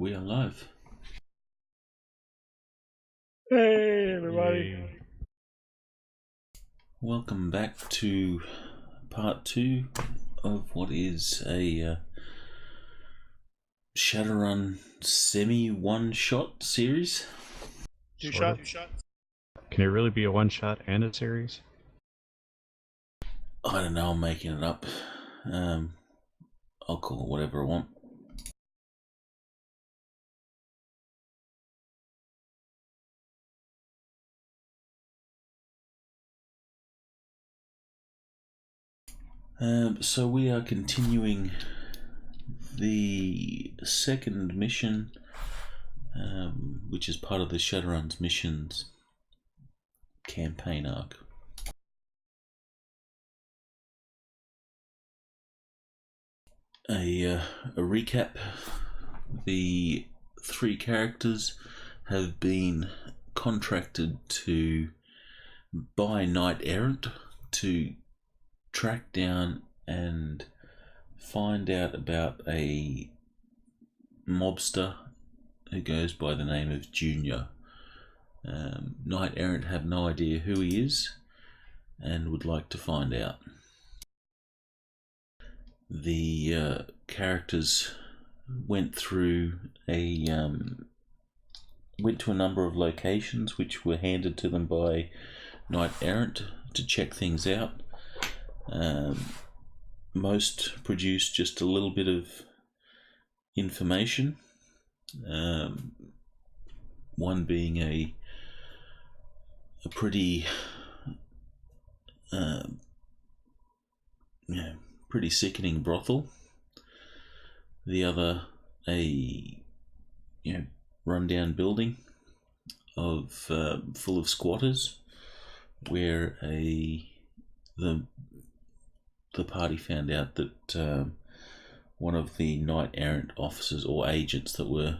We are live. Hey, everybody. Welcome back to part 2 of what is a Shadowrun semi-one-shot series. Two shots. Can it really be a one-shot and a series? I don't know, I'm making it up. I'll call it whatever I want. So we are continuing the second mission, which is part of the Shadowrun's missions campaign arc. A recap: the 3 characters have been contracted by Knight Errant to track down and find out about a mobster who goes by the name of Junior. Knight Errant have no idea who he is and would like to find out. The characters went to a number of locations which were handed to them by Knight Errant to check things out. Most produced just a little bit of information. One being a pretty pretty sickening brothel. The other a rundown building of full of squatters, where the party found out that one of the Knight Errant officers or agents that were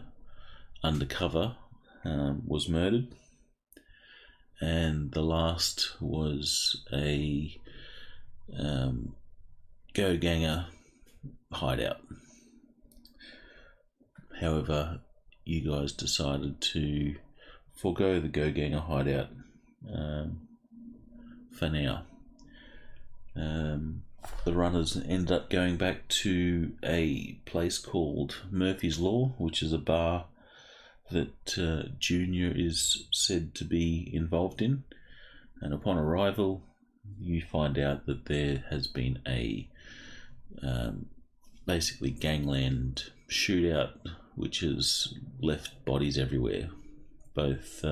undercover was murdered, and the last was a go-ganger hideout. However, you guys decided to forego the go-ganger hideout for now. The runners ended up going back to a place called Murphy's Law, which is a bar that Junior is said to be involved in. And upon arrival, you find out that there has been a basically gangland shootout, which has left bodies everywhere, both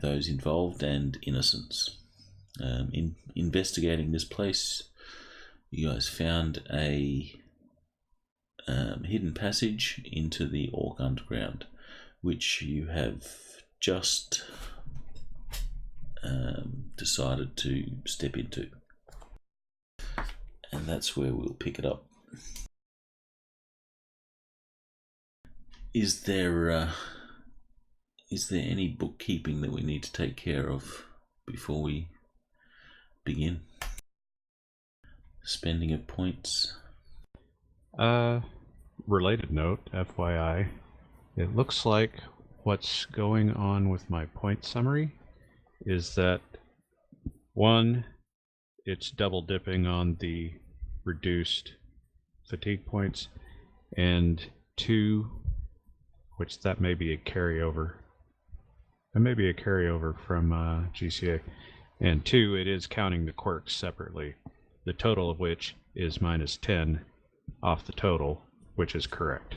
those involved and innocents. In investigating this place, you guys found a hidden passage into the Orc Underground, which you have just decided to step into, and that's where we'll pick it up. Is there any bookkeeping that we need to take care of before we begin? Spending of points? Related note, FYI, it looks like what's going on with my point summary is that 1, it's double dipping on the reduced fatigue points, and 2, which that may be a carryover. That may be a carryover from GCA. And 2, it is counting the quirks separately, the total of which is minus 10 off the total, which is correct.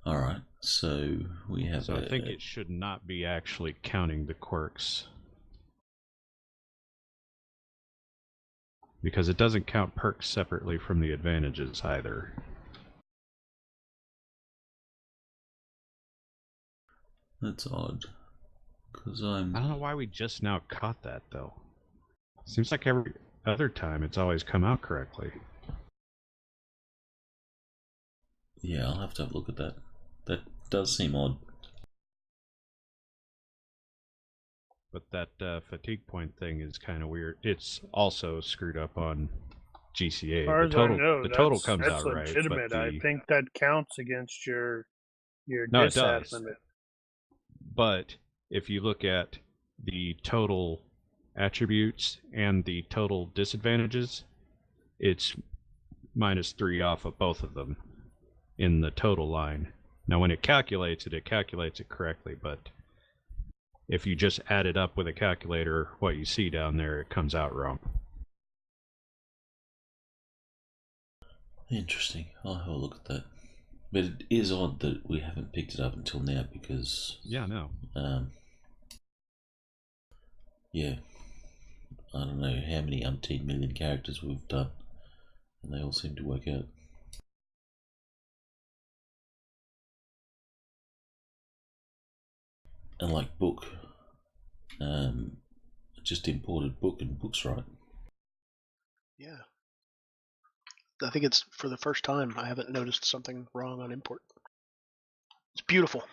Alright, so we have... So I think it should not be actually counting the quirks, because it doesn't count perks separately from the advantages either. That's odd, because I don't know why we just now caught that, though. Seems like every other time it's always come out correctly. Yeah, I'll have to have a look at that. That does seem odd. But that fatigue point thing is kind of weird. It's also screwed up on GCA. As far as I know, The total that's comes out right, but legitimate. I think that counts against your no, it disad does. limit. But if you look at the total attributes and the total disadvantages, it's -3 off of both of them in the total line. Now, when it calculates it correctly, but if you just add it up with a calculator, what you see down there, it comes out wrong. Interesting. I'll have a look at that. But it is odd that we haven't picked it up until now because... Yeah, no. Yeah. I don't know how many umpteen million characters we've done. And they all seem to work out. And like book. Just imported book and book's right. Yeah. I think it's for the first time I haven't noticed something wrong on import. It's beautiful.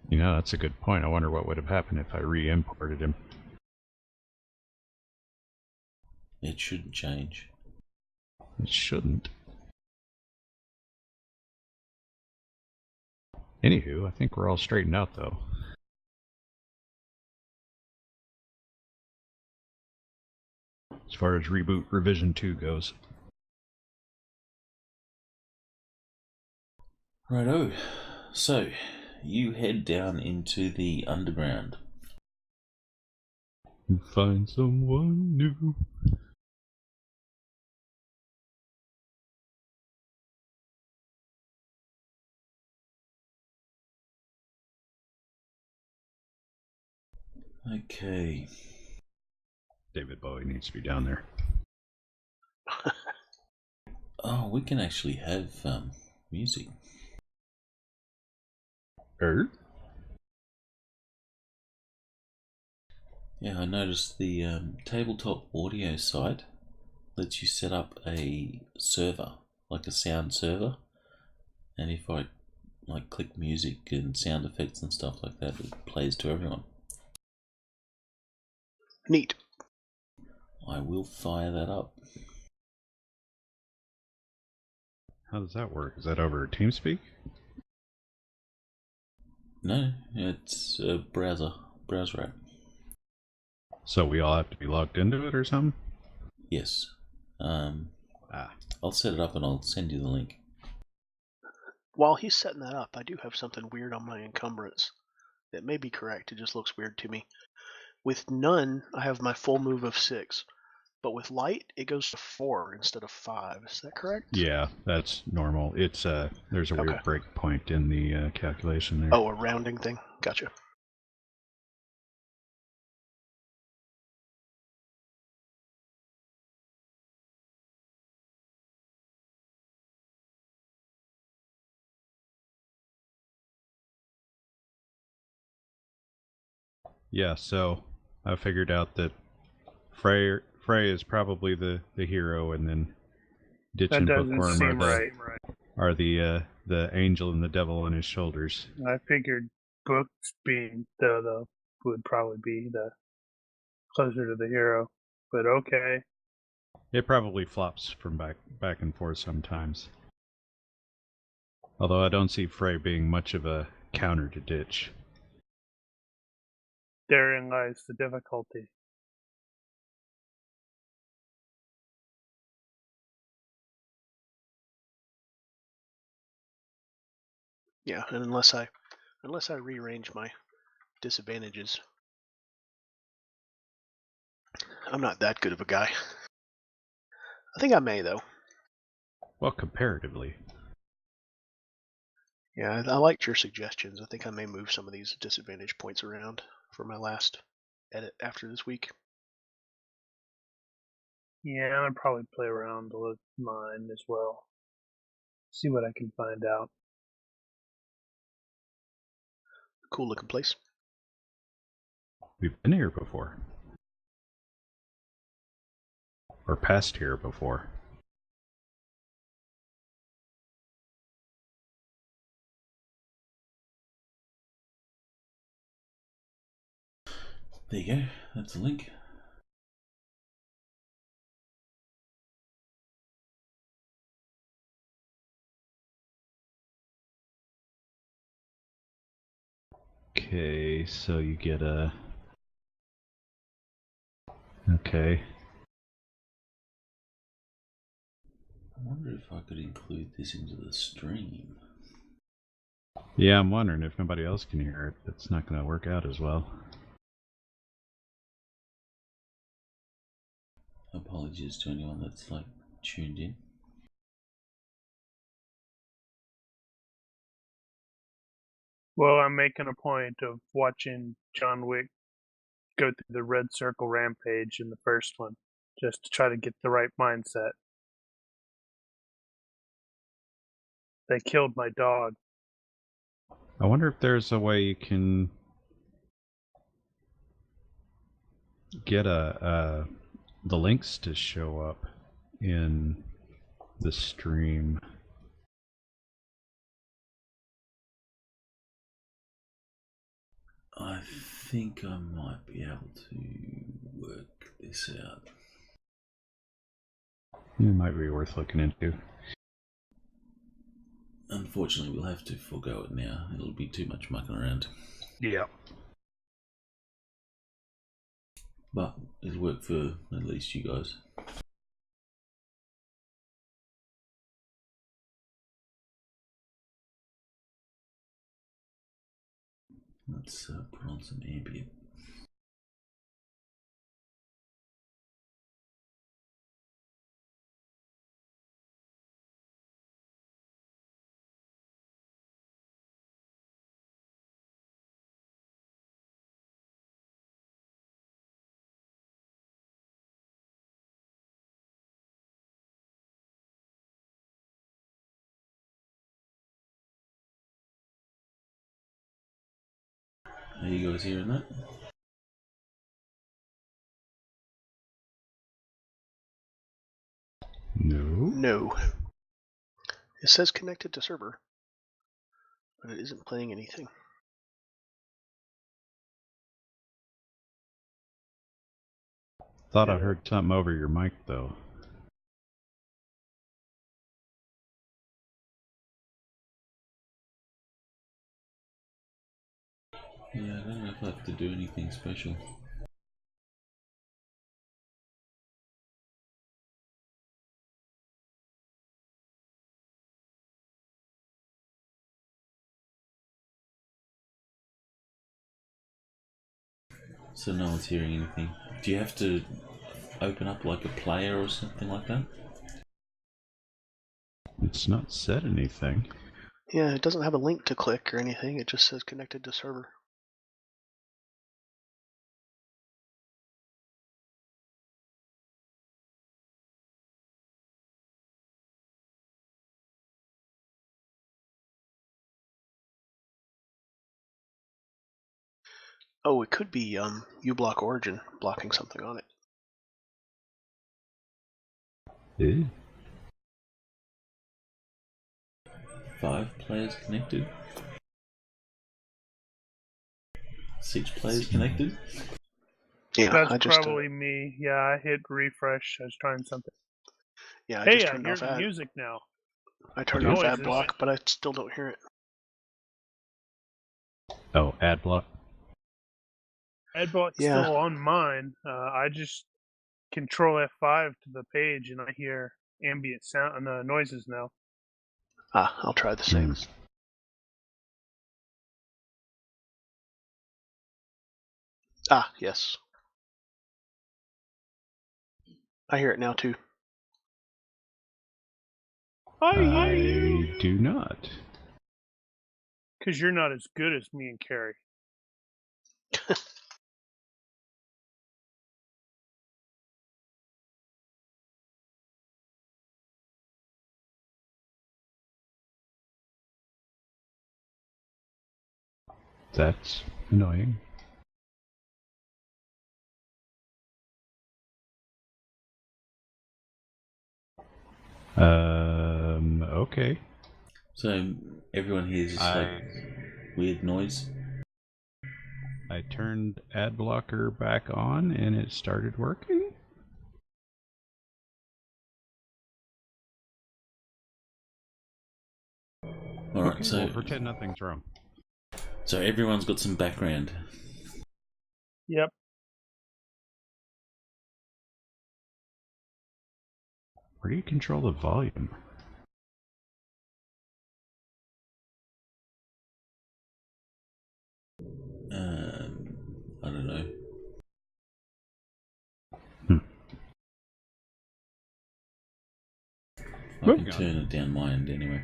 You know, that's a good point. I wonder what would have happened if I re-imported him. It shouldn't change. It shouldn't. Anywho, I think we're all straightened out, though. As far as Reboot Revision 2 goes. Righto. So, you head down into the underground. And find someone new. Okay. David Bowie needs to be down there. Oh, we can actually have music. Yeah, I noticed the tabletop audio site lets you set up a server, like a sound server. And if I like click music and sound effects and stuff like that, it plays to everyone. Neat. I will fire that up. How does that work? Is that over TeamSpeak? No, it's a browser app. So we all have to be logged into it or something? Yes. I'll set it up and I'll send you the link. While he's setting that up, I do have something weird on my encumbrance. It may be correct, it just looks weird to me. With none, I have my full move of 6. But with light, it goes to 4 instead of 5. Is that correct? Yeah, that's normal. It's there's a weird break point in the calculation there. Oh, a rounding thing? Gotcha. Yeah, so I figured out that Frey is probably the hero, and then Ditch That and doesn't Bookworm seem right. are the angel and the devil on his shoulders. I figured books being the would probably be the closer to the hero, but okay. It probably flops from back and forth sometimes. Although I don't see Frey being much of a counter to Ditch. Therein lies the difficulty. Yeah, and unless I rearrange my disadvantages, I'm not that good of a guy. I think I may, though. Well, comparatively. Yeah, I liked your suggestions. I think I may move some of these disadvantage points around for my last edit after this week. Yeah, I'd probably play around with mine as well. See what I can find out. Cool looking place. We've been here before. Or passed here before. There you go. That's a link. Okay, so you get a... Okay. I wonder if I could include this into the stream. Yeah, I'm wondering if nobody else can hear it. It's not going to work out as well. Apologies to anyone that's like tuned in. Well, I'm making a point of watching John Wick go through the Red Circle Rampage in the first one, just to try to get the right mindset. They killed my dog. I wonder if there's a way you can get the links to show up in the stream. I think I might be able to work this out. It might be worth looking into. Unfortunately, we'll have to forego it now. It'll be too much mucking around. Yeah. But it'll work for at least you guys. Let's put on some ambient. Are you guys hearing that? No. No. It says connected to server, but it isn't playing anything. Thought I heard something over your mic, though. Yeah, I don't know if I have to do anything special. So no one's hearing anything. Do you have to open up like a player or something like that? It's not said anything. Yeah, it doesn't have a link to click or anything. It just says connected to server. Oh, it could be uBlock Origin blocking something on it. Eh? 5 players connected? 6 players connected? Yeah, That's I just probably me. Yeah, I hit refresh. I was trying something. yeah, I Hey, just I turned hear off the ad. music now. I turned off Noises. ad block, but I still don't hear it. Oh, ad block. Adblock's Yeah. still on mine. I just control F5 to the page, and I hear ambient sound and noises now. Ah, I'll try the same. Ah, yes. I hear it now too. I do not. Because you're not as good as me and Carrie. That's annoying. Okay. So everyone hears this like weird noise? I turned ad blocker back on and it started working. All right, Okay, so we'll pretend nothing's wrong. so everyone's got some background. Yep. Where do you control the volume? I don't know. I can turn it down my end anyway.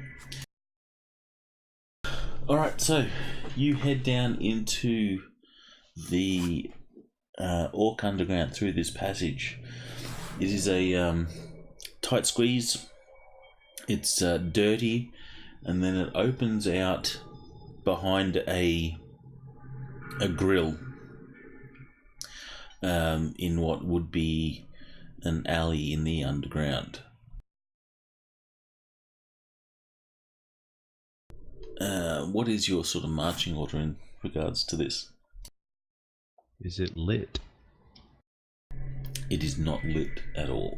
Alright, so you head down into the Orc Underground through this passage. It is a tight squeeze. It's dirty, and then it opens out behind a grill in what would be an alley in the underground. What is your sort of marching order in regards to this? Is it lit? It is not lit at all.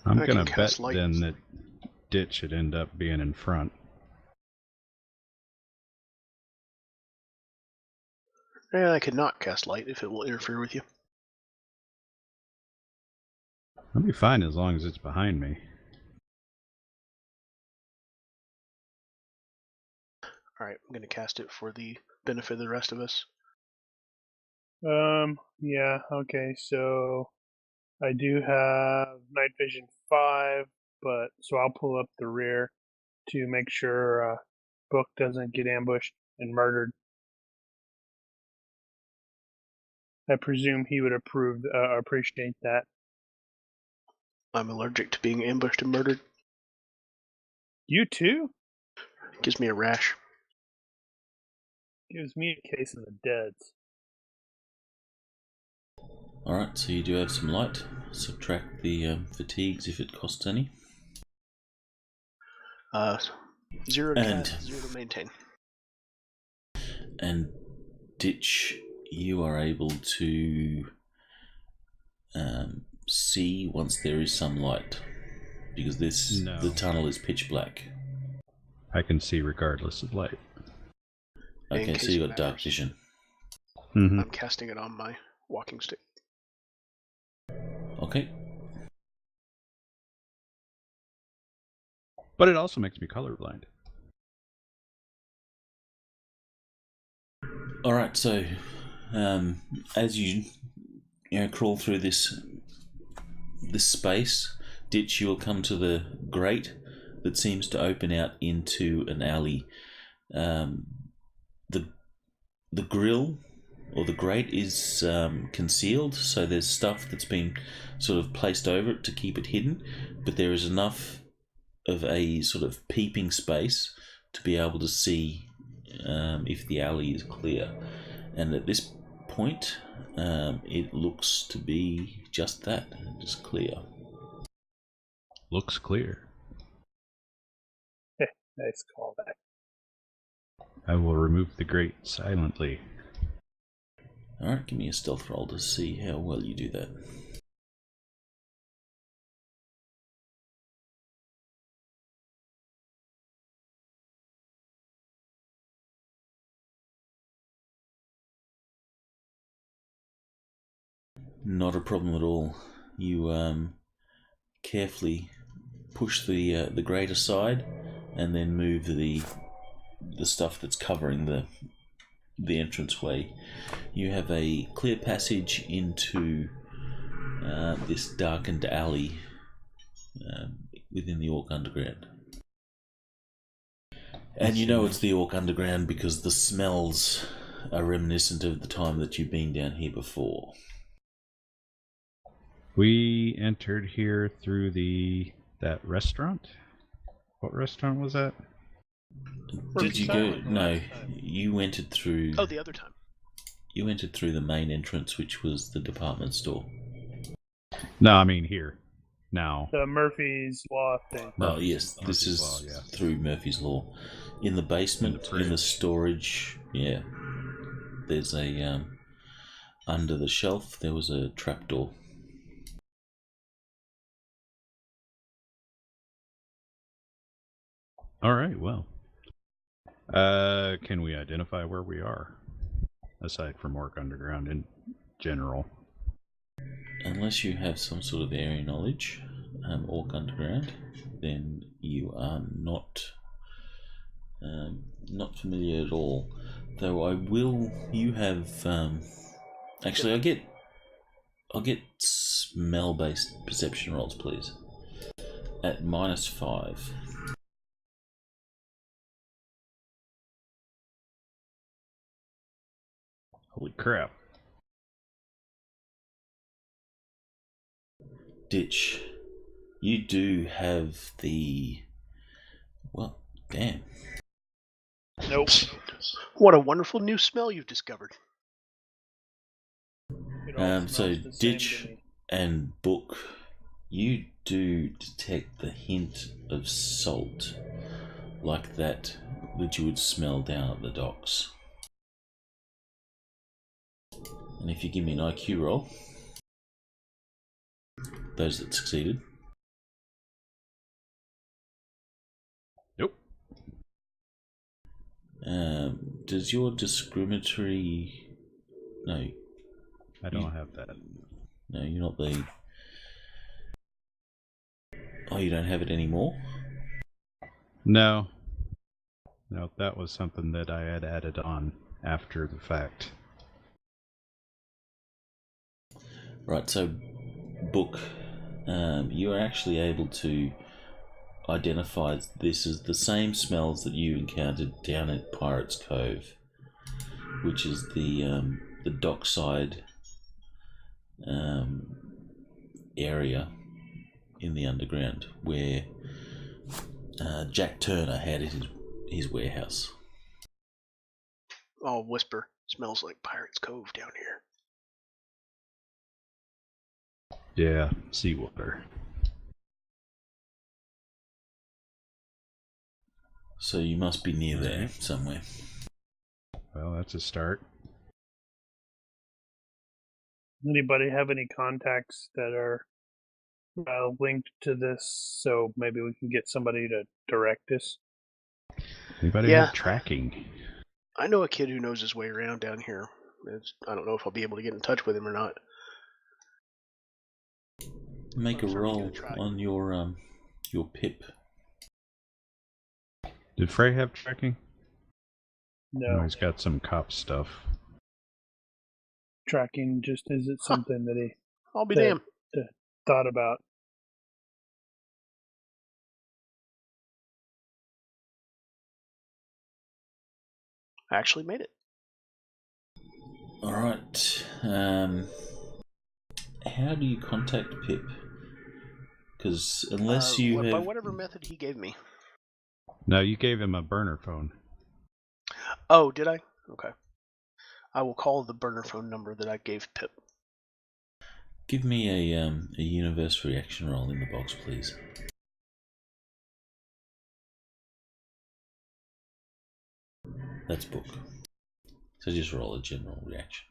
I'm I gonna can cast bet light. then that Ditch should end up being in front. Yeah, I could not cast light if it will interfere with you. I'll be fine as long as it's behind me. Alright, I'm going to cast it for the benefit of the rest of us. Yeah, okay, so I do have night vision 5, but so I'll pull up the rear to make sure Book doesn't get ambushed and murdered. I presume he would appreciate that. I'm allergic to being ambushed and murdered. You too? Gives me a rash. Gives me a case of the deads. Alright, so you do have some light. Subtract the fatigues if it costs any. 0 to And- cast, 0 to maintain. And Ditch, you are able to see once there is some light, because the tunnel is pitch black. I can see regardless of light. Okay, In so case you it got dark matters. vision. Mm-hmm. I'm casting it on my walking stick. Okay. But it also makes me colorblind. Alright, so as you crawl through this space, Ditch, you will come to the grate that seems to open out into an alley. The grill or the grate is concealed, so there's stuff that's been sort of placed over it to keep it hidden, but there is enough of a sort of peeping space to be able to see if the alley is clear. And at this point, it looks to be just that, just clear. Looks clear. Nice callback. I will remove the grate silently. Alright, give me a stealth roll to see how well you do that. Not a problem at all. You carefully push the grate aside, and then move the stuff that's covering the entranceway. You have a clear passage into this darkened alley within the Orc Underground. And you know it's the Orc Underground because the smells are reminiscent of the time that you've been down here before. We entered here through that restaurant. What restaurant was that? Did you go? No, you entered through. Oh, the other time. You entered through the main entrance, which was the department store. No, I mean here. Now. The Murphy's Law thing. Oh yes, this Murphy's is Law, yeah. through Murphy's Law. In the basement, in the storage, yeah. there's a under the shelf there was a trapdoor. All right, well. Can we identify where we are? Aside from Orc Underground in general. Unless you have some sort of area knowledge, Orc Underground, then you are not familiar at all. Though I will. You have. Actually, I'll get smell-based perception rolls, please. At -5. Holy crap. Ditch. You do have the. Well, damn. Nope. What a wonderful new smell you've discovered. It all So smells the same Ditch to me. and Book, you do detect the hint of salt, like that which you would smell down at the docks. And if you give me an IQ roll, those that succeeded. Nope. Does your discriminatory... No. I don't have that. No, you're not the... Oh, you don't have it anymore? No. No, that was something that I had added on after the fact. Right, so Book, you are actually able to identify this as the same smells that you encountered down at Pirates Cove, which is the dockside area in the underground where Jack Turner had his warehouse. I'll whisper. Smells like Pirates Cove down here. Yeah, seawater. So you must be near there Alright. somewhere. Well, that's a start. Anybody have any contacts that are linked to this? So maybe we can get somebody to direct us. Anybody Yeah. have tracking? I know a kid who knows his way around down here. I don't know if I'll be able to get in touch with him or not. Make a I'm roll gonna try. on your pip. Did Frey have tracking? No, He's got some cop stuff. tracking just isn't something that he I'll be that- damned. thought about. I actually made it. All right. How do you contact Pip? Because unless you by have... whatever method he gave me. No, you gave him a burner phone. Oh, did I? Okay. I will call the burner phone number that I gave Pip. Give me a universe reaction roll in the box, please. That's Book. So just roll a general reaction.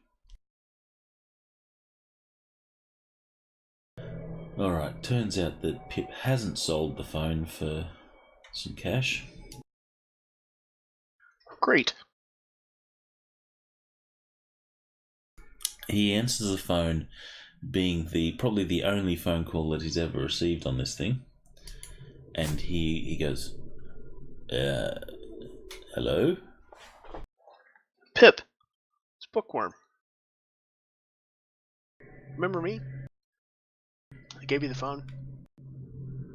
Alright, turns out that Pip hasn't sold the phone for some cash. Great. He answers the phone, being probably the only phone call that he's ever received on this thing. And he goes, hello? Pip. It's Bookworm. Remember me? I gave you the phone.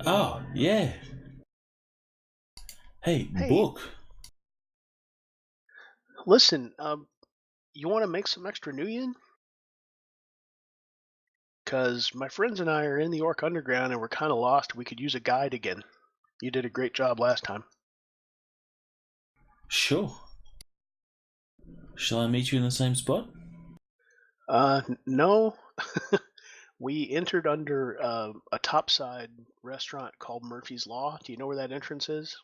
Oh, yeah. Hey, Book. Listen, you want to make some extra new yen? Because my friends and I are in the Orc Underground and we're kind of lost. We could use a guide again. You did a great job last time. Sure. Shall I meet you in the same spot? No. We entered under a topside restaurant called Murphy's Law. Do you know where that entrance is?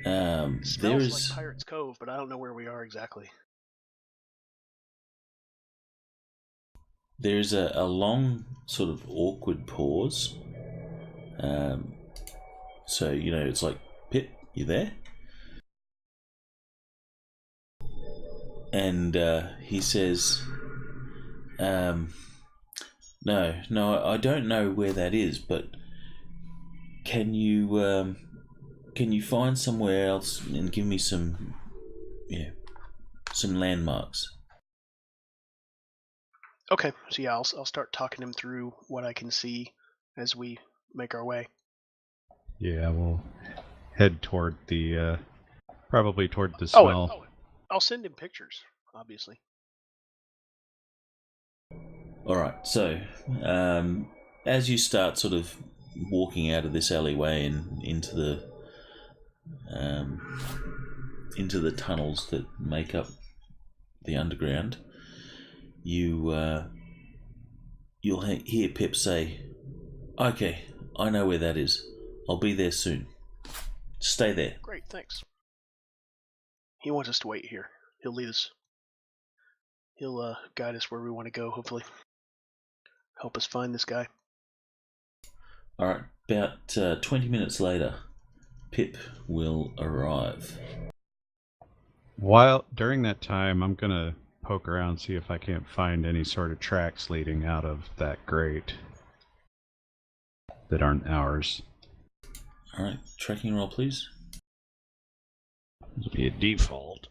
It smells There like is Pirate's Cove, but I don't know where we are exactly. there's a long sort of awkward pause. So it's like, Pip, you there? And he says, no, I don't know where that is, but can you find somewhere else and give me some landmarks? Okay, so yeah, I'll start talking him through what I can see as we make our way. Yeah, we'll head toward the probably toward the smell. I'll send him pictures, obviously. All right. So, as you start sort of walking out of this alleyway and into the tunnels that make up the underground, you'll hear Pip say, "Okay, I know where that is. I'll be there soon. Stay there." Great, thanks. He wants us to wait here. He'll lead us. He'll guide us where we want to go, hopefully. Help us find this guy. All right. About 20 minutes later, Pip will arrive. During that time, I'm gonna poke around, see if I can't find any sort of tracks leading out of that grate that aren't ours. All right. Tracking roll, please. This will be a default.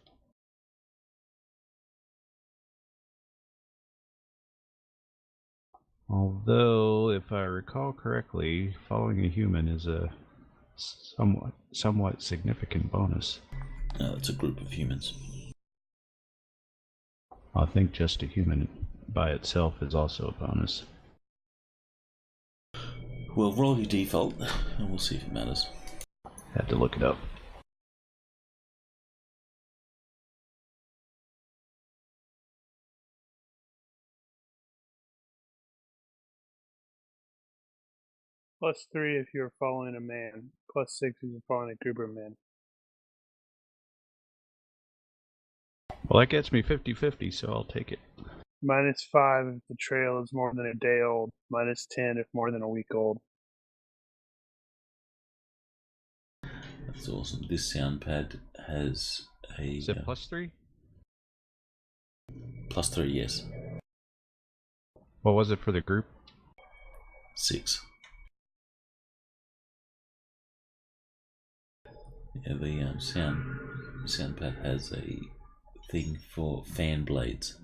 Although, if I recall correctly, following a human is a somewhat significant bonus. No, it's a group of humans. I think just a human by itself is also a bonus. Well, roll your default, and we'll see if it matters. Had to look it up. +3 if you're following a man. +6 if you're following a group of men. Well, that gets me 50-50, so I'll take it. -5 if the trail is more than a day old. -10 if more than a week old. That's awesome. This sound pad has a... Is it +3? +3, yes. What was it for the group? 6. Yeah, the sound pad has a thing for fan blades.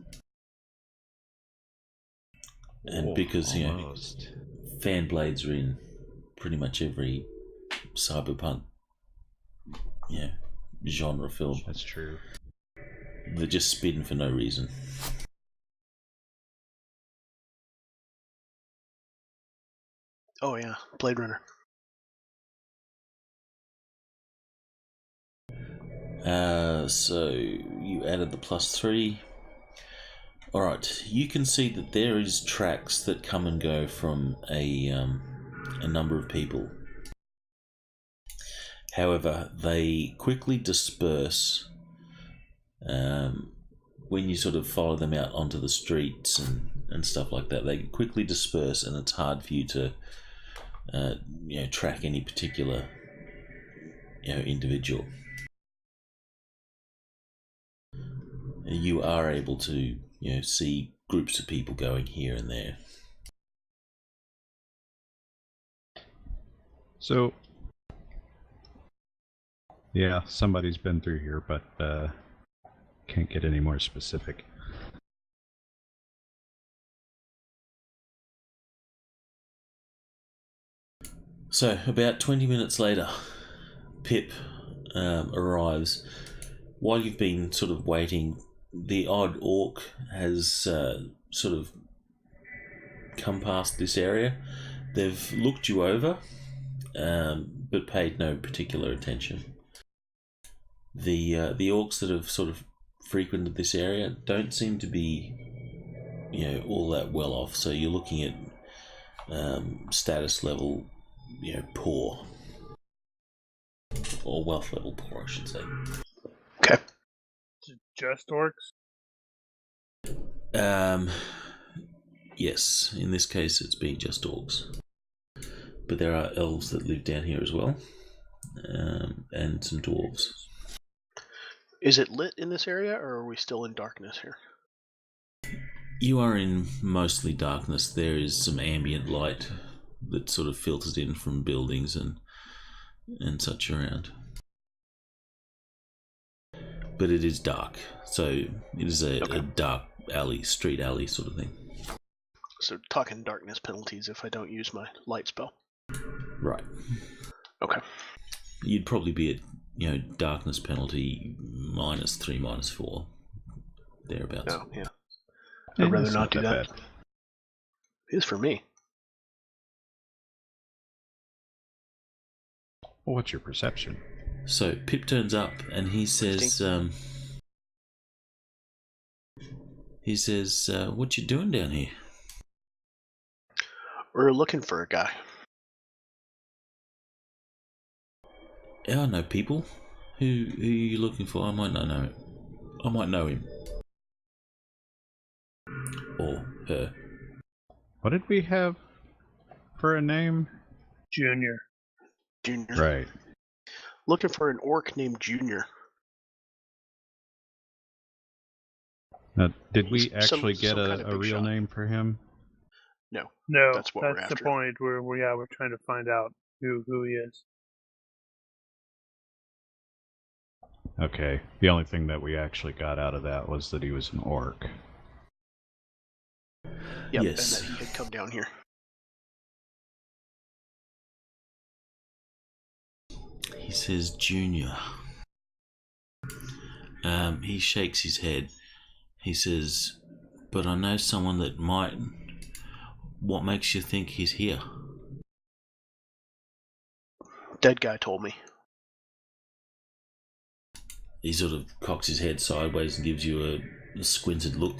And because, almost. Fan blades are in pretty much every cyberpunk, genre film. That's true. They're just spin for no reason. Oh yeah, Blade Runner. So you added the +3. Alright, you can see that there is tracks that come and go from a number of people. However, they quickly disperse when you sort of follow them out onto the streets and stuff like that. They quickly disperse, and it's hard for you to track any particular individual. You are able to see groups of people going here and there. So, yeah, somebody's been through here, but can't get any more specific. So, about 20 minutes later, Pip arrives. While you've been sort of waiting, the odd orc has sort of come past this area. They've looked you over, but paid no particular attention. The orcs that have sort of frequented this area don't seem to be, all that well off. So you're looking at status level, poor. or wealth level poor, I should say. Okay. Just orcs? Yes, in this case it's be just orcs. But there are elves that live down here as well, and some dwarves. Is it lit in this area, or are we still in darkness here? You are in mostly darkness. There is some ambient light that sort of filters in from buildings and such around. But it is dark, so it is a dark alley, street alley sort of thing. So talking darkness penalties if I don't use my light spell. Right. Okay. You'd probably be at, darkness penalty -3, -4, thereabouts. Oh, yeah. I'd rather not do that. Bad. It is for me. Well, what's your perception? So Pip turns up and he says, "What you doing down here?" We're looking for a guy. Yeah, I know people. Who are you looking for? I might not know. I might know him. Or her. What did we have for a name? Junior. Junior. Right. Looking for an orc named Junior. Now, did we Some actually get kind of a big real shot. name for him? No. No, That's what we're the after. point. We're trying to find out who he is. Okay. The only thing that we actually got out of that was that he was an orc. Yep, Yes. and that he had come down here. He says, "Junior." He shakes his head. He says, "But I know someone that might. What makes you think he's here?" Dead guy told me. He sort of cocks his head sideways and gives you a squinted look.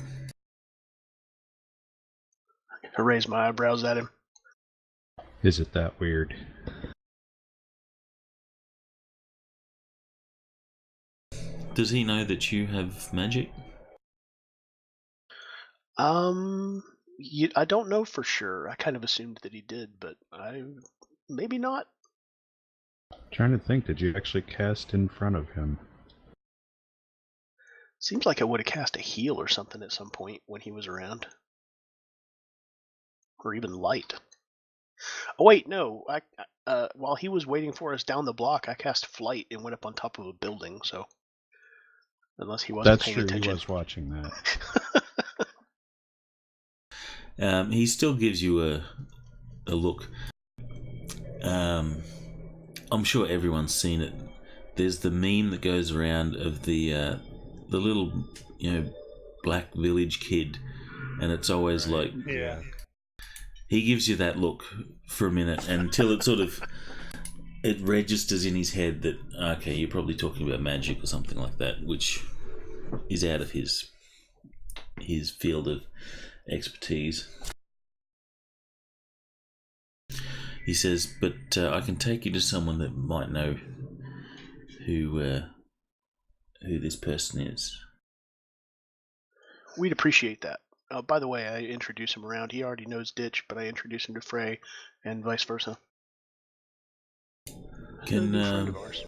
I raised my eyebrows at him. Is it that weird? Does he know that you have magic? I don't know for sure. I kind of assumed that he did, but maybe not. Trying to think, did you actually cast in front of him? Seems like I would have cast a heal or something at some point when he was around. Or even light. Oh wait, no. While he was waiting for us down the block, I cast flight and went up on top of a building, so unless he wasn't That's paying true, attention. he was watching that. He still gives you a look. I'm sure everyone's seen it. There's the meme that goes around of the little black village kid, and it's always like, Yeah. he gives you that look for a minute until it sort of it registers in his head that, okay, you're probably talking about magic or something like that, which is out of his field of expertise. He says, "But I can take you to someone that might know who this person is." We'd appreciate that. By the way, I introduce him around. He already knows Ditch, but I introduce him to Frey, and vice versa. Can a new friend of ours.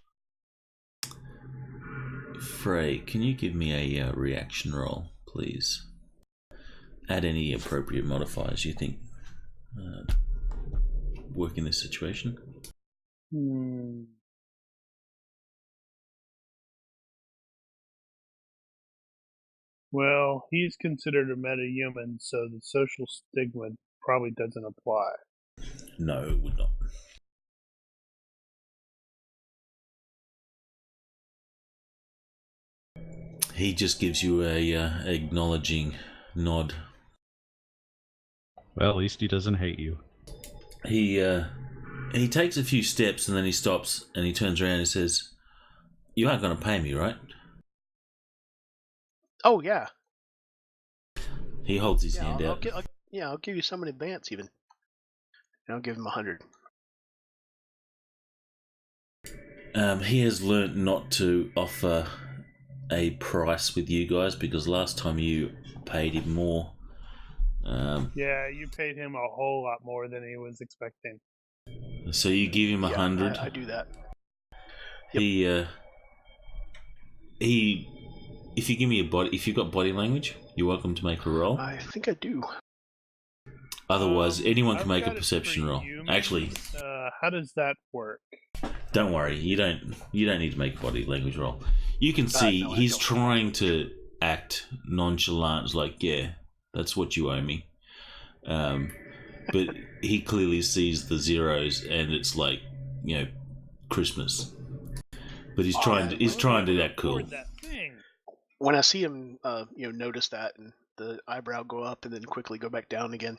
Frey, can you give me a reaction roll, please? Add any appropriate modifiers you think work in this situation. Well, he's considered a metahuman, so the social stigma probably doesn't apply. No, it would not. He just gives you a acknowledging nod. Well, at least he doesn't hate you. He takes a few steps and then he stops and he turns around and says, "You aren't going to pay me, right?" Oh yeah. He holds his hand out. I'll give you some in advance even. And I'll give him 100. He has learnt not to offer a price with you guys because last time you paid him more. Yeah, you paid him a whole lot more than he was expecting. So you give him 100. Yeah, I do that. He. If you give me if you've got body language, you're welcome to make a roll. I think I do. Otherwise, anyone can I've make a got it perception for roll. humans. Actually, how does that work? don't worry. You don't need to make a body language roll. You can see No, I he's don't. trying to act nonchalant, like, yeah, that's what you owe me. But he clearly sees the zeros, and it's like, Christmas. But he's trying to act cool. That thing. When I see him, notice that and the eyebrow go up and then quickly go back down again,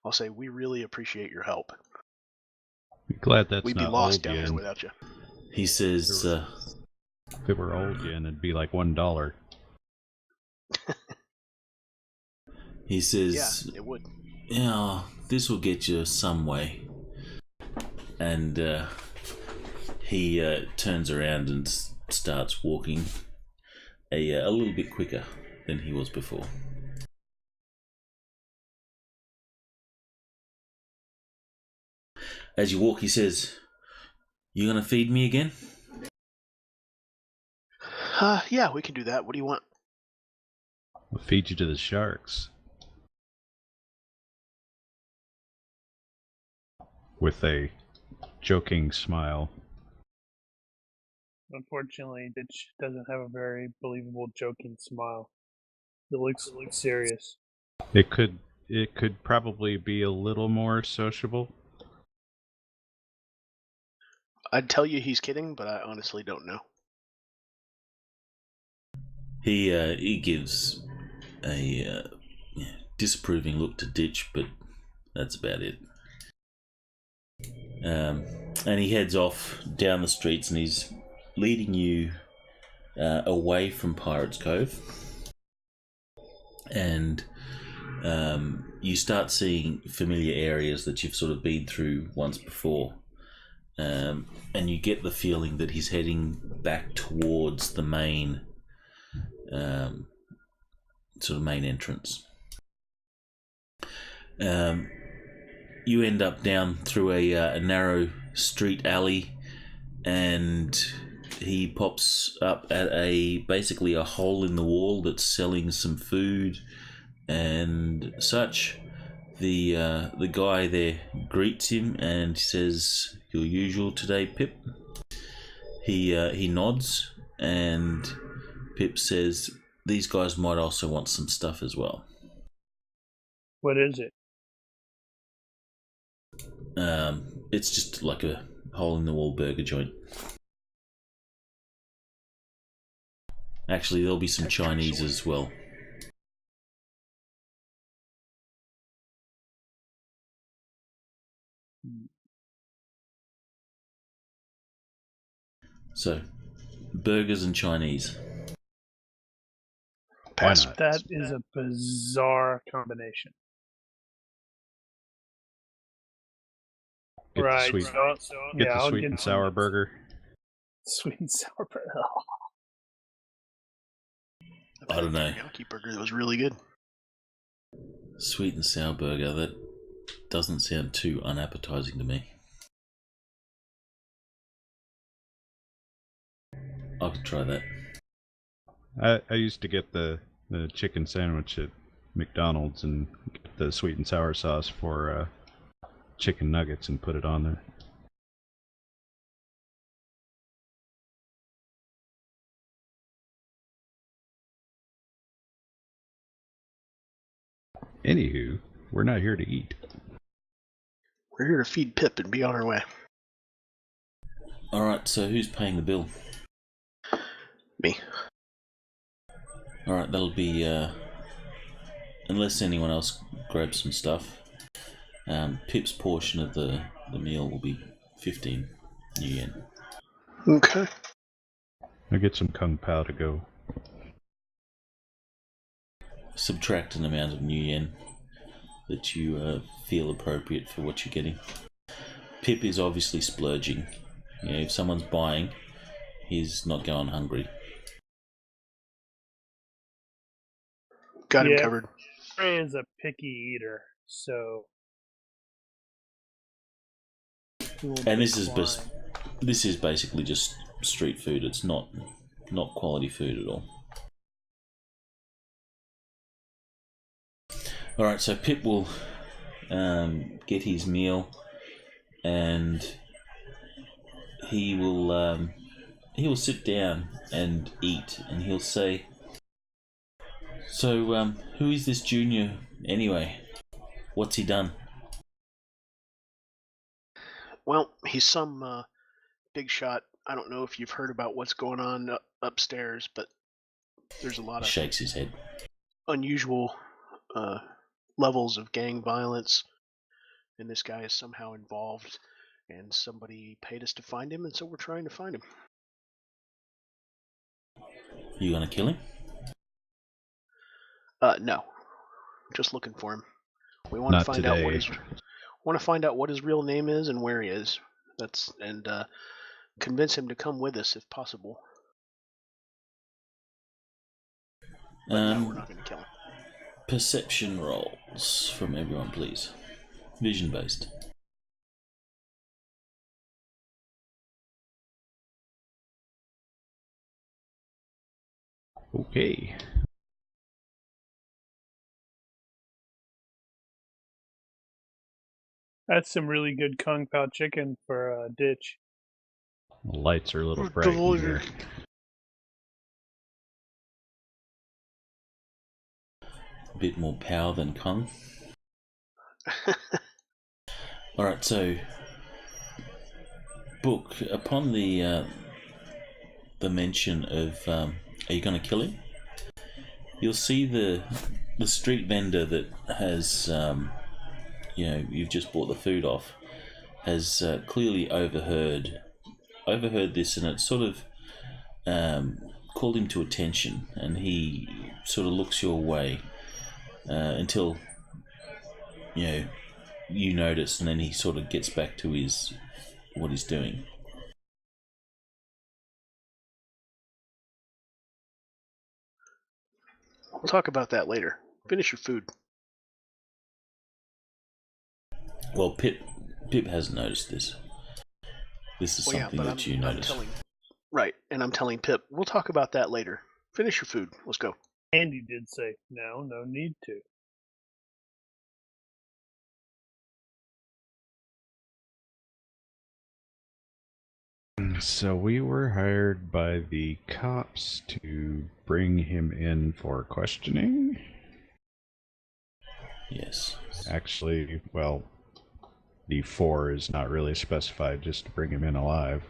I'll say, "We really appreciate your help. Be glad that's We'd be not lost old down here yen. without you." He says, If it were old yen, it'd be like $1. he says, Yeah, it would. yeah, this will get you some way. And he turns around and starts walking a little bit quicker than he was before. As you walk, he says, "You gonna feed me again?" Yeah, we can do that. What do you want? We'll feed you to the sharks. With a joking smile. Unfortunately, Ditch doesn't have a very believable joking smile. It looks serious. It could probably be a little more sociable. I'd tell you he's kidding, but I honestly don't know. He gives a disapproving look to Ditch, but that's about it. And he heads off down the streets, and he's leading you away from Pirates Cove. And you start seeing familiar areas that you've sort of been through once before. And you get the feeling that he's heading back towards the main main entrance. You end up down through a narrow street alley, and he pops up at basically a hole in the wall that's selling some food and such. The guy there greets him and says, "Your usual today, Pip?" He nods, and Pip says, "These guys might also want some stuff as well." What is it? It's just like a hole-in-the-wall burger joint. Actually, there'll be some Chinese as well. So, burgers and Chinese. Pass. That is a bizarre combination. Get Right. the sweet and sour burger. Sweet and sour burger. I don't know. Teriyaki burger that was really good. Sweet and sour burger, that doesn't sound too unappetizing to me. I could try that. I used to get the chicken sandwich at McDonald's and get the sweet and sour sauce for chicken nuggets and put it on there. Anywho, we're not here to eat. We're here to feed Pip and be on our way. Alright, so who's paying the bill? Me. Alright, that'll be, unless anyone else grabs some stuff, Pip's portion of the meal will be 15 New Yen. Okay. I'll get some Kung Pao to go. Subtract an amount of New Yen that you feel appropriate for what you're getting. Pip is obviously splurging. if someone's buying, he's not going hungry. Got him covered. Trey is a picky eater, so. And this is basically just street food. It's not quality food at all. All right, so Pip will get his meal, and he will sit down and eat, and he'll say, "So, who is this Junior anyway? What's he done?" Well, he's some big shot. I don't know if you've heard about what's going on upstairs, but there's a lot of Shakes his head. Unusual levels of gang violence, and this guy is somehow involved, and somebody paid us to find him, and so we're trying to find him. You gonna kill him? No. Just looking for him. We want to find out what his real name is and where he is. And convince him to come with us if possible. But no, we're not going to kill him. Perception rolls from everyone, please. Vision based. Okay. That's some really good Kung Pao chicken for a ditch. The lights are a little bright in here. A bit more power than Kung. Alright, so Book, upon the mention of are you gonna kill him? You'll see the street vendor that has you've just bought the food off has clearly overheard this, and it sort of called him to attention, and he sort of looks your way until you notice, and then he sort of gets back to what he's doing. We'll talk about that later. Finish your food. Well, Pip hasn't noticed this. This is something that you notice. Right, and I'm telling Pip, we'll talk about that later. Finish your food. Let's go. Andy did say, no need to. So we were hired by the cops to bring him in for questioning? Yes. Actually, well, the 4 is not really specified, just to bring him in alive.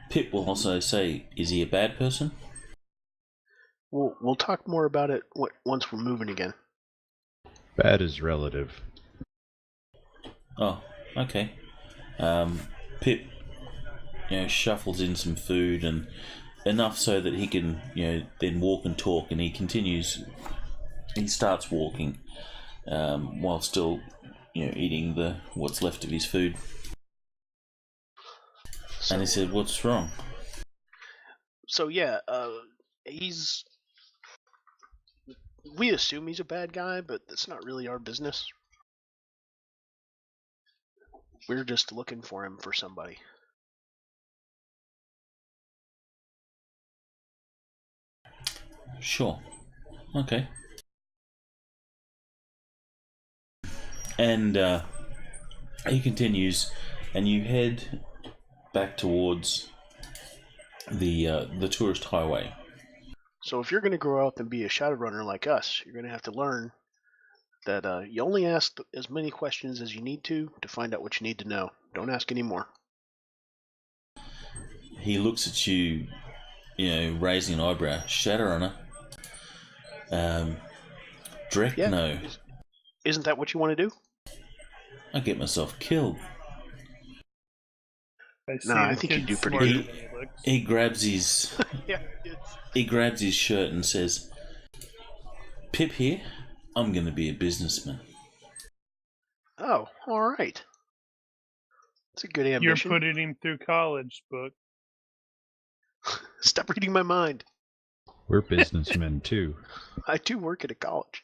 Pip will also say, is he a bad person? We'll talk more about it once we're moving again. Bad is relative. Oh, okay. Pip, shuffles in some food, and enough so that he can, then walk and talk, and he continues. He starts walking, while still, eating what's left of his food. So, and he said, "What's wrong?" So yeah, we assume he's a bad guy, but that's not really our business. We're just looking for him for somebody. Sure. Okay. And he continues, and you head back towards the tourist highway. So if you're going to grow up and be a Shadowrunner like us, you're going to have to learn that you only ask as many questions as you need to find out what you need to know. Don't ask any more. He looks at you, raising an eyebrow. Shadowrunner. Direct, yeah. No. Isn't that what you want to do? I get myself killed. I think you do pretty good. looks. He grabs his Yeah, it's... he grabs his shirt and says, "Pip here. I'm going to be a businessman." Oh, all right. That's a good You're ambition. putting him through college, Book. Stop reading my mind. We're businessmen too. I do work at a college.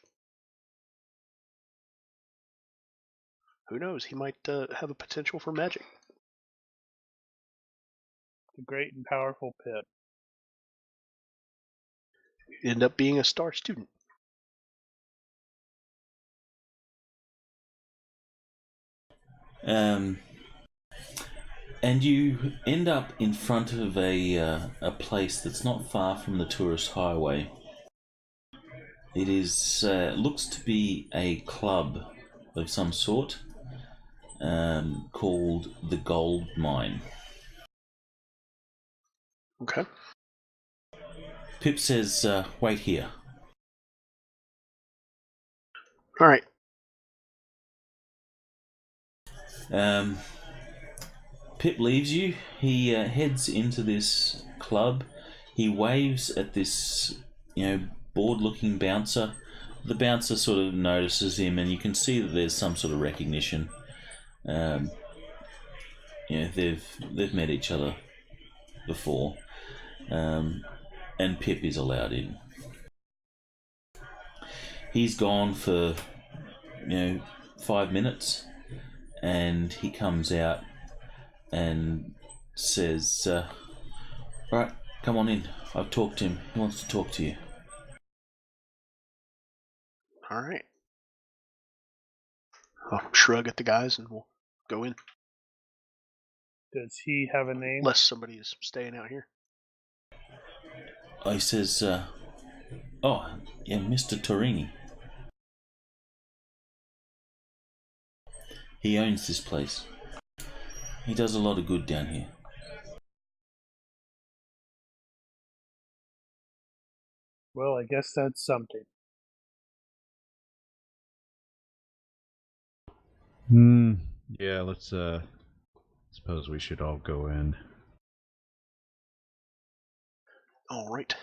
Who knows? He might have a potential for magic. The great and powerful Pip. End up being a star student. And you end up in front of a place that's not far from the tourist highway. It is looks to be a club of some sort, called the Gold Mine. Okay. Pip says, "Wait here." All right. Pip leaves you. He heads into this club. He waves at this, bored-looking bouncer. The bouncer sort of notices him, and you can see that there's some sort of recognition. They've met each other before, and Pip is allowed in. He's gone for 5 minutes, and he comes out and says, "All right, come on in. I've talked to him. He wants to talk to you." All right. I'll shrug at the guys and we'll go in. Does he have a name? Unless somebody is staying out here. He says, "Oh, yeah, Mr. Torini. He owns this place. He does a lot of good down here." Well, I guess that's something. Yeah, let's suppose we should all go in. All right.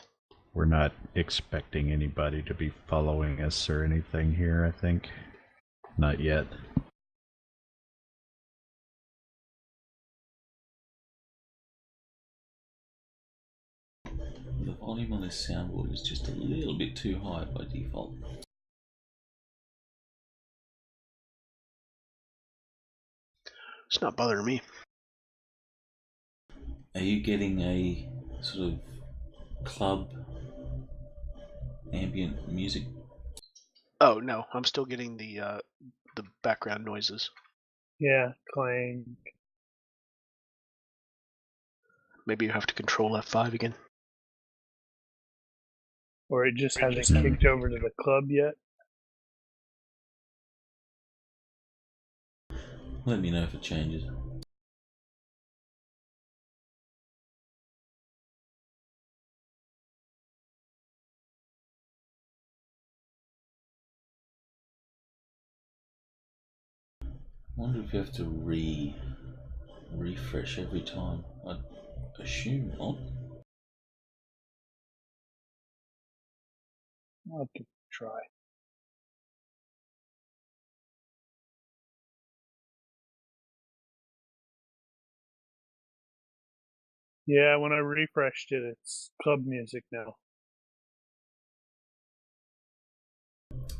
We're not expecting anybody to be following us or anything here, I think. Not yet. The volume on this soundboard is just a little bit too high by default. It's not bothering me. Are you getting a sort of club ambient music? Oh no, I'm still getting the background noises. Yeah, clang. Maybe you have to control F5 again. Or it just hasn't kicked over to the club yet. Let me know if it changes. I wonder if you have to refresh every time. I assume not. I'll give it a try. Yeah, when I refreshed it, it's club music now.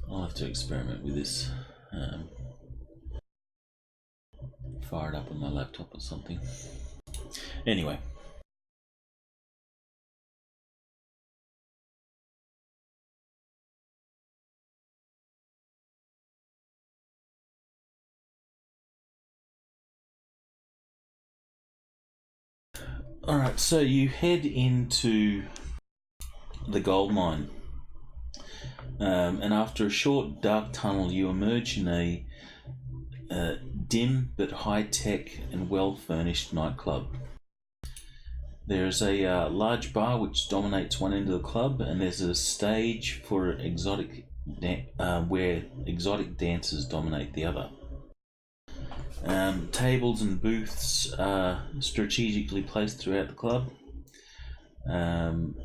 I'll have to experiment with this. Fire it up on my laptop or something. Anyway. Alright, so you head into the gold mine. And after a short dark tunnel, you emerge in a dim but high-tech and well-furnished nightclub. There is a large bar which dominates one end of the club, and there's a stage for where exotic dancers dominate the other. Tables and booths are strategically placed throughout the club. and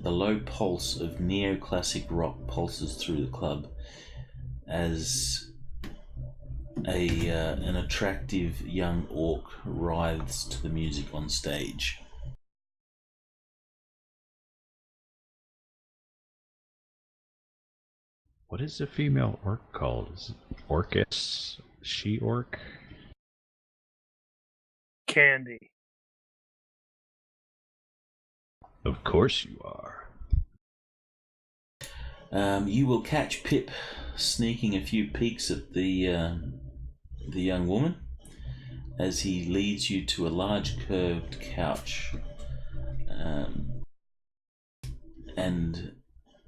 the low pulse of neoclassic rock pulses through the club as an attractive young orc writhes to the music on stage. What is a female orc called? Is it Orcus? She-orc? Candy. Of course you are. You will catch Pip sneaking a few peeks at the young woman as he leads you to a large curved couch. And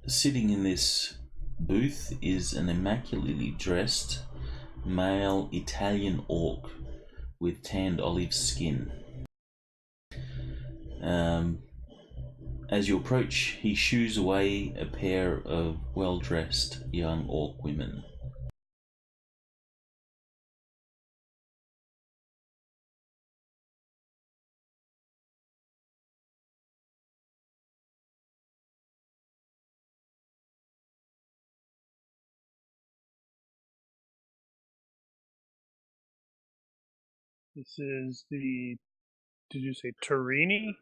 sitting in this booth is an immaculately dressed male Italian orc with tanned olive skin. As you approach, he shoos away a pair of well-dressed young orc women. This is the. Did you say Turini?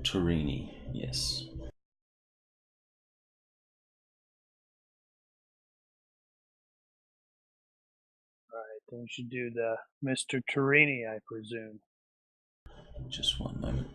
Turini, yes. Alright, then we should do the Mr. Turini, I presume. Just one moment.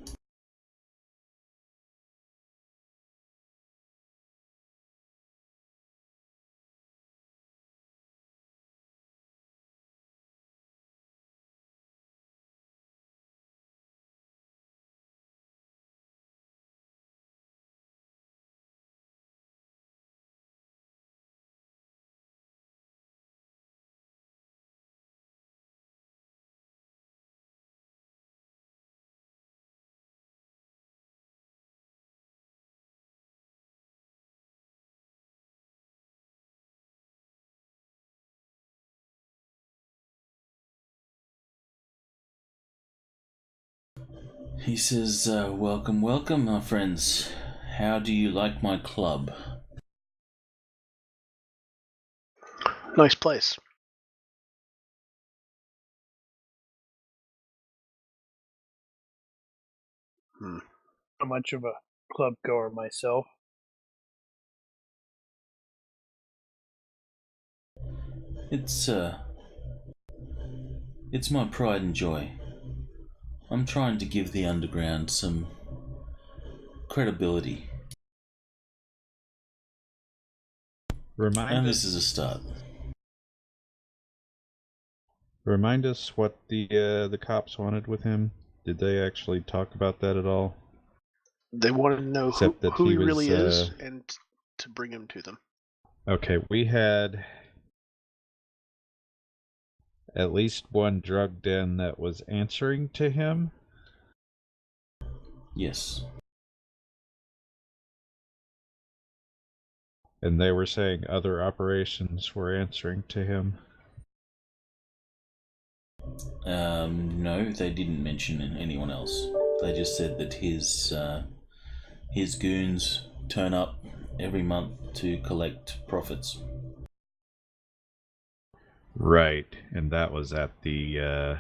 He says, welcome, welcome, my friends. How do you like my club? Nice place. Not much of a club goer myself. It's my pride and joy. I'm trying to give the underground some credibility. And this is a start. Remind us what the cops wanted with him. Did they actually talk about that at all? They wanted to know Except that who he he was, really is and to bring him to them. Okay, we had at least one drug den that was answering to him. Yes. And they were saying other operations were answering to him. No, they didn't mention anyone else. They just said that his goons turn up every month to collect profits. Right, and that was at the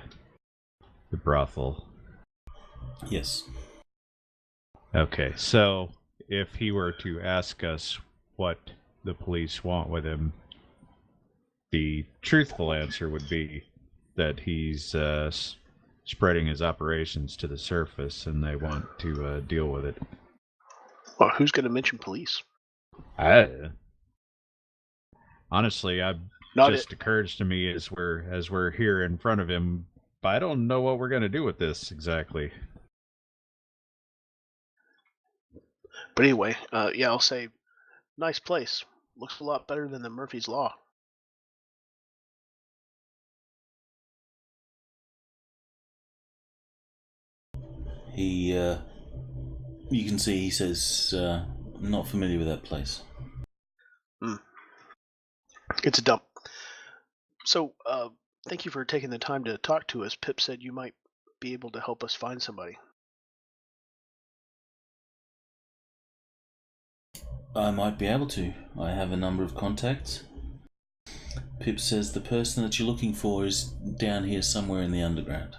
brothel. Yes. Okay, so if he were to ask us what the police want with him, the truthful answer would be that he's spreading his operations to the surface and they want to deal with it. Well, who's going to mention police? Honestly, occurs to me as we're here in front of him, but I don't know what we're going to do with this exactly. But anyway, yeah, I'll say, nice place. Looks a lot better than the Murphy's Law. You can see he says, I'm not familiar with that place. It's a dump. So, thank you for taking the time to talk to us. Pip said you might be able to help us find somebody. I might be able to. I have a number of contacts. Pip says the person that you're looking for is down here somewhere in the underground.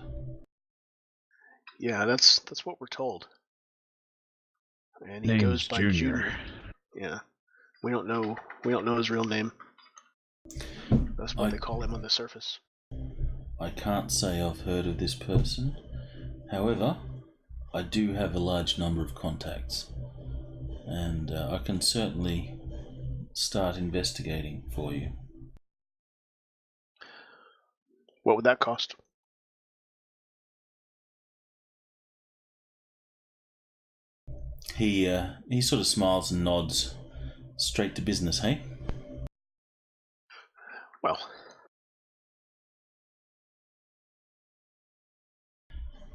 Yeah, that's what we're told. And he Name's goes by Junior. Yeah, we don't know his real name. That's why they call him on the surface. I can't say I've heard of this person. However, I do have a large number of contacts, and I can certainly start investigating for you. What would that cost? He sort of smiles and nods. Straight to business, hey? Well,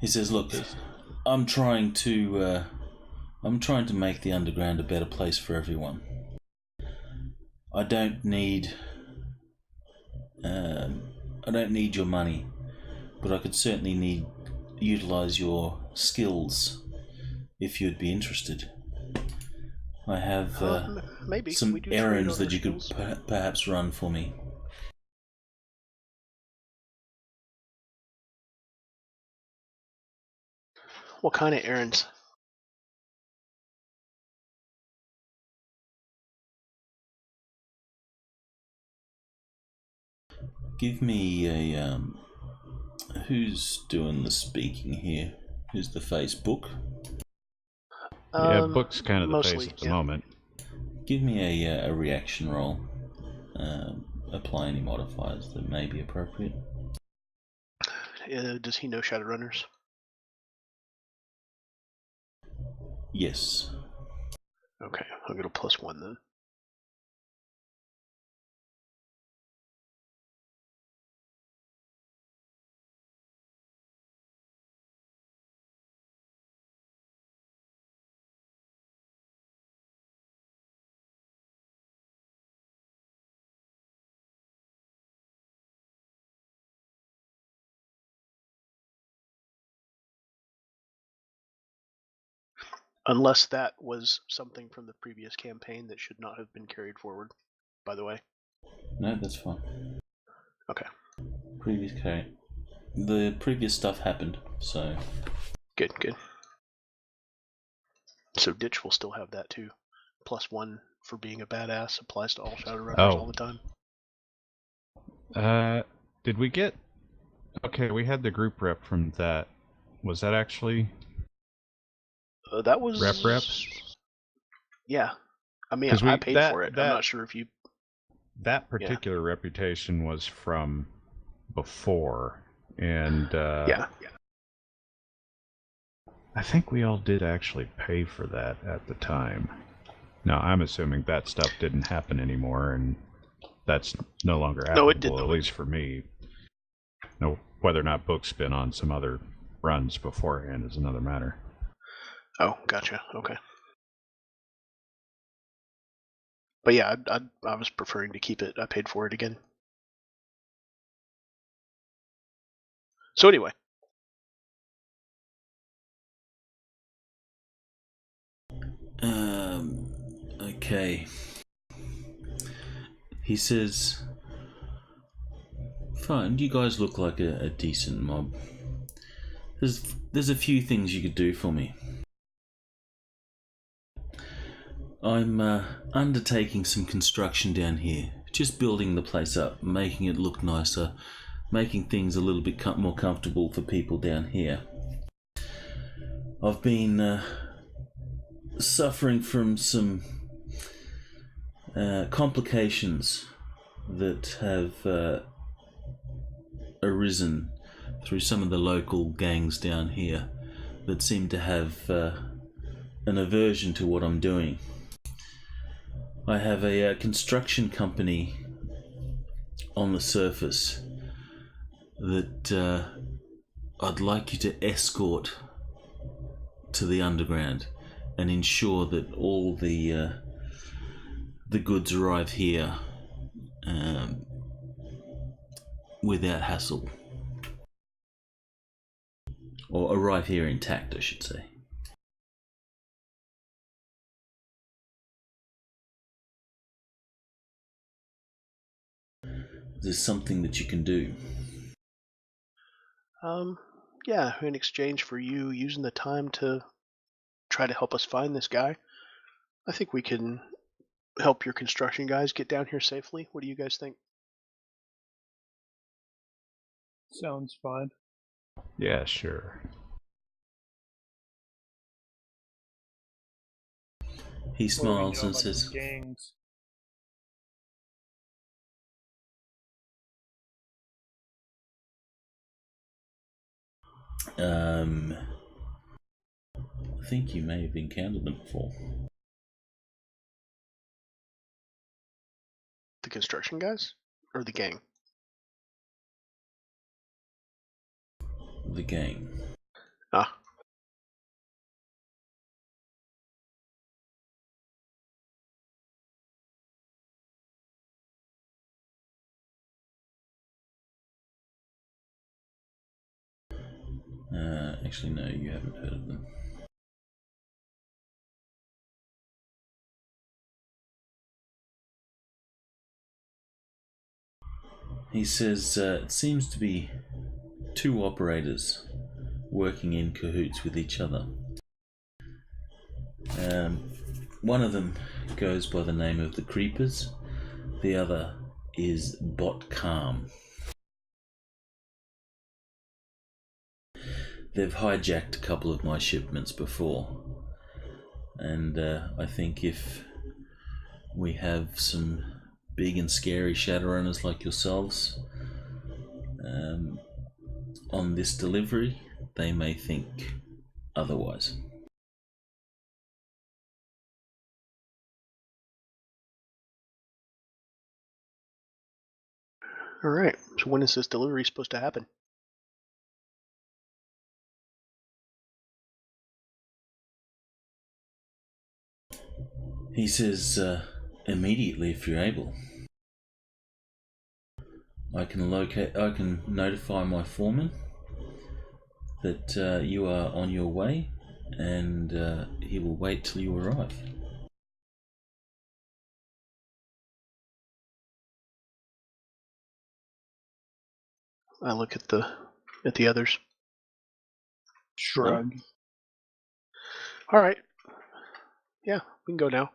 he says, "Look, I'm trying to make the underground a better place for everyone. I don't need your money, but I could certainly utilize your skills if you'd be interested. I have maybe some we do errands trade that you skills. could perhaps run for me." What kind of errands? Give me a who's doing the speaking here? Who's the face? Book? Yeah, Book's kind of the mostly, face at the yeah. moment. Give me a reaction roll. Apply any modifiers that may be appropriate. Does he know Shadowrunners? Yes. Okay, I'll get a +1 then. Unless that was something from the previous campaign that should not have been carried forward, by the way. No, that's fine. Okay. The previous stuff happened, so... Good. So Ditch will still have that too. +1 for being a badass applies to all Shadowrunners all the time. Did we get... Okay, we had the group rep from that. Was that actually... That was... Rep? Yeah. I mean, I paid for it. I'm not sure if you... That particular reputation was from before, and yeah. I think we all did actually pay for that at the time. Now, I'm assuming that stuff didn't happen anymore, and that's no longer applicable, it didn't. At least for me. No, whether or not Book's been on some other runs beforehand is another matter. Oh, gotcha. Okay. But yeah, I was preferring to keep it. I paid for it again. So anyway. Okay. He says, "Fine, you guys look like a decent mob. There's a few things you could do for me. I'm undertaking some construction down here, just building the place up, making it look nicer, making things a little bit more comfortable for people down here. I've been suffering from some complications that have arisen through some of the local gangs down here that seem to have an aversion to what I'm doing. I have a construction company on the surface that I'd like you to escort to the underground and ensure that all the goods arrive here without hassle, or arrive here intact, I should say. Is this something that you can do? Yeah, in exchange for you using the time to try to help us find this guy, I think we can help your construction guys get down here safely. What do you guys think? Sounds fine. Yeah, sure. He What do we smiles know and about these says, gangs? I think you may have encountered them before. The construction guys? Or the gang? The gang. Ah. Actually, no, you haven't heard of them. He says it seems to be two operators working in cahoots with each other. One of them goes by the name of the Creepers. The other is Bot Calm. They've hijacked a couple of my shipments before, and I think if we have some big and scary Shadowrunners like yourselves on this delivery, they may think otherwise. Alright, so when is this delivery supposed to happen? He says immediately if you're able. I can notify my foreman that you are on your way, and he will wait till you arrive. I look at the others. Shrug. Alright. Yeah, we can go now.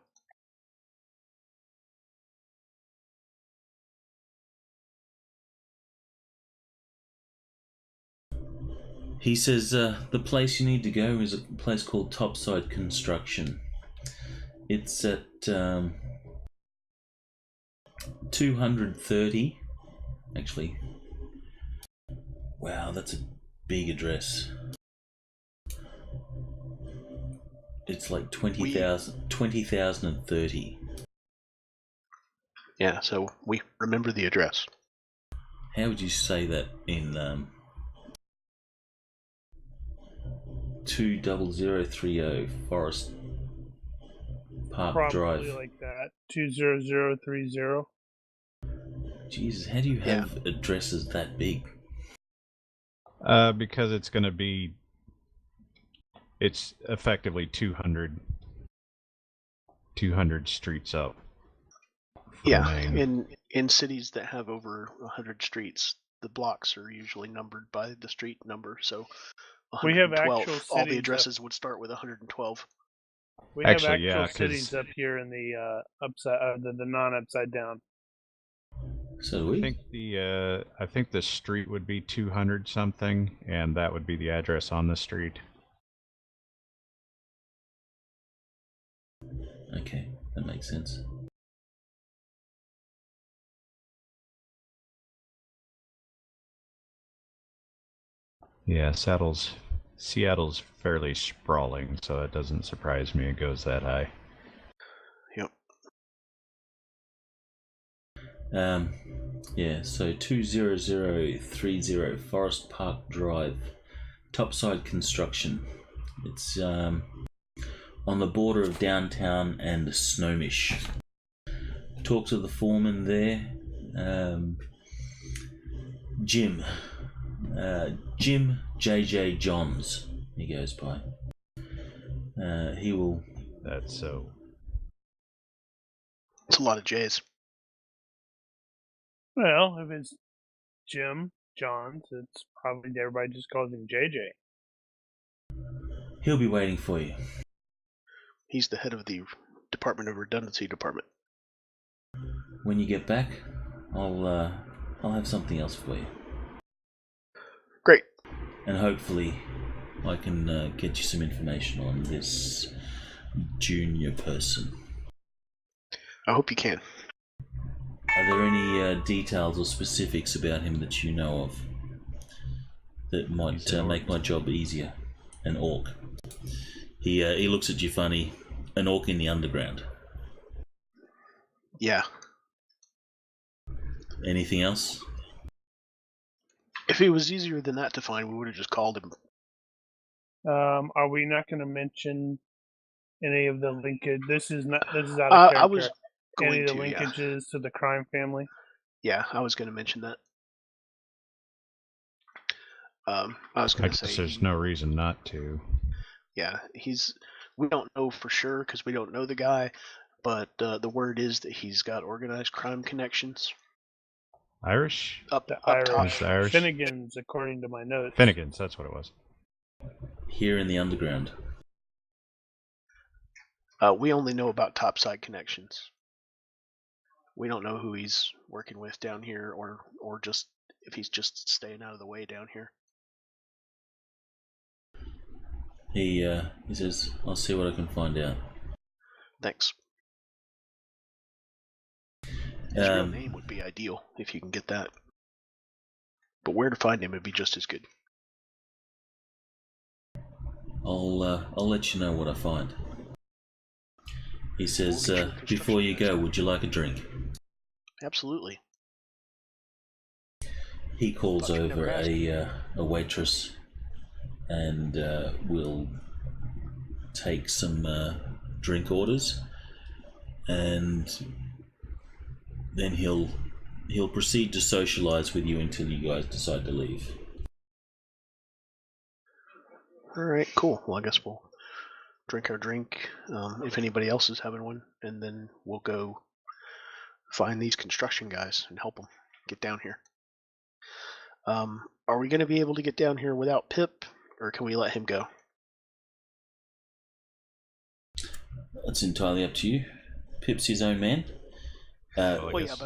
He says the place you need to go is a place called Topside Construction. It's at 230. Actually, wow, that's a big address. It's like 20,030. Yeah, so we remember the address. How would you say that in 20030 Forest Park Probably Drive? like that. 20030. Jesus, how do you have addresses that big? Because it's going to be... It's effectively 200 streets up. Yeah, in cities that have over 100 streets, the blocks are usually numbered by the street number, so 112. We have actual all the cities addresses would start with 112. We have Actually, actual yeah, 'cause- cities up here in the upside, the non-upside down. So I think the street would be 200 something, and that would be the address on the street. Okay, that makes sense. Yeah, Seattle's fairly sprawling, so it doesn't surprise me it goes that high. Yep. Yeah, so 20030 Forest Park Drive, Topside Construction. It's on the border of downtown and Snowish. Talk to the foreman there, Jim. Jim J.J. Johns, he goes by. He will. That's so. It's a lot of J's. Well, if it's Jim Johns, it's probably everybody just calls him JJ. He'll be waiting for you. He's the head of the Department of Redundancy Department. When you get back, I'll have something else for you. Great. And hopefully I can get you some information on this junior person. I hope you can. Are there any details or specifics about him that you know of that might make my job easier? An orc. He looks at you funny. An orc in the underground. Yeah. Anything else? If it was easier than that to find, we would have just called him. Are we not going to mention any of the linkage? This is out of character. I was any going of the to, linkages to the crime family? Yeah, I was going to mention that. I was going to say there's no reason not to. Yeah, we don't know for sure because we don't know the guy, but the word is that he's got organized crime connections. Irish? Up Irish. top. It's the Irish. Finnegan's, according to my notes. Finnegan's, that's what it was. Here in the underground. We only know about topside connections. We don't know who he's working with down here, or just if he's just staying out of the way down here. He says, "I'll see what I can find out." Thanks. His real name would be ideal if you can get that. But where to find him would be just as good. I'll let you know what I find. He says, "Before you go, would you like a drink?" Absolutely. He calls over a waitress and will take some drink orders, and then he'll proceed to socialize with you until you guys decide to leave. All right, cool. Well, I guess we'll drink our drink if anybody else is having one, and then we'll go find these construction guys and help them get down here. Are we going to be able to get down here without Pip, or can we let him go? That's entirely up to you. Pip's his own man. Pip looks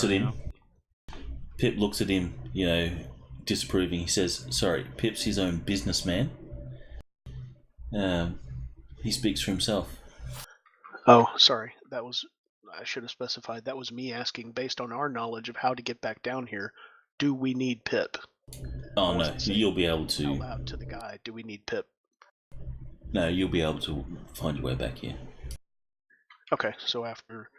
at him. Pip looks at him, disapproving. He says, "Sorry, Pip's his own businessman. He speaks for himself." Oh, sorry. I should have specified. That was me asking, based on our knowledge of how to get back down here, do we need Pip? Oh no, you'll be able to. Out loud to the guy, do we need Pip? No, you'll be able to find your way back here. Okay, so after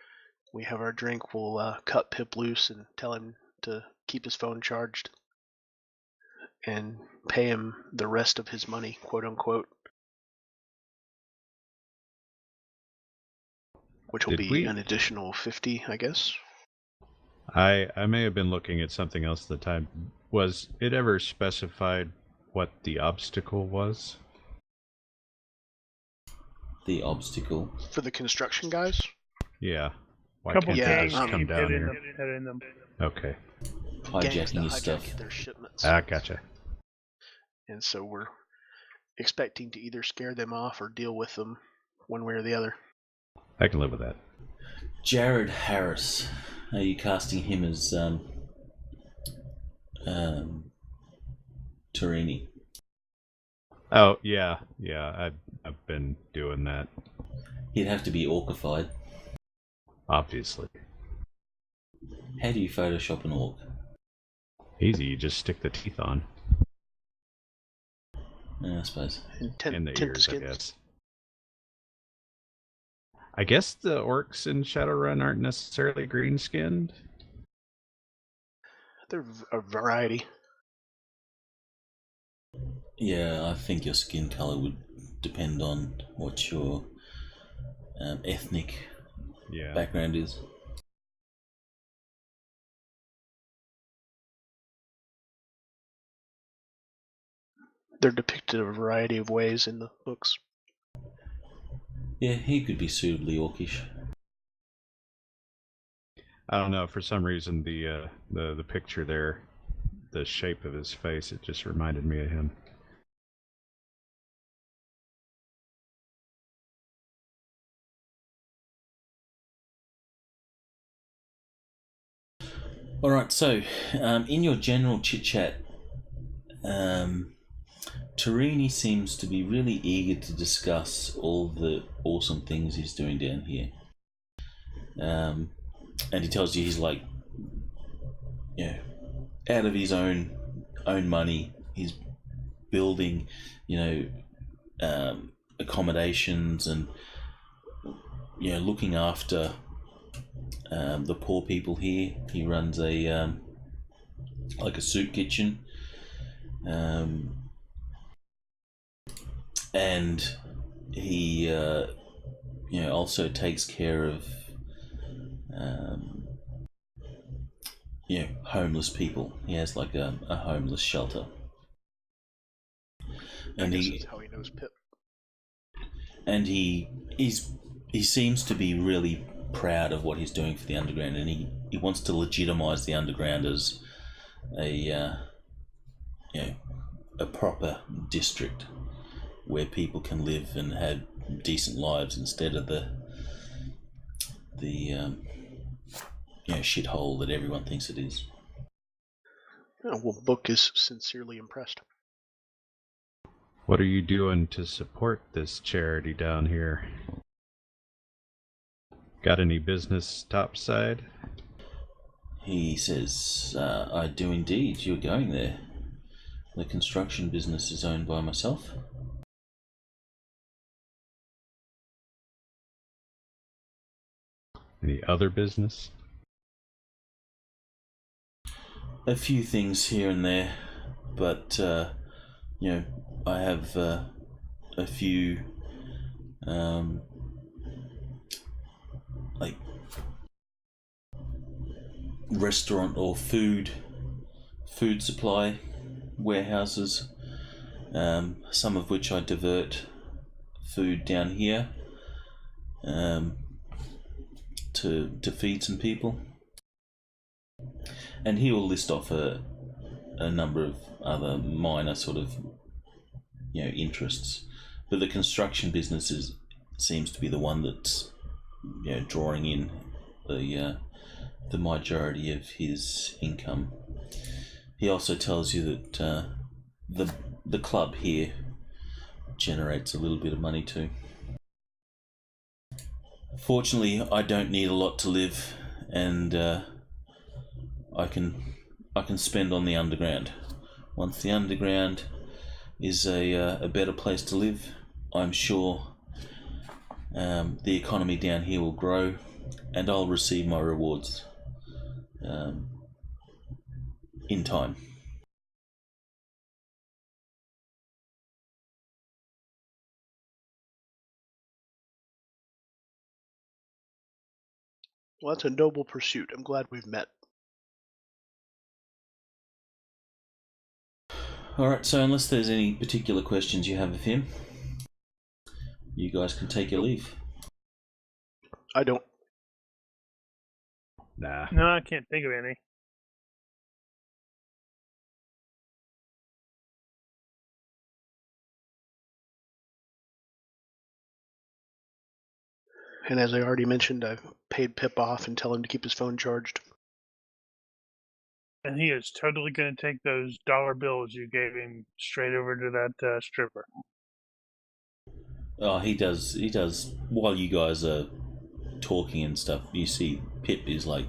we have our drink, we'll cut Pip loose and tell him to keep his phone charged and pay him the rest of his money, quote unquote. Which will be an additional 50, I guess. I may have been looking at something else at the time. Was it ever specified what the obstacle was? The obstacle? For the construction guys? Yeah. Why couple can't they just come down here? Hitting them. Okay. Hijacking your stuff. Their shipments. Gotcha. And so we're expecting to either scare them off or deal with them one way or the other. I can live with that. Jared Harris. Are you casting him as Torini? Oh, yeah. I've been doing that. He'd have to be orcified. Obviously. How do you Photoshop an orc? Easy, you just stick the teeth on. I suppose. In the ears, I guess. I guess the orcs in Shadowrun aren't necessarily green-skinned. They're a variety. Yeah, I think your skin color would depend on what your ethnic Yeah. background is. They're depicted a variety of ways in the books. Yeah, he could be suitably orcish. I don't know. For some reason, the picture there, the shape of his face, it just reminded me of him. All right, so in your general chit chat, Tarini seems to be really eager to discuss all the awesome things he's doing down here. And he tells you he's like, out of his own money, he's building, accommodations and looking after the poor people here. He runs a like a soup kitchen, and he also takes care of homeless people. He has like a homeless shelter, and I guess that's how he knows Pip. And he seems to be really proud of what he's doing for the underground, and he wants to legitimize the underground as a proper district where people can live and have decent lives instead of the shithole that everyone thinks it is. Oh, well, Book is sincerely impressed. What are you doing to support this charity down here? Got any business topside? He says, I do indeed. You're going there. The construction business is owned by myself. Any other business? A few things here and there, but I have a few like restaurant or food supply warehouses, some of which I divert food down here to feed some people. And he will list off a number of other minor sort of interests, but the construction business seems to be the one that's drawing in the majority of his income. He also tells you that the club here generates a little bit of money too. Fortunately, I don't need a lot to live, and I can spend on the underground. Once the underground is a better place to live, I'm sure the economy down here will grow, and I'll receive my rewards in time. Well, that's a noble pursuit. I'm glad we've met. Alright, so unless there's any particular questions you have of him, you guys can take your leave. I don't. Nah. No, I can't think of any. And as I already mentioned, I've paid Pip off and tell him to keep his phone charged. And he is totally going to take those dollar bills you gave him straight over to that stripper. Oh, he does. While you guys are talking and stuff, you see Pip is like,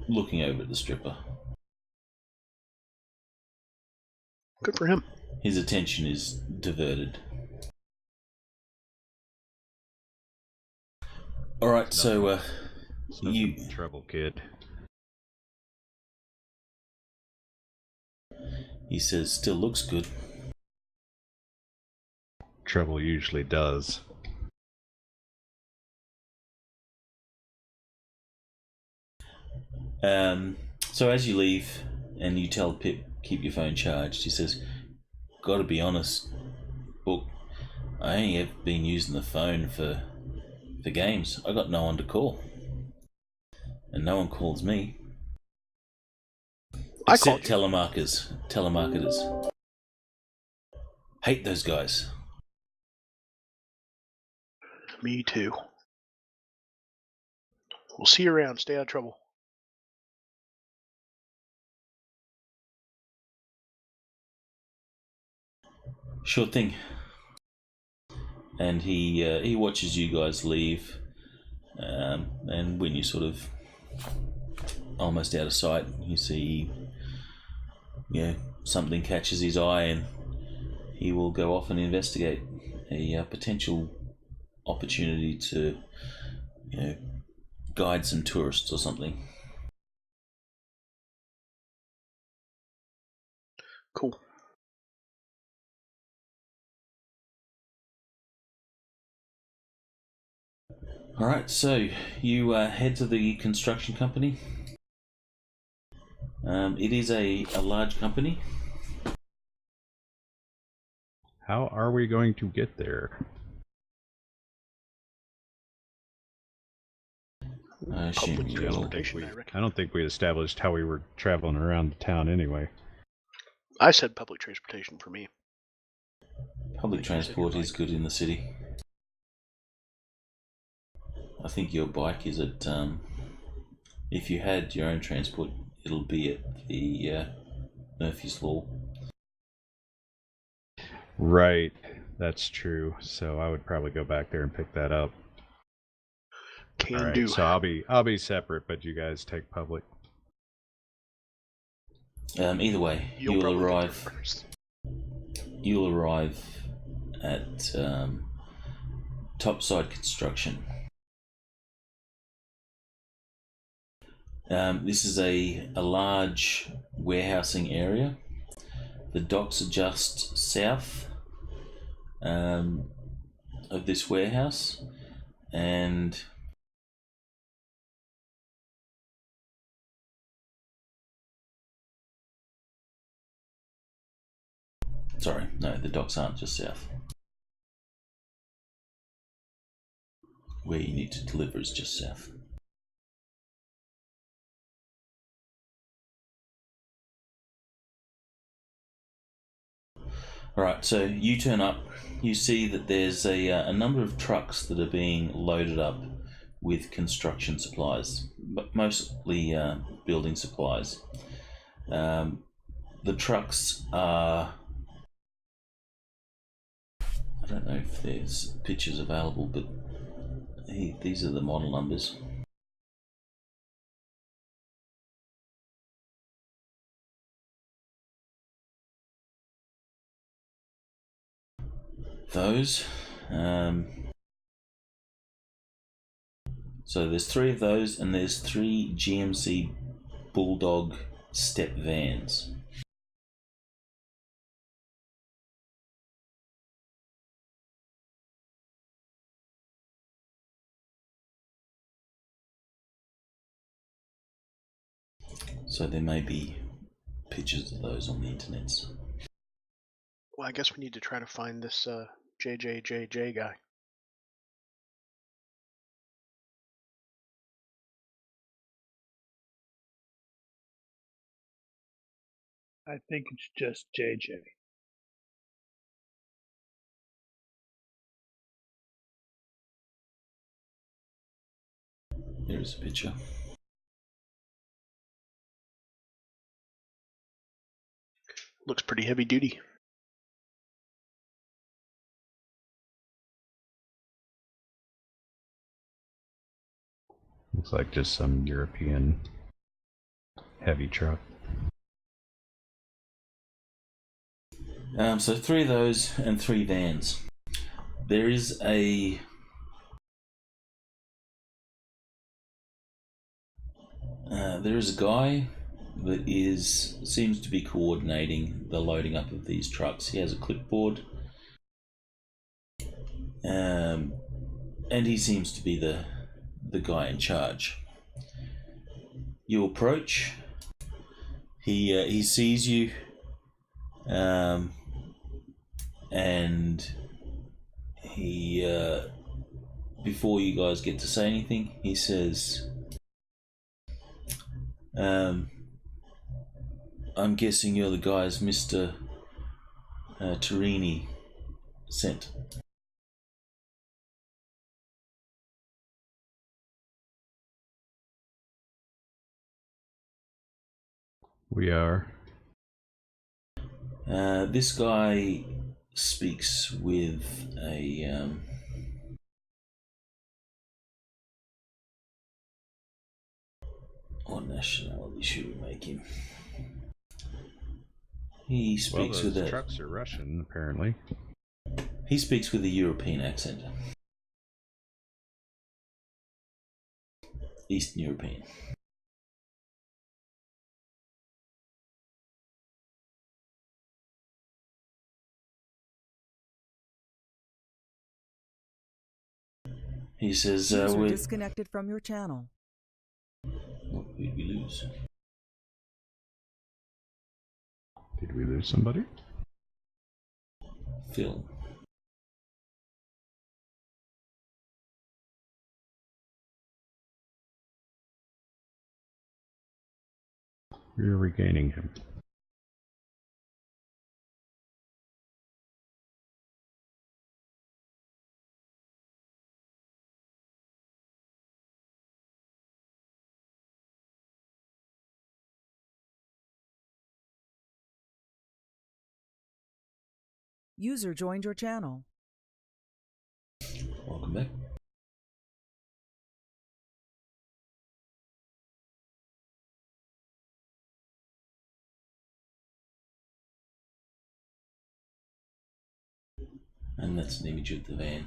looking over at the stripper. Good for him. His attention is diverted. Alright, so you trouble, kid. He says, still looks good. Trouble usually does. So as you leave and you tell Pip, keep your phone charged, he says, gotta be honest, Book, I only have been using the phone for games. I got no one to call. And no one calls me. I Except called you. telemarketers. Hate those guys. Me too. We'll see you around. Stay out of trouble. Sure thing. And he watches you guys leave, and when you're sort of almost out of sight, you see, something catches his eye, and he will go off and investigate a potential opportunity to, guide some tourists or something. Cool. All right, so you head to the construction company. It is a large company. How are we going to get there? I assume Public you transportation, we- I reckon. I don't think we established how we were traveling around the town anyway. I said public transportation for me. public transport is good in the city. I think your bike is at. If you had your own transport, it'll be at the Murphy's Law. Right, that's true. So I would probably go back there and pick that up. Can All right, do. so I'll be separate, but you guys take public. Either way, You'll you'll probably get there arrive. first. You'll arrive at Topside Construction. This is a large warehousing area. The docks are just south of this warehouse, and sorry, no, the docks aren't just south. Where you need to deliver is just south. Alright, so you turn up, you see that there's a number of trucks that are being loaded up with construction supplies, but mostly building supplies. The trucks are... I don't know if there's pictures available, but these are the model numbers. Those. So there's 3 of those, and there's 3 GMC Bulldog step vans. So there may be pictures of those on the internet. Well, I guess we need to try to find this JJJJ guy. I think it's just JJ. Here's a picture. Looks pretty heavy duty. Looks like just some European heavy truck. So 3 of those and 3 vans. There is a guy that seems to be coordinating the loading up of these trucks. He has a clipboard, and he seems to be the guy in charge. You approach. He sees you, and he before you guys get to say anything, he says, I'm guessing you're the guys Mr. Torini sent. We are. This guy speaks with a what nationality should we make him? He speaks with the trucks are Russian, apparently. He speaks with a European accent. Eastern European. He says, User disconnected from your channel. What did we lose? Did we lose somebody? Phil. We're regaining him. User joined your channel. Welcome back. And that's an image of the van.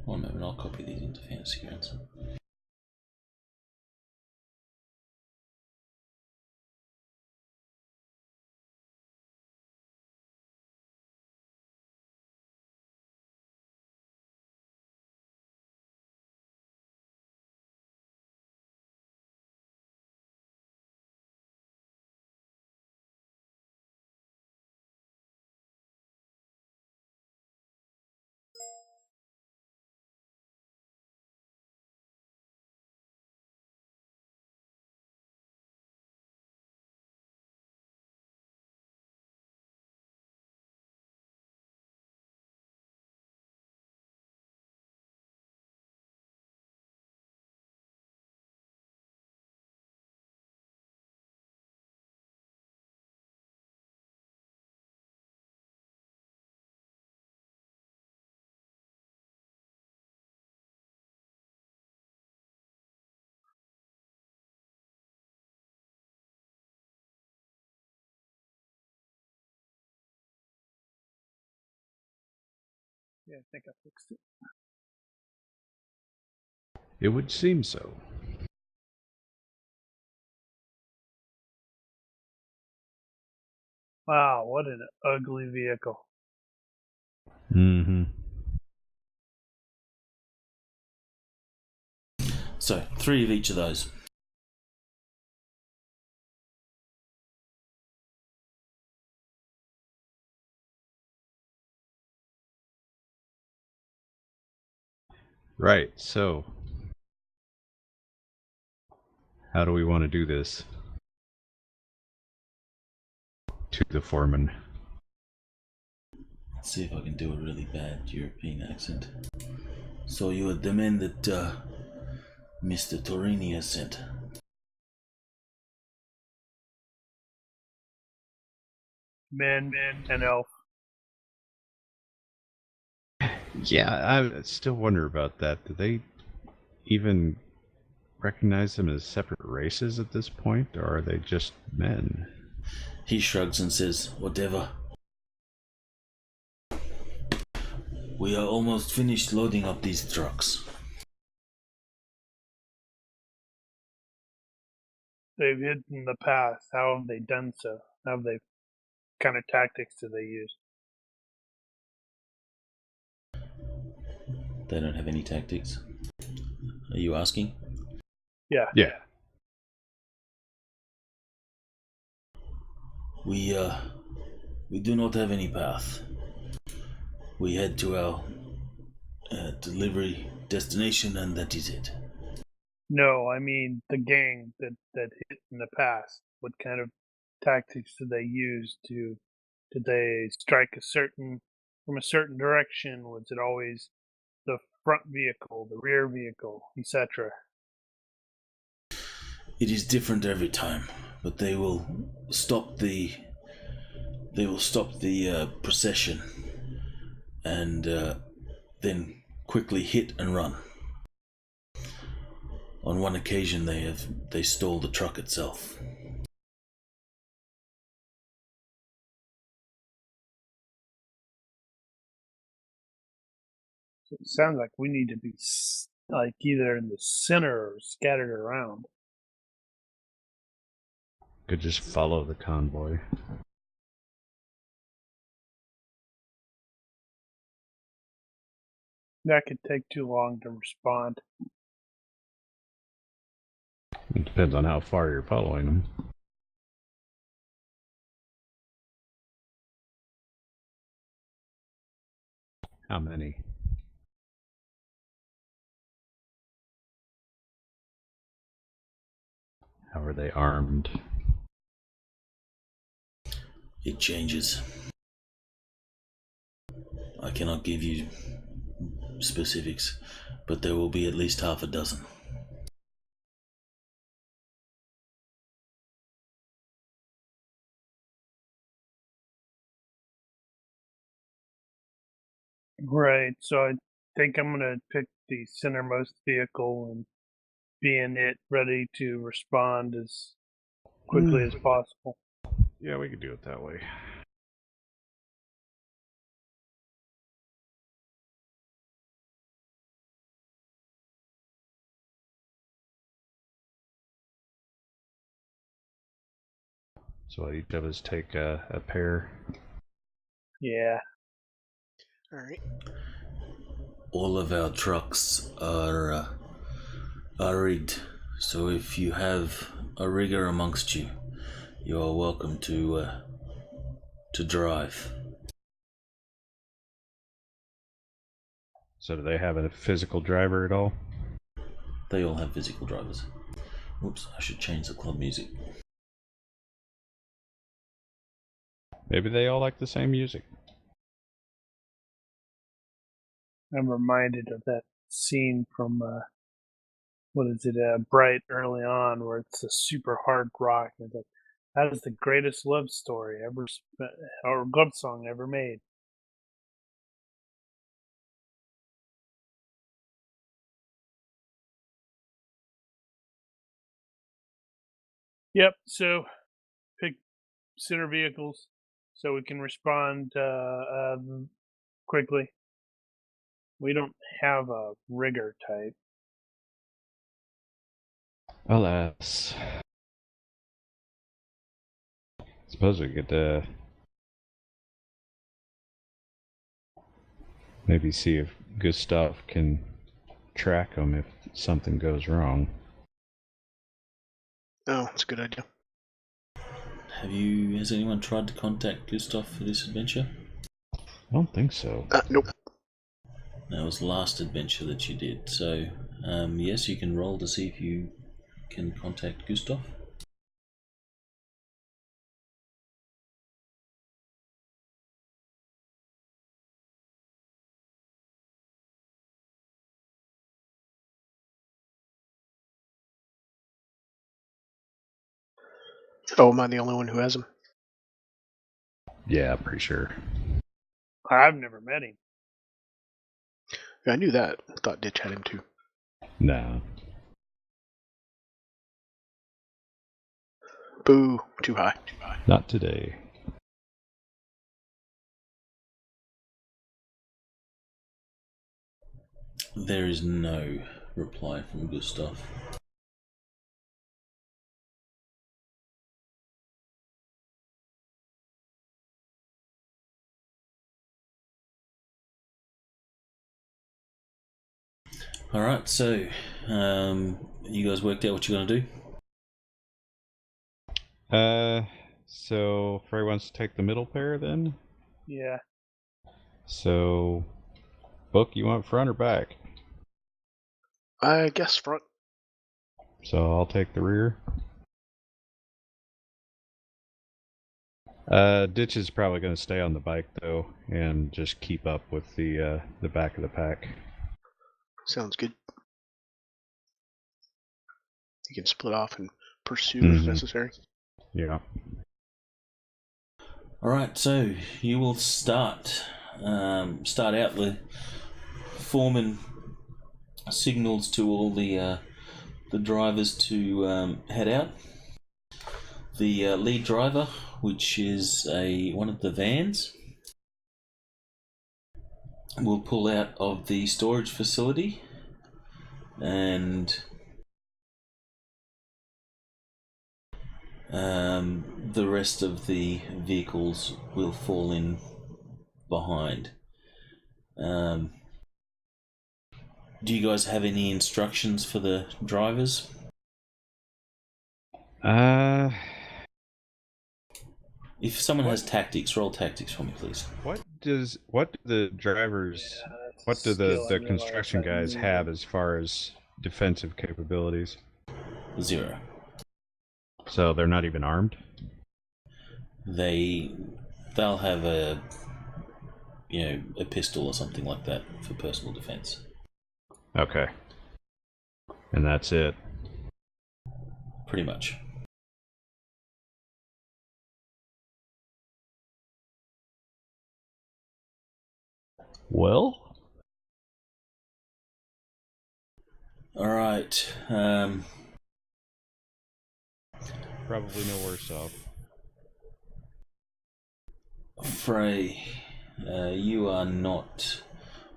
One moment, I'll copy these into Fantasy Grounds. Yeah, I think I fixed it. It would seem so. Wow, what an ugly vehicle. Mm-hmm. So, 3 of each of those. Right, so how do we want to do this? To the foreman. Let's see if I can do a really bad European accent. So you are the men that Mr. Torini has sent. Men and elf. Yeah, I still wonder about that. Do they even recognize them as separate races at this point, or are they just men? He shrugs and says, whatever. We are almost finished loading up these trucks. they've hit in the past, how have they done so? How have they kind of tactics do they use? They don't have any tactics. Are you asking? Yeah. Yeah. We do not have any path. We head to our delivery destination, and that is it. No, I mean the gang that hit in the past. What kind of tactics did they use to? Did they strike from a certain direction? Was it always the front vehicle, the rear vehicle, etc.? It is different every time, but they will stop the procession and then quickly hit and run. On one occasion, they stole the truck itself. So it sounds like we need to be like either in the center or scattered around. Could just follow the convoy. That could take too long to respond. It depends on how far you're following them. How many? How are they armed? It changes. I cannot give you specifics, but there will be at least half a dozen. Right, so I think I'm going to pick the centermost vehicle and be in it, ready to respond as quickly as possible. Yeah, we could do it that way. So each of us take a pair. Yeah. Alright. All of our trucks are rigged, so if you have a rigger amongst you, you are welcome to drive. So do they have a physical driver at all? They all have physical drivers. Whoops, I should change the club music. Maybe they all like the same music. I'm reminded of that scene from Bright early on, where it's a super hard rock. And it's like, that is the greatest love story ever, or love song ever made. Yep. So pick center vehicles so we can respond quickly. We don't have a rigger type. Alas. Suppose we could maybe see if Gustav can track them if something goes wrong. Oh, that's a good idea. Has anyone tried to contact Gustav for this adventure? I don't think so. Nope. That was the last adventure that you did, so yes, you can roll to see if you can contact Gustav. Oh, am I the only one who has him? Yeah, pretty sure. I've never met him. Yeah, I knew that. I thought Ditch had him too. No. Boo. Too high. Not today. There is no reply from Gustav. All right, so you guys worked out what you're going to do? So Frey wants to take the middle pair then? Yeah. So, Book, you want front or back? I guess front. So I'll take the rear. Ditch is probably going to stay on the bike though, and just keep up with the back of the pack. Sounds good. You can split off and pursue if necessary. Yeah. All right, so you will start out with forming signals to all the drivers to head out. The lead driver, which is one of the vans, will pull out of the storage facility, and the rest of the vehicles will fall in behind. Do you guys have any instructions for the drivers? If someone has tactics, roll tactics for me, please. What do the drivers, what do the construction guys have as far as defensive capabilities? 0. So they're not even armed? They'll have a pistol or something like that for personal defense. Okay. And that's it. Pretty much. Well? Alright. Probably no worse off. Frey, you are not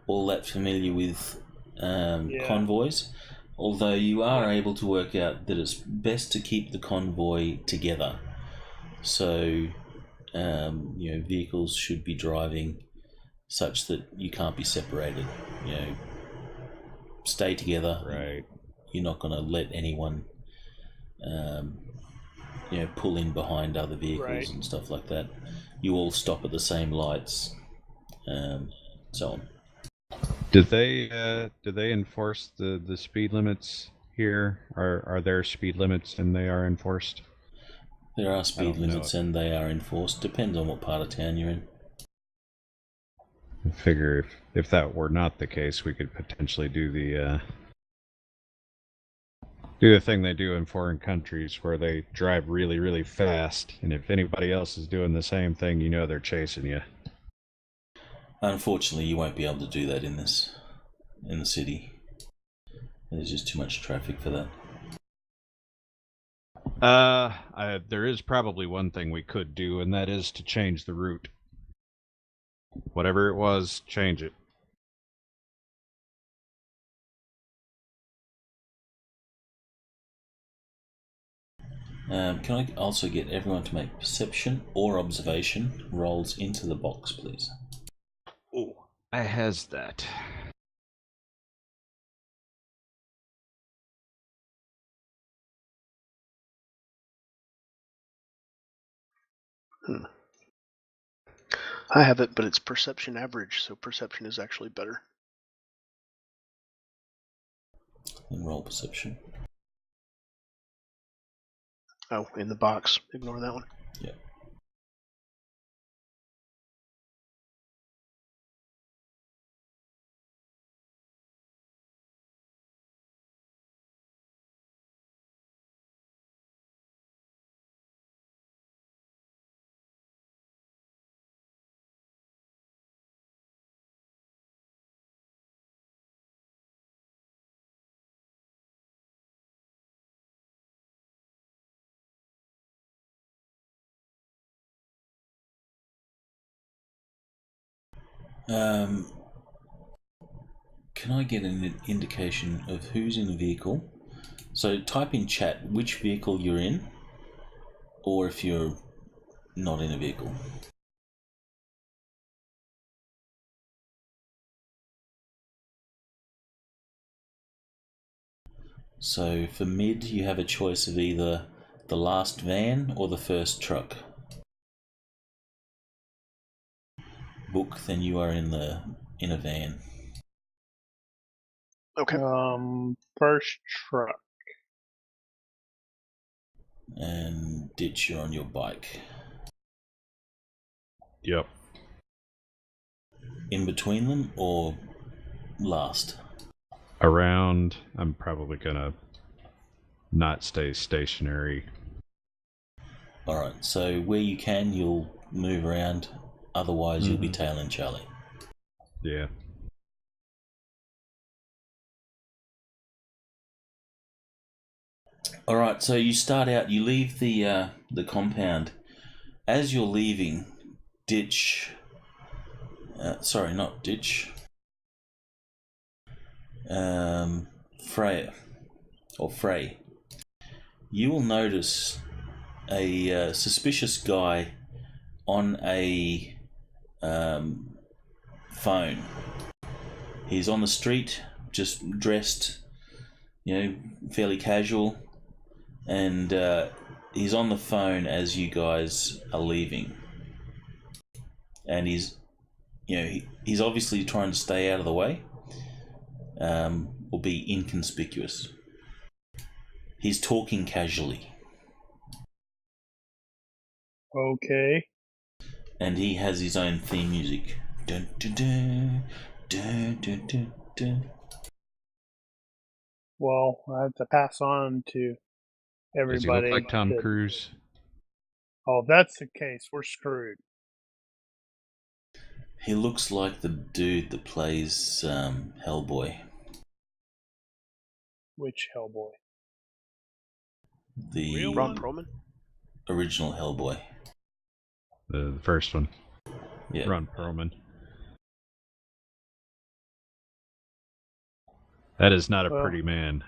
all that familiar with convoys, although you are able to work out that it's best to keep the convoy together. So, vehicles should be driving such that you can't be separated. Stay together. Right. You're not going to let anyone, pull in behind other vehicles and stuff like that. You all stop at the same lights, so on. Do they enforce the speed limits here? Are there speed limits and they are enforced? There are speed limits and they are enforced. Depends on what part of town you're in. I figure if that were not the case, we could potentially do the thing they do in foreign countries where they drive really, really fast, and if anybody else is doing the same thing, they're chasing you. Unfortunately, you won't be able to do that in the city. There's just too much traffic for that. There is probably one thing we could do, and that is to change the route. Whatever it was, change it. Can I also get everyone to make perception or observation rolls into the box, please? Oh, I has that. I have it, but it's perception average, so perception is actually better. Then roll perception. Oh, in the box. Ignore that one. Yeah. Can I get an indication of who's in the vehicle? So type in chat which vehicle you're in, or if you're not in a vehicle. So for mid, you have a choice of either the last van or the first truck. Book, then you are in a van. Okay. First truck. And Ditch, you're on your bike. Yep. In between them or last? Around, I'm probably gonna not stay stationary. Alright, so where you can, you'll move around. Otherwise, you'll be tailing Charlie. Yeah. Alright, so you start out, you leave the compound. As you're leaving, Ditch... sorry, not Ditch. Freya. Or Frey. You will notice a suspicious guy on a phone. He's on the street, just dressed, fairly casual, and he's on the phone as you guys are leaving. And he's obviously trying to stay out of the way, or be inconspicuous. He's talking casually. Okay. And he has his own theme music. Dun, dun, dun, dun, dun, dun, dun. Well, I have to pass on to everybody. Does he look like Tom that- Cruise? Oh, if that's the case, we're screwed. He looks like the dude that plays Hellboy. Which Hellboy? The Real Ron one? Perlman? original Hellboy. The first one. Yeah. Ron Perlman. That is not a Well, pretty man.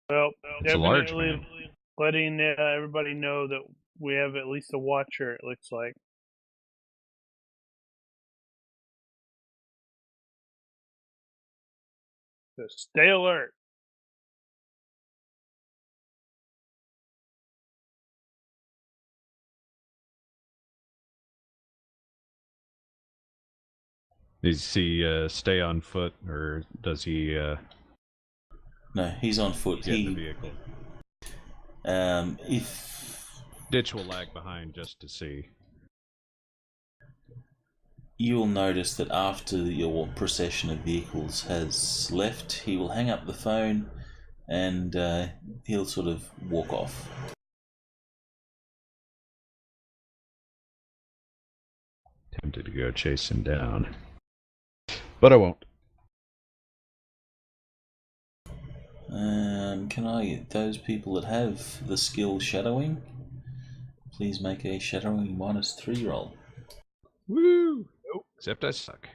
Well, It's a large definitely man. letting everybody know that we have at least a watcher, it looks like. So stay alert. Does he stay on foot, or does he No, he's on foot. get in the vehicle? If Ditch will lag behind just to see. you will notice that after your procession of vehicles has left, he will hang up the phone and he'll sort of walk off. Tempted to go chase him down. But I won't. Can I, those people that have the skill shadowing, please make a shadowing -3 roll. Woo! Nope. Except I suck.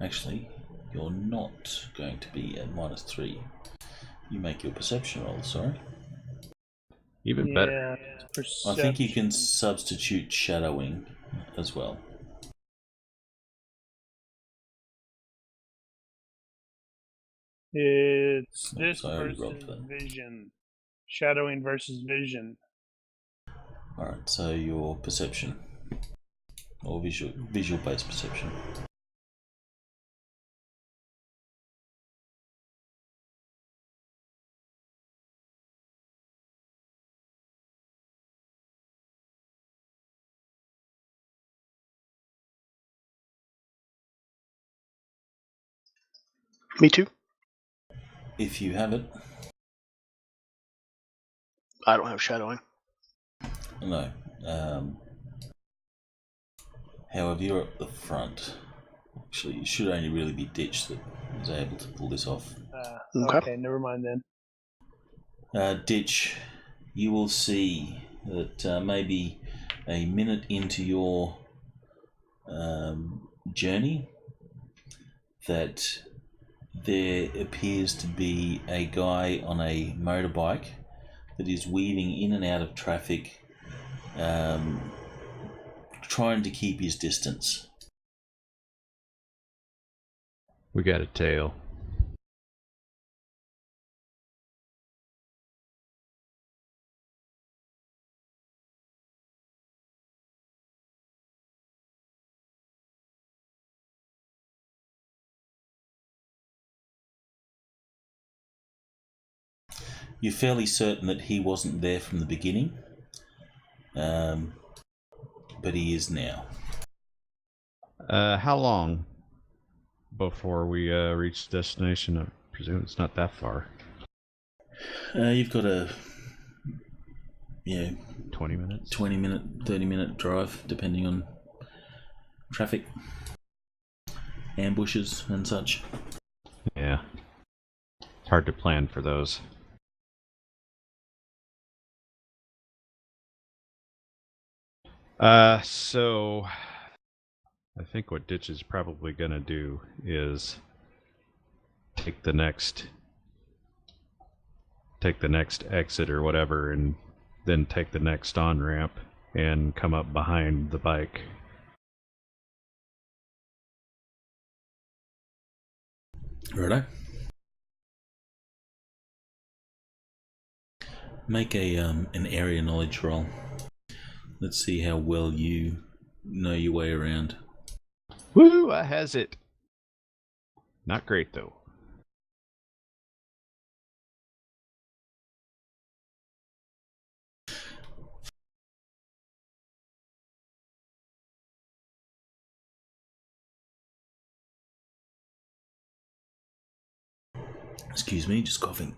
Actually, you're not going to be at -3. You make your perception roll, sorry. Even better. Yeah, I think you can substitute shadowing as well. It's this So I already rolled versus that. vision. Shadowing versus vision. Alright, so your perception. Or visual based perception. Me too. If you have it. I don't have shadowing. No. However, you're at the front. Actually, it should only really be Ditch that is able to pull this off. Okay. Okay, never mind then. Ditch, you will see that maybe a minute into your journey, that there appears to be a guy on a motorbike that is weaving in and out of traffic, trying to keep his distance. We got a tail. You're fairly certain that he wasn't there from the beginning, but he is now. How long before we reach the destination? I presume it's not that far. You've got a 20 minutes? 20-minute, 30-minute drive, depending on traffic, ambushes and such. Yeah. It's hard to plan for those. So I think what Ditch is probably going to do is take the next exit or whatever, and then take the next on-ramp and come up behind the bike. Righto. Make an area knowledge roll. Let's see how well you know your way around. Woo! I has it. Not great though. Excuse me, just coughing.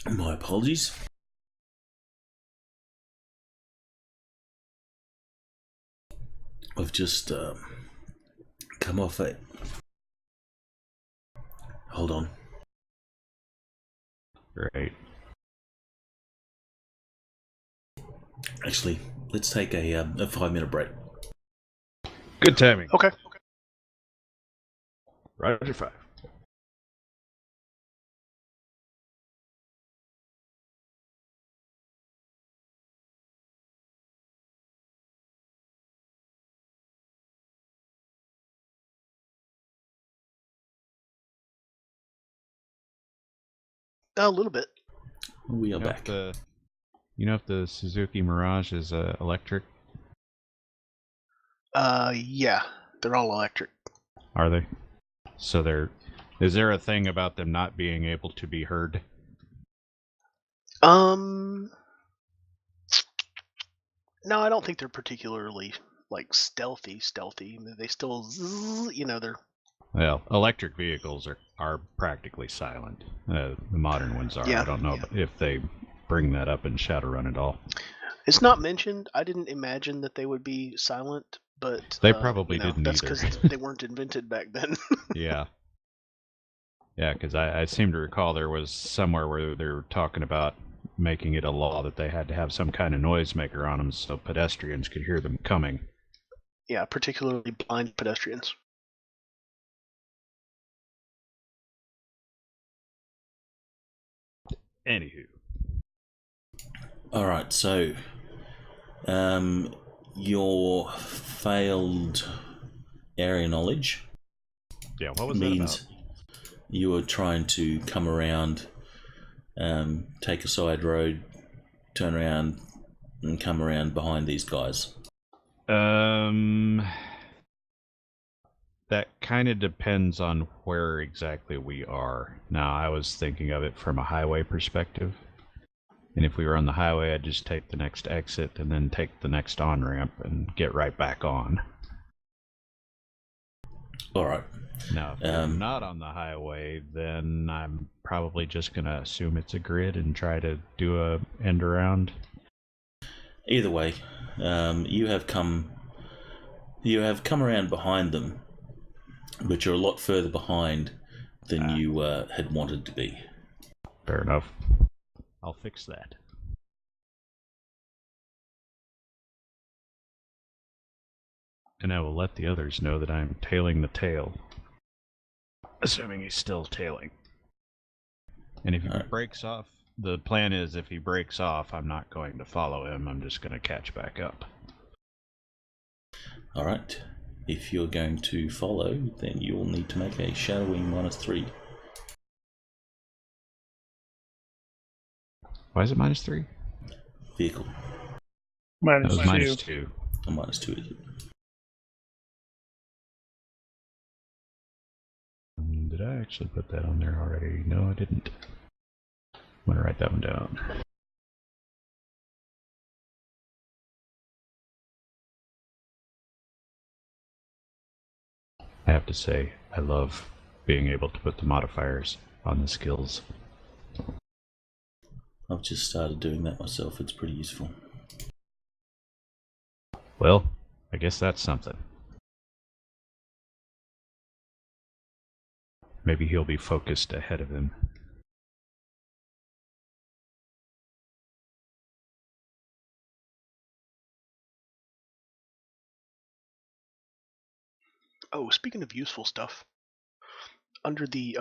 My apologies. I've just come off it. Hold on. Right. Actually, let's take a 5-minute break. Good timing. Okay. Roger 5. A little bit. We are back. You know if the Suzuki Mirage is electric? Yeah. They're all electric. Are they? So is there a thing about them not being able to be heard? No, I don't think they're particularly like stealthy. They still, they're. Well, electric vehicles are practically silent. The modern ones are. Yeah, I don't know if they bring that up in Shadowrun at all. It's not mentioned. I didn't imagine that they would be silent, but they probably didn't that's either. because they weren't invented back then. Yeah. Yeah, because I seem to recall there was somewhere where they were talking about making it a law that they had to have some kind of noisemaker on them so pedestrians could hear them coming. Yeah, particularly blind pedestrians. Anywho. Alright, so your failed area knowledge Yeah, what was means that about? you were trying to come around, take a side road, turn around, and come around behind these guys. That kind of depends on where exactly we are. Now, I was thinking of it from a highway perspective. And if we were on the highway, I'd just take the next exit and then take the next on-ramp and get right back on. Alright. Now, if we're not on the highway, then I'm probably just going to assume it's a grid and try to do a end around. Either way, you have come around behind them, but you're a lot further behind than you had wanted to be. Fair enough. I'll fix that. And I will let the others know that I'm tailing the tail. Assuming he's still tailing. And if he breaks off, the plan is if he breaks off, I'm not going to follow him. I'm just going to catch back up. Alright. If you're going to follow, then you will need to make a shadowing -3. Why is it -3? Vehicle. -2. That was -2. A -2 is it? Did I actually put that on there already? No, I didn't. I'm going to write that one down. I have to say, I love being able to put the modifiers on the skills. I've just started doing that myself. It's pretty useful. Well, I guess that's something. Maybe he'll be focused ahead of him. Oh, speaking of useful stuff, under the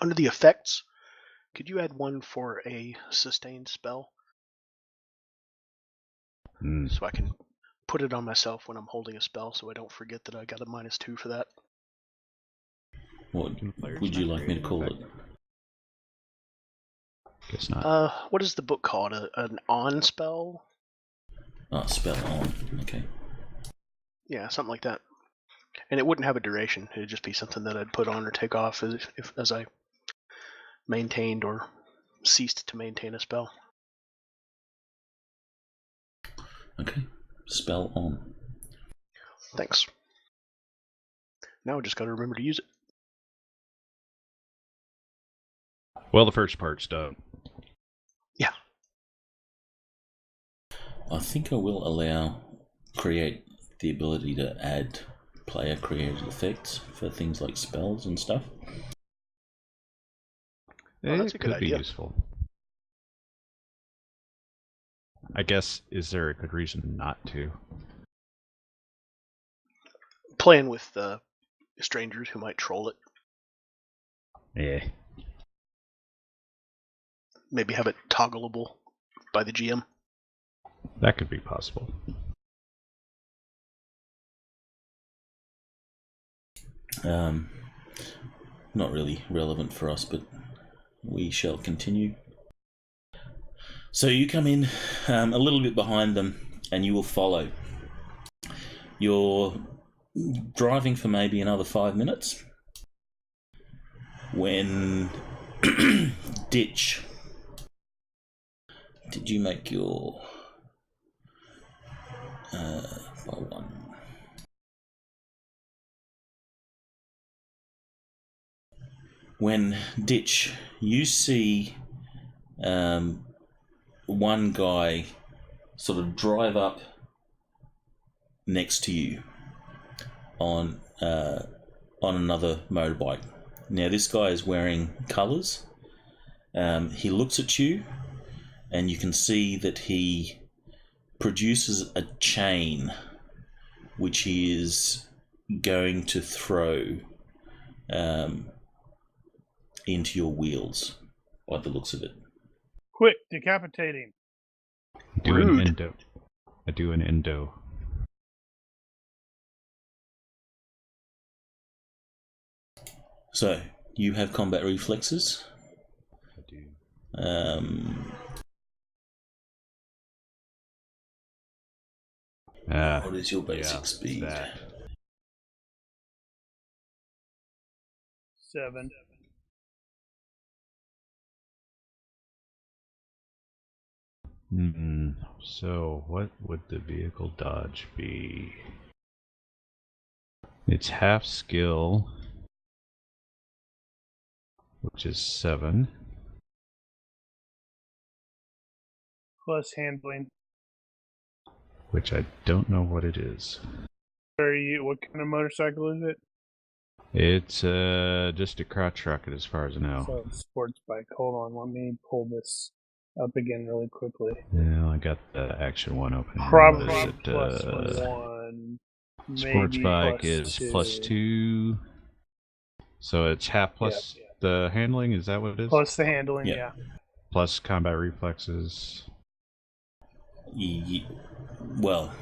effects, could you add one for a sustained spell? So I can put it on myself when I'm holding a spell, so I don't forget that I got a -2 for that. What would you like me to call it? Guess not. What is the book called? An on spell? Oh, spell on. Okay. Yeah, something like that. And it wouldn't have a duration. It'd just be something that I'd put on or take off as I maintained or ceased to maintain a spell. Okay. Spell on. Thanks. Now I just gotta remember to use it. Well, the first part's done. Yeah. I think I will create the ability to add player-created effects for things like spells and stuff. Oh, that's a good could be idea. useful. I guess, is there a good reason not to? Playing with strangers who might troll it. Yeah. Maybe have it toggleable by the GM. That could be possible. Not really relevant for us, but we shall continue. So you come in a little bit behind them, and you will follow. You're driving for maybe another 5 minutes when Ditch. Did you make your by one? When Ditch, you see one guy sort of drive up next to you on another motorbike. Now this guy is wearing colours. He looks at you, and you can see that he produces a chain which he is going to throw into your wheels by the looks of it. Quick, decapitating. Do an endo. I do an endo. So, you have combat reflexes. I do. What is your basic speed? That. 7. So, what would the vehicle dodge be? It's half skill, which is 7. Plus handling. Which I don't know what it is. What kind of motorcycle is it? It's just a crotch rocket as far as I know. So sports bike. Hold on, let me pull this up again really quickly. Yeah, I got the action one open. Probably What is it? plus 1. Sports maybe bike plus is 2. plus 2. So it's half plus the handling, is that what it is? Plus the handling, Yeah. yeah. Plus combat reflexes. Well,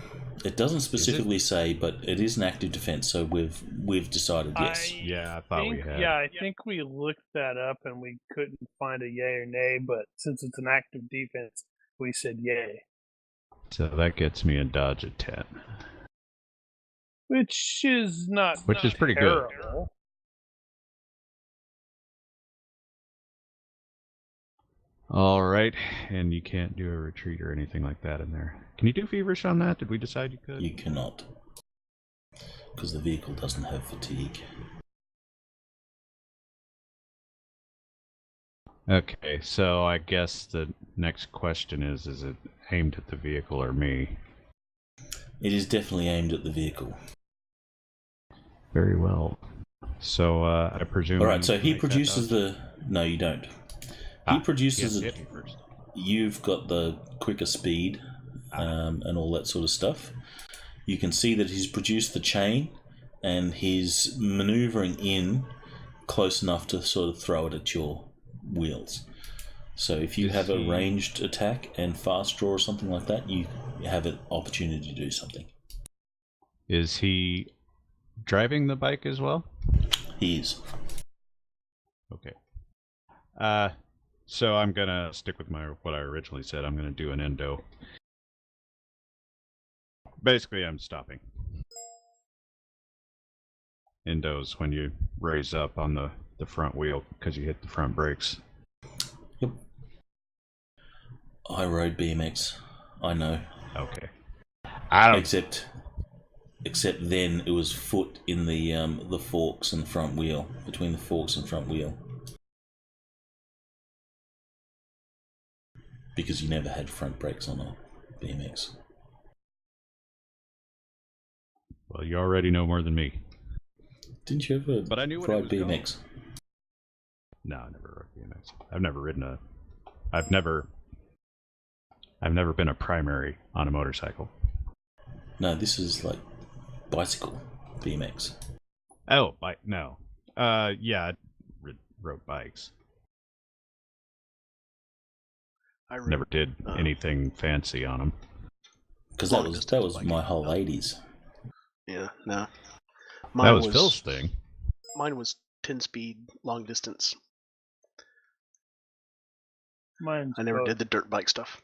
it doesn't specifically say, but it is an active defense, so we've decided yes. Yeah, I thought we had. Yeah, I think we looked that up and we couldn't find a yay or nay, but since it's an active defense, we said yay. So that gets me a dodge of 10. Which is pretty terrible. good. Alright, and you can't do a retreat or anything like that in there. Can you do feverish on that? Did we decide you could? You cannot, because the vehicle doesn't have fatigue. Okay, so I guess the next question is it aimed at the vehicle or me? It is definitely aimed at the vehicle. Very well. So, I presume... Alright, so he produces the... No, you don't. He produces hit me first. You've got the quicker speed and all that sort of stuff. You can see that he's produced the chain and he's maneuvering in close enough to sort of throw it at your wheels. So if you have a ranged attack and fast draw or something like that, you have an opportunity to do something. Is he driving the bike as well? He is. Okay. So I'm gonna stick with what I originally said. I'm gonna do an endo. Basically, I'm stopping. Endos when you raise up on the front wheel because you hit the front brakes. Yep. I rode BMX. I know. Okay. Except then it was foot in the forks and front wheel, between the forks and front wheel. Because you never had front brakes on a BMX. Well, you already know more than me. Didn't you ever But I knew ride BMX? No, I never rode BMX. I've never ridden a... I've never been a primary on a motorcycle. No, this is like bicycle BMX. Oh, no. Yeah, I rode bikes. I Never did anything fancy on them. Because that was my whole 80s. Yeah, no. That was Phil's thing. Mine was 10-speed long distance. Mine's I never both. did the dirt bike stuff.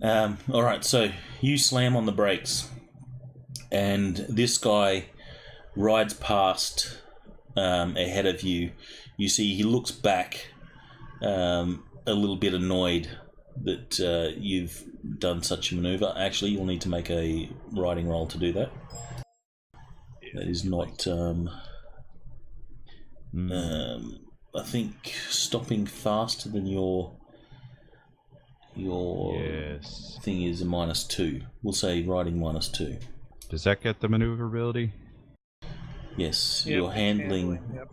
Alright, so you slam on the brakes, and this guy rides past ahead of you. You see he looks back a little bit annoyed that you've done such a maneuver. Actually, you'll need to make a riding roll to do that. That is not... I think stopping faster than your yes. thing is a -2. We'll say riding -2. Does that get the maneuverability? Yes, Yep, your handling yep.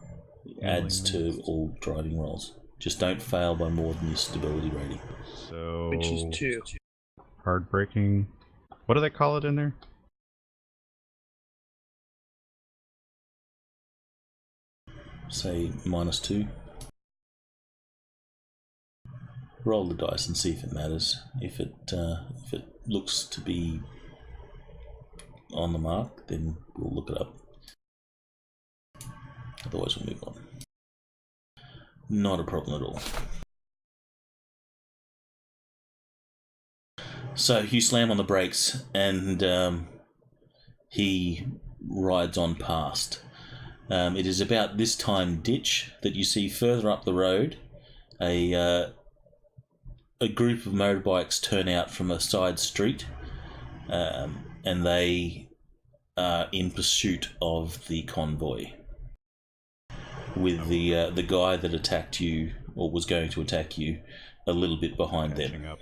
adds Handling to all driving rolls. Just don't fail by more than your stability rating. So... Which is 2. Hard braking. What do they call it in there? Say -2. Roll the dice and see if it matters. If it looks to be on the mark, then we'll look it up. Otherwise, we'll move on. Not a problem at all. So you slam on the brakes, and he rides on past. It is about this time ditch that you see further up the road. a group of motorbikes turn out from a side street, and they are in pursuit of the convoy, with the guy that attacked you or was going to attack you a little bit behind them. Up.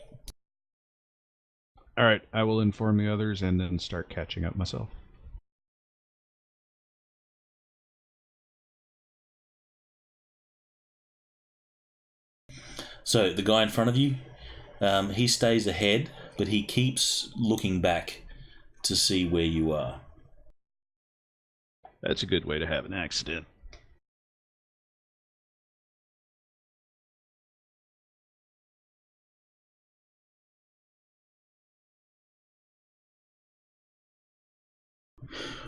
All right, I will inform the others and then start catching up myself. So the guy in front of you, he stays ahead, but he keeps looking back to see where you are. That's a good way to have an accident.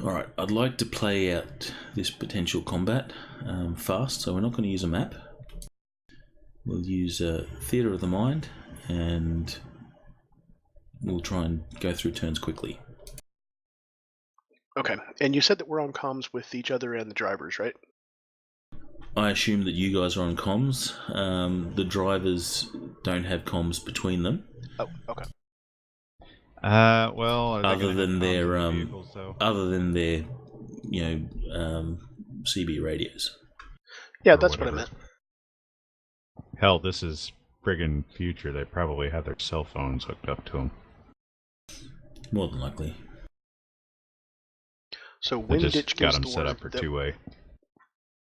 Alright, I'd like to play out this potential combat fast, so we're not going to use a map. We'll use Theatre of the Mind, and we'll try and go through turns quickly. Okay, and you said that we're on comms with each other and the drivers, right? I assume that you guys are on comms. The drivers don't have comms between them. Oh, okay. Well, Other than their vehicles, CB radios. Yeah, Or that's what I whatever. meant. Hell, this is friggin' future. They probably have their cell phones hooked up to them. More than likely. So They when just Ditch got gives them the set word up for that, two-way.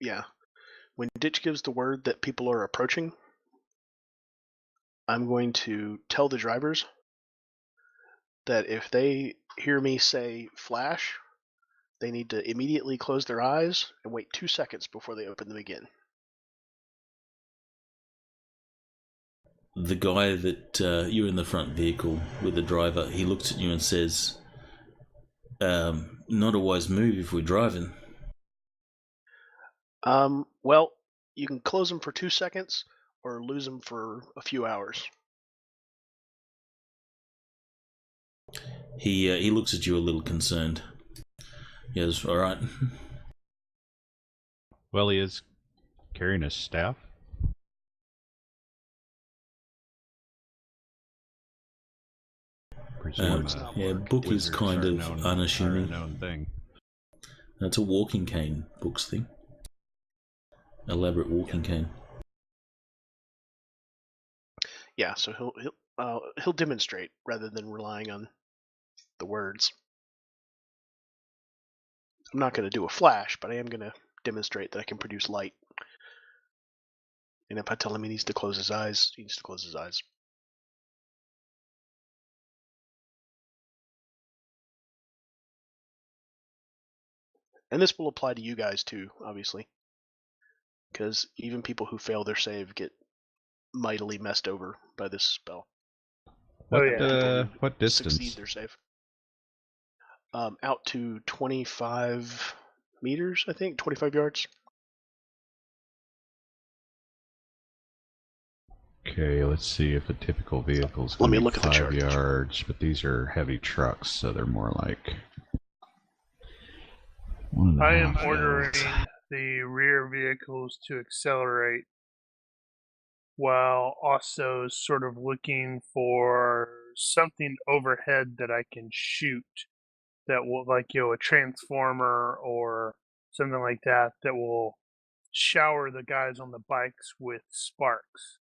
yeah, when Ditch gives the word that people are approaching, I'm going to tell the drivers that if they hear me say flash, they need to immediately close their eyes and wait 2 seconds before they open them again. The guy that you're in the front vehicle with the driver, he looks at you and says, not a wise move if we're driving. Well, you can close them for 2 seconds or lose them for a few hours. He looks at you a little concerned. He goes, all right. Well, he is carrying a staff. Presume Yeah, book is wizards kind are of known- unassuming. are a known thing. That's a walking cane, book's thing. Elaborate walking cane. Yeah, so he'll demonstrate rather than relying on the words. I'm not going to do a flash, but I am going to demonstrate that I can produce light. And if I tell him he needs to close his eyes, he needs to close his eyes. And this will apply to you guys too, obviously. Because even people who fail their save get mightily messed over by this spell. What, yeah. What Succeed distance? their save. Out to 25 meters, I think, 25 yards. Okay, let's see if a typical vehicle is Let going me to be look at the 5 chart. yards, but these are heavy trucks, so they're more like 1.5 I am yards. ordering the rear vehicles to accelerate while also sort of looking for something overhead that I can shoot that will, like, a transformer or something like that, that will shower the guys on the bikes with sparks.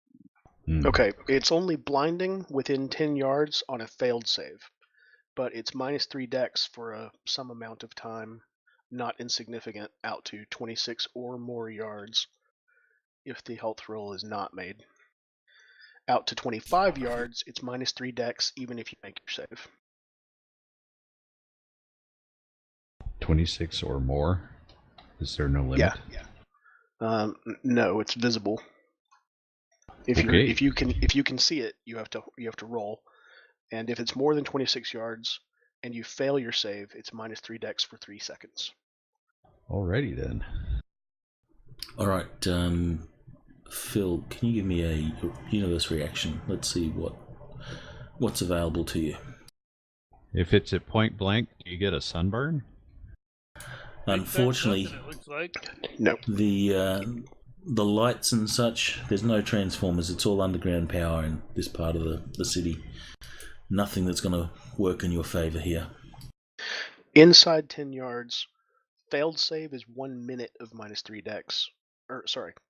Okay, it's only blinding within 10 yards on a failed save, but it's -3 dex for some amount of time, not insignificant, out to 26 or more yards if the health roll is not made. Out to 25 yards, it's -3 dex even if you make your save. 26 or more? Is there no limit? Yeah. No, it's visible. If you can see it, you have to roll, and if it's more than 26 yards and you fail your save, it's -3 dex for 3 seconds. Alrighty then. All right, Phil, can you give me a universe reaction? Let's see what's available to you. If it's at point blank, do you get a sunburn? Unfortunately, It looks like. No. the the lights and such, there's no transformers. It's all underground power in this part of the city. Nothing that's going to work in your favour here. Inside 10 yards, failed save is 1 minute of -3 dex.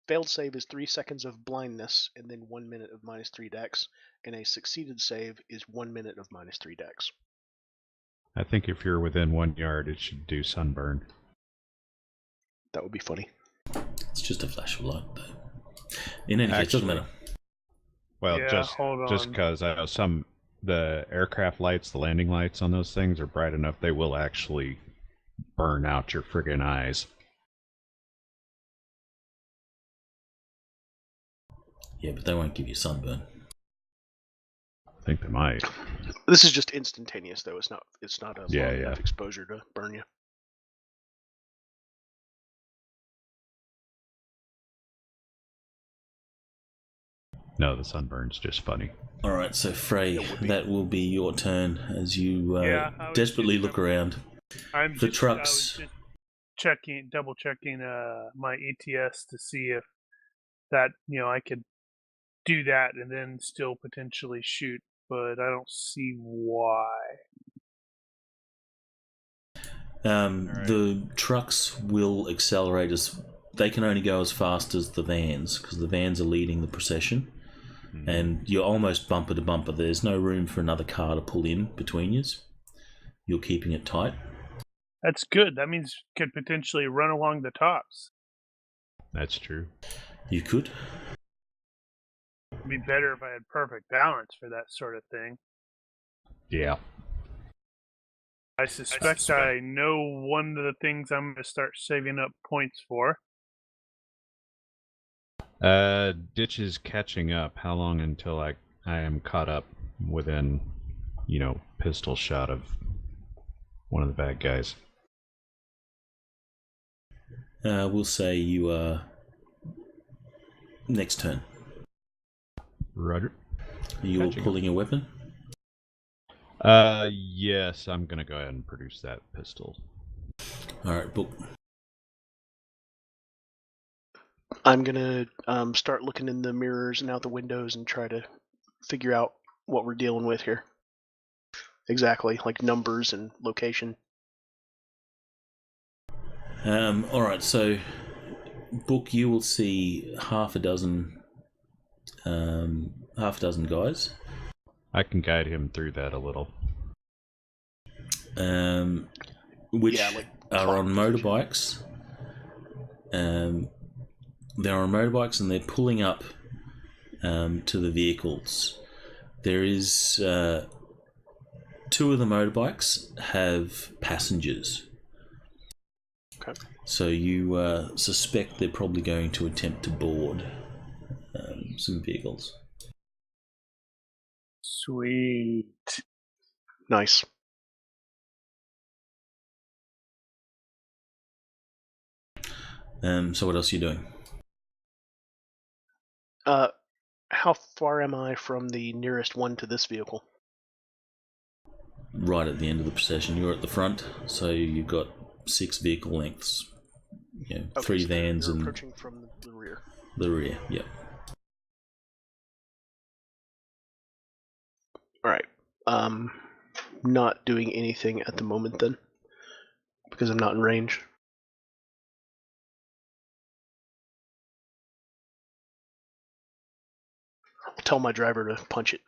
Failed save is 3 seconds of blindness and then 1 minute of -3 dex, and a succeeded save is 1 minute of -3 dex. I think if you're within 1 yard, it should do sunburn. That would be funny. It's just a flash of light, though. In any case, it doesn't matter. Well, Yeah, just hold on. because the aircraft lights, the landing lights on those things are bright enough, they will actually burn out your friggin' eyes. Yeah, but they won't give you sunburn. I think they might. This is just instantaneous, though. It's not a Yeah, long yeah. enough exposure to burn you. No, the sunburn's just funny. All right, so Frey, It would be. that will be your turn as you Yeah, I was desperately just- look around. I The was trucks. just double checking my ETS to see if that I could do that and then still potentially shoot, but I don't see why. The trucks will accelerate as they can only go as fast as the vans because the vans are leading the procession, and you're almost bumper to bumper. There's no room for another car to pull in between you. You're keeping it tight. That's good. That means could potentially run along the tops. That's true. You could. It'd be better if I had perfect balance for that sort of thing. Yeah. I suspect I know one of the things I'm going to start saving up points for. Ditch is catching up. How long until I am caught up within, pistol shot of one of the bad guys? We'll say you are next turn. Roger. You're Catching pulling a weapon. Yes, I'm gonna go ahead and produce that pistol. All right, book. I'm gonna start looking in the mirrors and out the windows and try to figure out what we're dealing with here. Exactly, like numbers and location. All right, so book. You will see half a dozen guys. I can guide him through that a little. Which Yeah, like are on clock position. motorbikes. They're on motorbikes and they're pulling up to the vehicles. There is two of the motorbikes have passengers. Okay. So you suspect they're probably going to attempt to board some vehicles. Sweet. Nice. So what else are you doing? How far am I from the nearest one to this vehicle? Right at the end of the procession. You're at the front, so you've got 6 vehicle lengths. Okay, 3 so vans you're and approaching from the rear. the rear. Yep. All right. Not doing anything at the moment then, because I'm not in range. I'll tell my driver to punch it.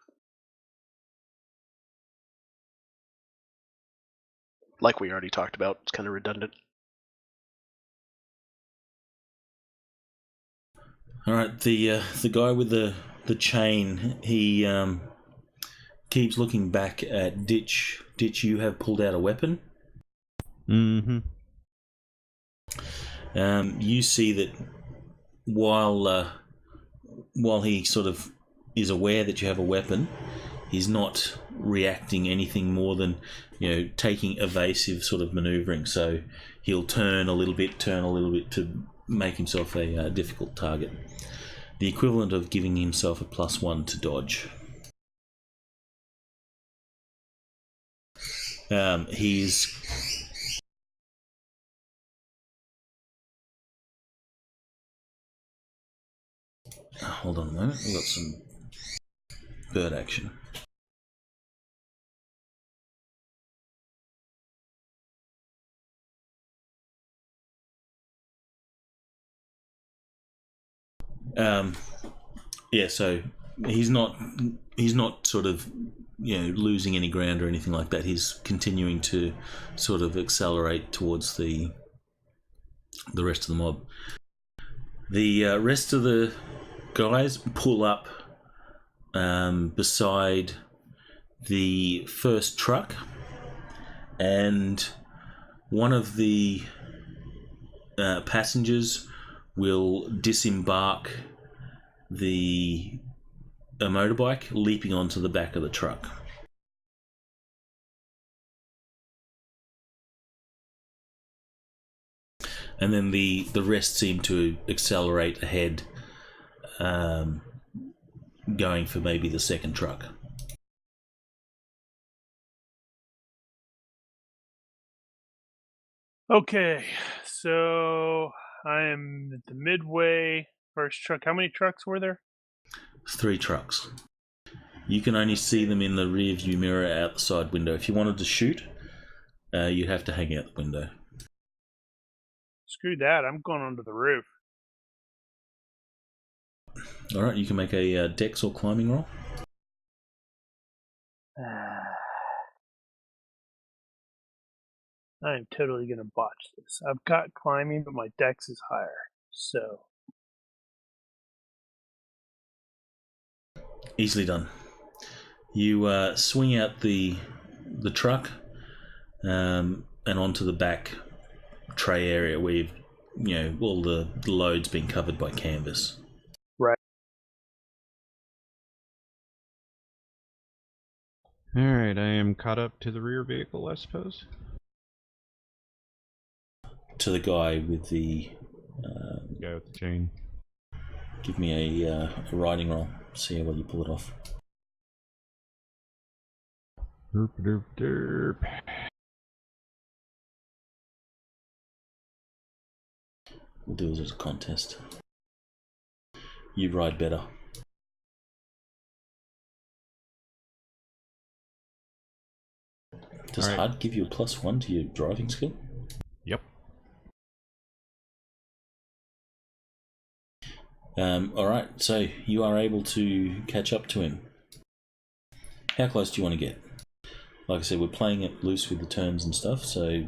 Like we already talked about, it's kind of redundant. All right. The guy with the chain. He keeps looking back at Ditch. Ditch, you have pulled out a weapon. Mm-hmm. You see that while he sort of is aware that you have a weapon, he's not reacting anything more than taking evasive sort of manoeuvring. So he'll turn a little bit to make himself a difficult target. The equivalent of giving himself a +1 to dodge. He's Hold on a moment, we've got some bird action. Yeah, so he's not sort of losing any ground or anything like that. He's continuing to sort of accelerate towards the rest of the mob. The rest of the guys pull up beside the first truck, and one of the passengers will disembark a motorbike, leaping onto the back of the truck. And then the rest seem to accelerate ahead, going for maybe the second truck. Okay, so I am at the midway. First truck. How many trucks were there? 3 trucks. You can only see them in the rear view mirror out the side window. If you wanted to shoot, you'd have to hang out the window. Screw that. I'm going onto the roof. Alright, you can make a dex or climbing roll. I'm totally going to botch this. I've got climbing, but my dex is higher. So. Easily done. You swing out the truck and onto the back tray area where all the load's been covered by canvas. Right. Alright, I am caught up to the rear vehicle, I suppose. To the guy with the Guy with the chain. give me a riding roll. See how well you pull it off. Derp, derp, derp. We'll do it as a contest. You ride better. Does HUD give you a +1 to your driving skill? Yep. Alright, so you are able to catch up to him. How close do you want to get? Like I said, we're playing it loose with the turns and stuff, so...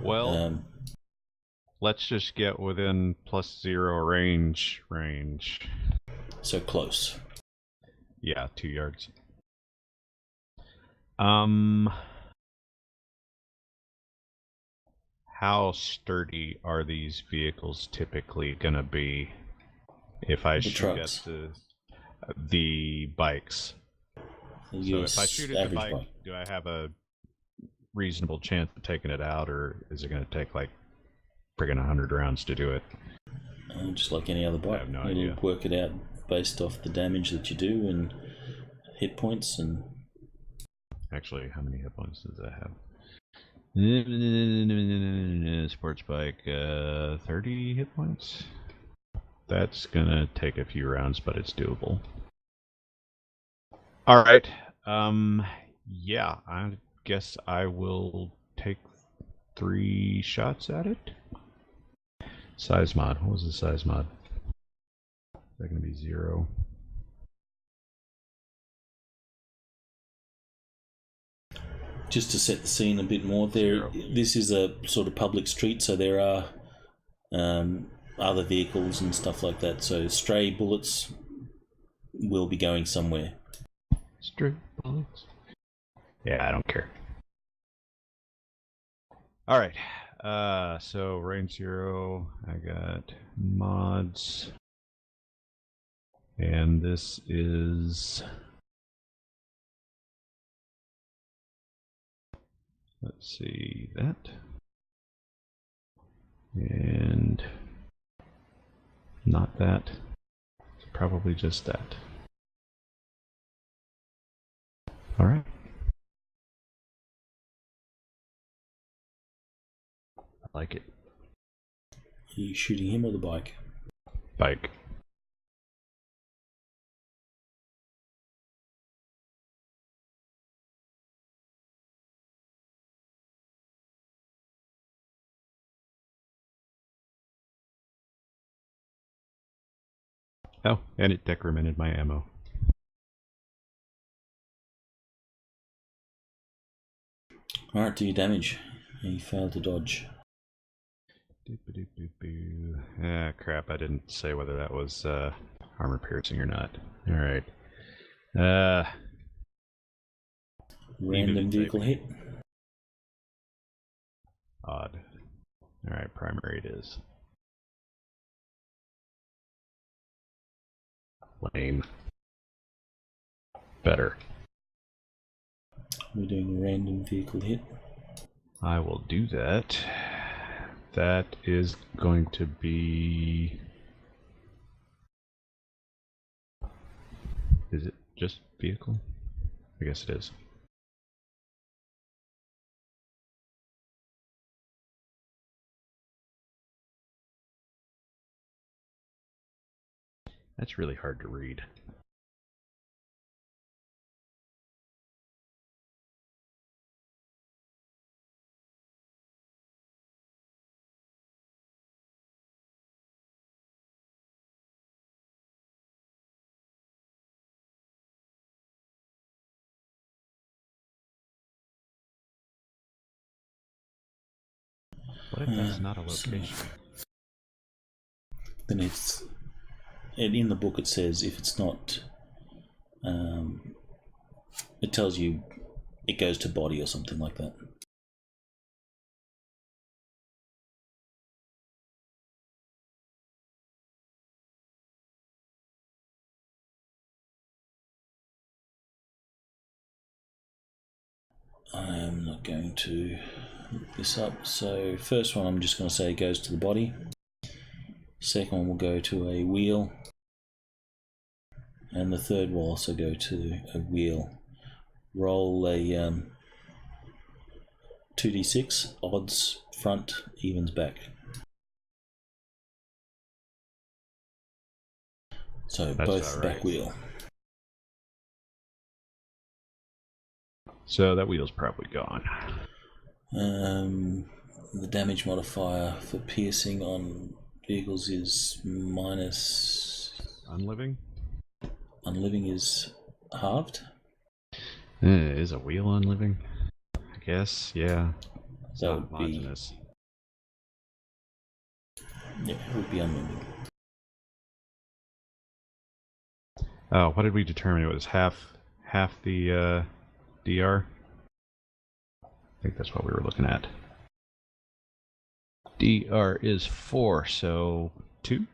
Well, let's just get within +0 range. So close. Yeah, 2 yards. How sturdy are these vehicles typically gonna be if I shoot trucks. at the bikes? So if I shoot at the bike, do I have a reasonable chance of taking it out, or is it gonna take like friggin' 100 rounds to do it? Just like any other bike. I have no You'll idea. work it out based off the damage that you do and hit points and... Actually, how many hit points does that have? Sports bike, 30 hit points. That's gonna take a few rounds, but it's doable. Alright, yeah, I guess I will take 3 shots at it. Size mod, what was the size mod? Is that gonna be 0? Just to set the scene a bit more, this is a sort of public street, so there are other vehicles and stuff like that, so stray bullets will be going somewhere. Stray bullets? Yeah, I don't care. Alright, so range 0, I got mods, and this is... Let's see, that. And not that. It's probably just that. Alright. I like it. Are you shooting him or the bike? Bike. Oh, and it decremented my ammo. Alright, do your damage. You failed to dodge. Ah, crap, I didn't say whether that was armor piercing or not. Alright. Random vehicle hit. Odd. Alright, primary it is. Lame. Better. We're doing a random vehicle hit. I will do that. That is going to be... Is it just vehicle? I guess it is. That's really hard to read. What if that's not a location? Then it's... in the book it says if it's not... it tells you it goes to body or something like that. I am not going to look this up. So first one I'm just going to say goes to the body. Second one will go to a wheel. And the third will also go to a wheel. Roll a 2d6, odds front, evens back. So That's both alright. back wheel. So that wheel's probably gone. The damage modifier for piercing on vehicles is minus. Unliving? Unliving is halved. Is a wheel unliving? I guess, yeah. It's That not would be. homogeneous. Yeah, it would be unliving. Oh, what did we determine? It was half the DR? I think that's what we were looking at. DR is 4, so 2?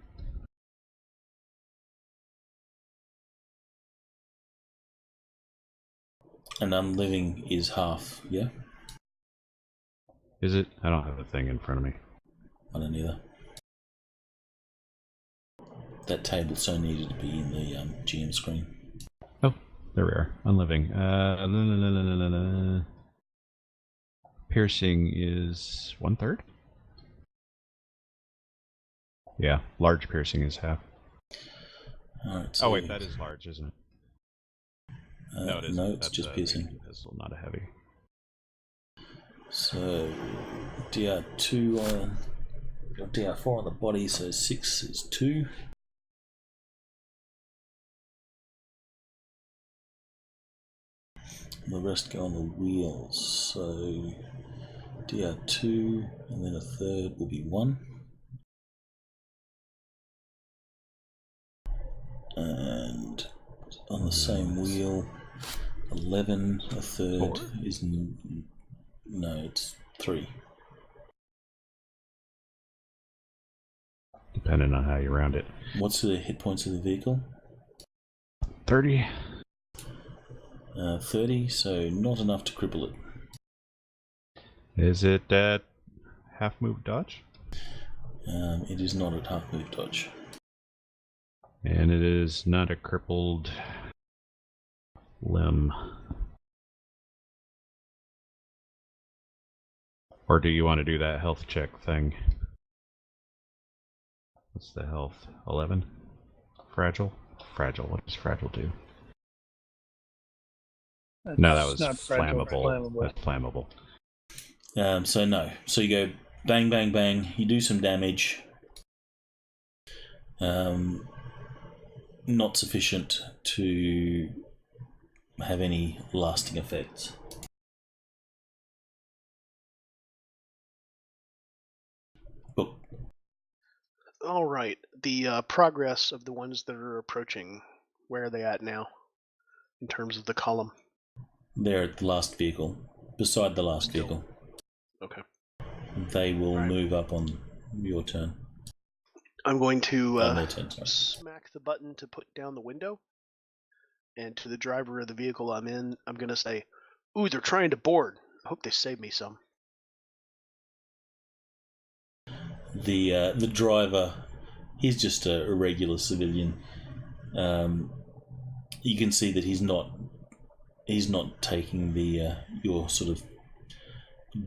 And unliving is half, yeah? Is it? I don't have the thing in front of me. I don't either. That table so needed to be in the GM screen. Oh, there we are. Unliving. Piercing is 1/3? Yeah, large piercing is half. Alright, so, Oh wait, that is large, isn't it? No, it isn't. No, it's That's just a piercing. ranged pistol, not a heavy. So DR2 on DR4 on the body, so 6 is 2. And the rest go on the wheels. So DR2 and then a third will be 1. And on the same wheel, 11, a third 4? is no, it's 3. Depending on how you round it. What's the hit points of the vehicle? 30? 30, so not enough to cripple it. Is it at half move dodge? It is not at half move dodge. And it is not a crippled limb. Or do you want to do that health check thing? What's the health? 11? Fragile? Fragile. What does fragile do? No, that was not fragile, flammable. flammable. That's flammable. So no. So you go bang, bang, bang. You do some damage. not sufficient to have any lasting effects. Book. All right. The progress of the ones that are approaching, where are they at now in terms of the column? They're at the last vehicle, beside the last Still. vehicle. Okay. They will Right. move up on your turn. I'm going to On their turn, sorry. smack the button to put down the window, and to the driver of the vehicle I'm in, I'm going to say, "Ooh, they're trying to board. I hope they save me some." The driver, he's just a regular civilian. You can see that he's not taking the your sort of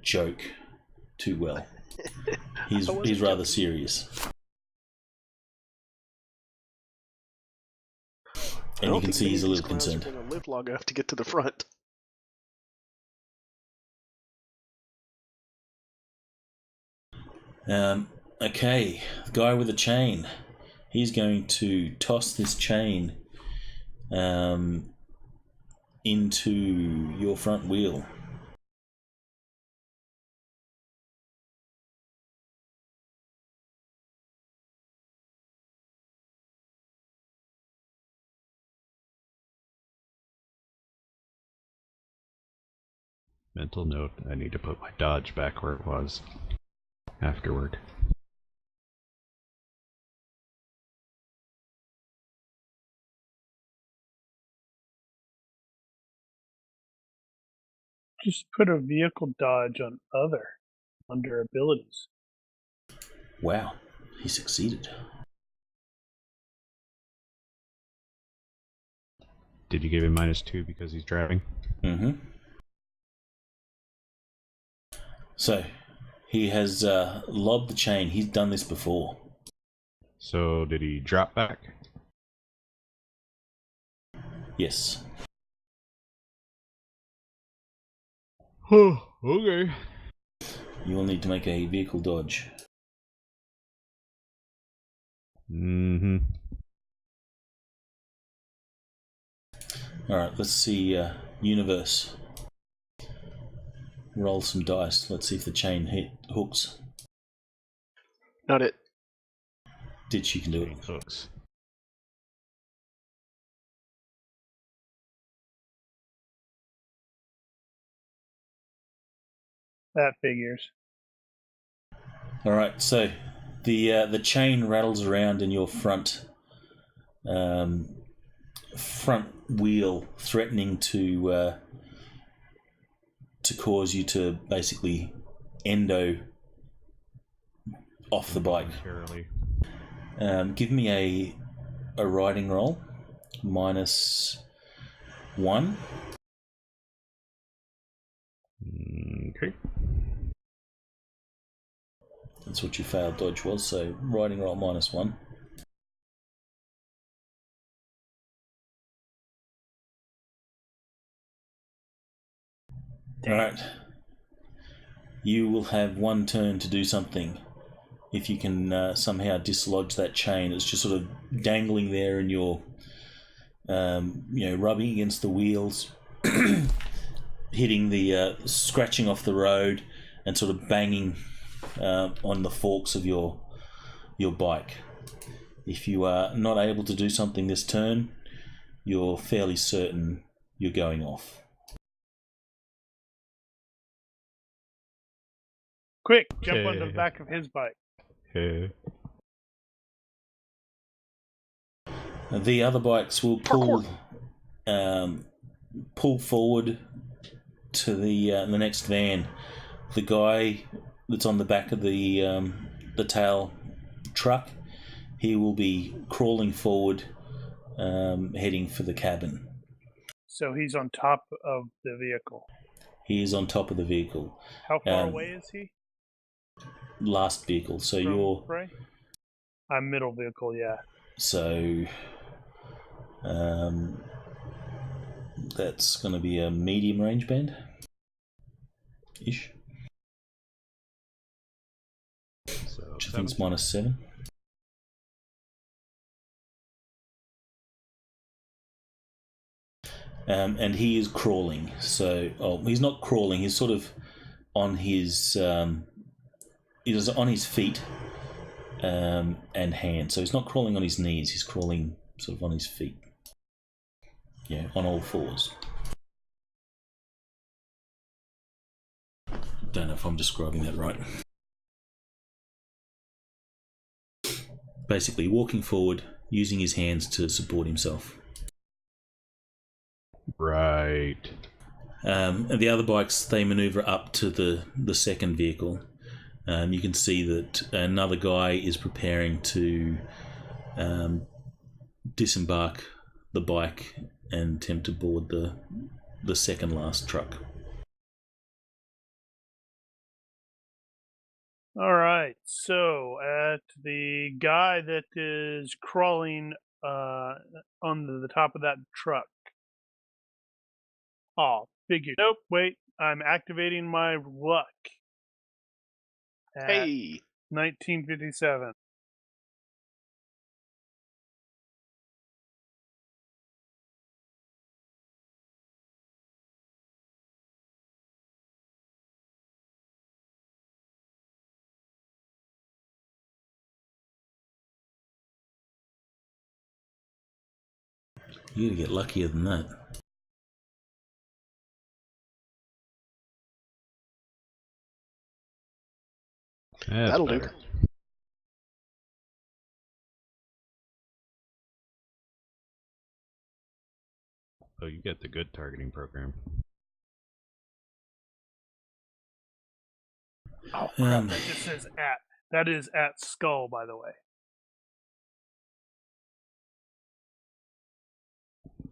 joke too well. He's rather serious. And you can see he's a little concerned. Going to live long enough to get to the front. Okay, the guy with the chain. He's going to toss this chain into your front wheel. Mental note, I need to put my dodge back where it was afterward. Just put a vehicle dodge on other under abilities. Wow, he succeeded. Did you give him -2 because he's driving? Mm-hmm. So, he has lobbed the chain. He's done this before. So did he drop back? Yes. Oh, okay. You will need to make a vehicle dodge. Mm-hmm. Alright, let's see. Universe. Roll some dice. Let's see if the chain hooks. Not it. Ditch, you can do it. Hooks. That figures. Alright, so the chain rattles around in your front wheel, threatening to cause you to basically endo off the bike. Momentarily. Give me a riding roll, -1. Okay. That's what your failed dodge was, so riding roll -1. Alright. You will have one turn to do something. If you can somehow dislodge that chain, it's just sort of dangling there and you're rubbing against the wheels, hitting the scratching off the road and sort of banging on the forks of your bike. If you are not able to do something this turn, you're fairly certain you're going off. Quick, jump on the back of his bike. The other bikes will pull forward to the next van. The guy that's on the back of the tail truck, he will be crawling forward, heading for the cabin. So he's on top of the vehicle. He is on top of the vehicle. How far away is he? Last vehicle. So from you're. Frey? I'm middle vehicle, yeah. So. That's going to be a medium range band. Ish. So Which I think is -7. and he is crawling. So, he's not crawling. He's sort of on his he's on his feet and hands. So he's not crawling on his knees. He's crawling sort of on his feet. Yeah, on all fours. Don't know if I'm describing that right. Basically, walking forward, using his hands to support himself. Right. And the other bikes, they maneuver up to the second vehicle. You can see that another guy is preparing to disembark the bike and attempt to board the second last truck. All right. So at the guy that is crawling on the top of that truck. Oh, figured. Nope. Wait. I'm activating my luck. At Hey, 1957. You gotta get luckier than that. That's that'll do. better. Oh, you get the good targeting program. Oh, crap. That just says at. That is at skull, by the way.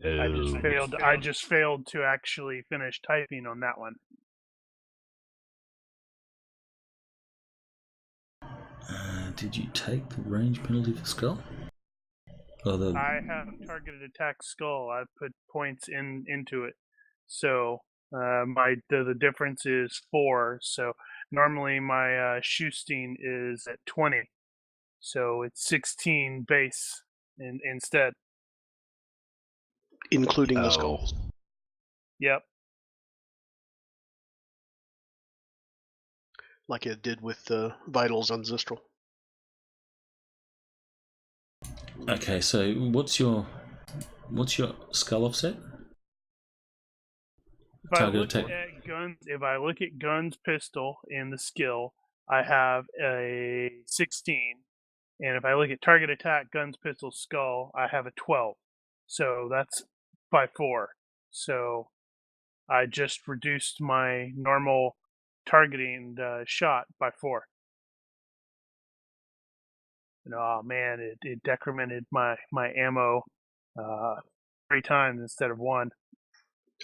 I just failed to actually finish typing on that one. Did you take the range penalty for skull? I have targeted attack skull. I've put points into it, so the difference is 4. So normally my shoosting is at 20, so it's 16 base instead. Including the skull. Yep. Like it did with the vitals on Zistral. Okay, so what's your skull offset? If I look at guns, pistol in the skill, I have a 16, and if I look at target attack, guns, pistol, skull, I have a 12. So that's by 4. So I just reduced my normal targeting shot by 4. And, oh man, it decremented my ammo 3 times instead of 1.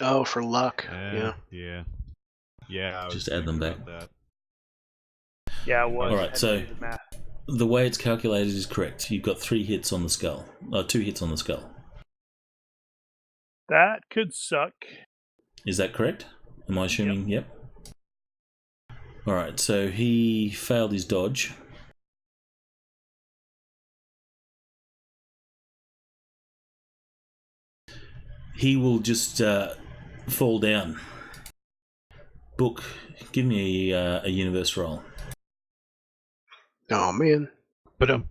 Oh, for luck. Yeah. I was Just add them thinking back. about Yeah, it was. Alright, so the way it's calculated is correct. You've got 3 hits on the skull. 2 hits on the skull. That could suck. Is that correct? Am I assuming? Yep. Alright, so he failed his dodge. He will just fall down. Book, give me a universe roll. Oh, man. Ba-dum.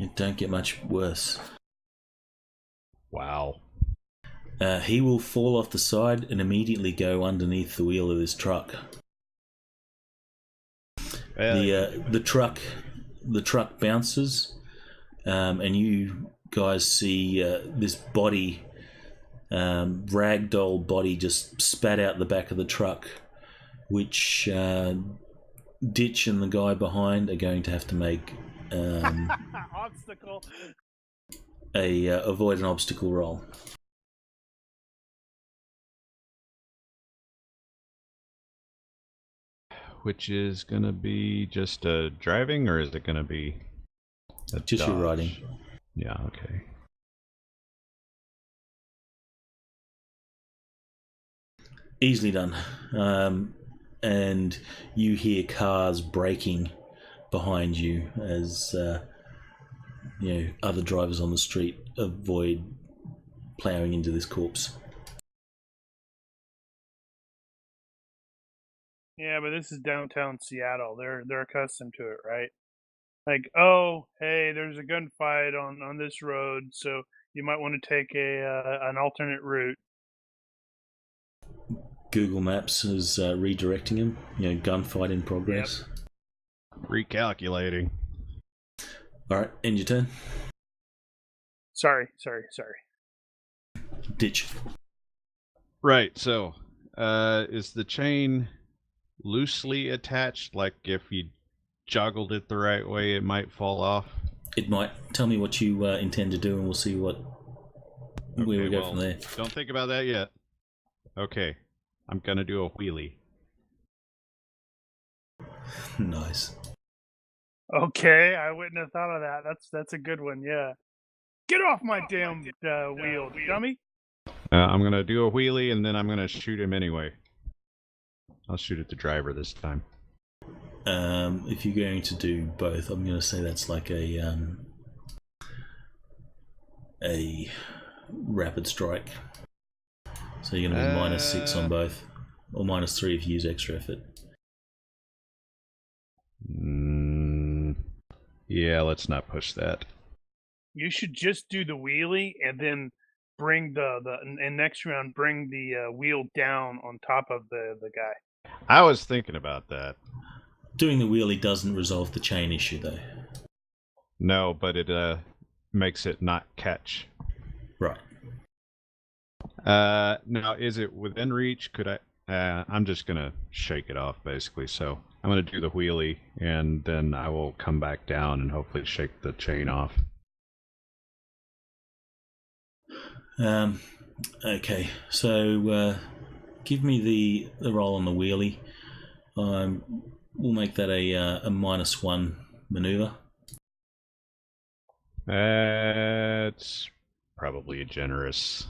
It don't get much worse. Wow. He will fall off the side and immediately go underneath the wheel of this truck. The truck bounces, and you guys see this body, ragdoll body, just spat out the back of the truck, which Ditch and the guy behind are going to have to make obstacle. Avoid an obstacle roll. Which is going to be just driving, or is it going to be Just your riding. Yeah, okay. Easily done. And you hear cars braking behind you as other drivers on the street avoid ploughing into this corpse. Yeah, but this is downtown Seattle. They're accustomed to it, right? Like, oh, hey, there's a gunfight on this road, so you might want to take an alternate route. Google Maps is redirecting him. Gunfight in progress. Yep. Recalculating. All right, end your turn. Sorry. Ditch. Right, so, is the chain loosely attached? Like, if you joggled it the right way, it might fall off? It might. Tell me what you intend to do, and we'll see where we go from there. Don't think about that yet. Okay, I'm gonna do a wheelie. Nice. Okay, I wouldn't have thought of that. That's a good one. Yeah. Get off my damn wheel, dummy! I'm gonna do a wheelie, and then I'm gonna shoot him anyway. I'll shoot at the driver this time. If you're going to do both, I'm going to say that's like a rapid strike. So you're going to be -6 on both, or -3 if you use extra effort. Yeah, let's not push that. You should just do the wheelie and then bring and next round bring the wheel down on top of the guy. I was thinking about that. Doing the wheelie doesn't resolve the chain issue, though. No, but it makes it not catch. Right. Now, is it within reach? Could I? I'm just gonna shake it off, basically. So I'm gonna do the wheelie, and then I will come back down and hopefully shake the chain off. Okay, so give me the roll on the wheelie. We'll make that a -1 maneuver. That's probably generous.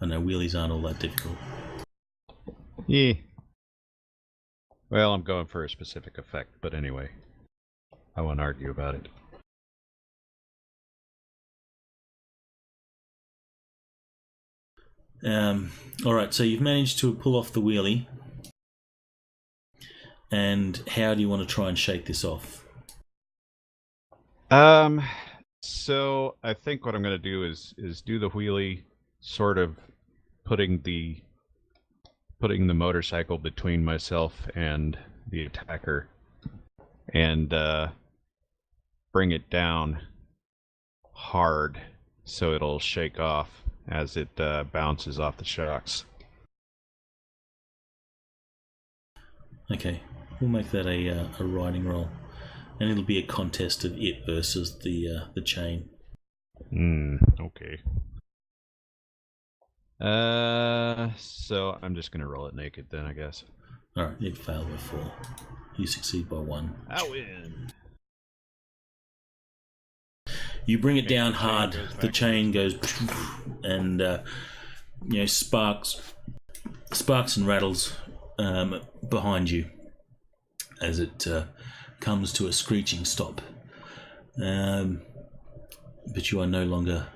I know wheelies aren't all that difficult. Yeah. Well, I'm going for a specific effect, but anyway, I won't argue about it. All right, so you've managed to pull off the wheelie. And how do you want to try and shake this off? So I think what I'm going to do is do the wheelie, sort of putting the motorcycle between myself and the attacker, and bring it down hard so it'll shake off as it bounces off the shocks. Okay, we'll make that a riding roll, and it'll be a contest of it versus the chain. Okay. So I'm just gonna roll it naked then, I guess. All right, it failed by 4. You succeed by 1. I win. You bring it down hard. The chain goes, and sparks and rattles behind you as it comes to a screeching stop. But you are no longer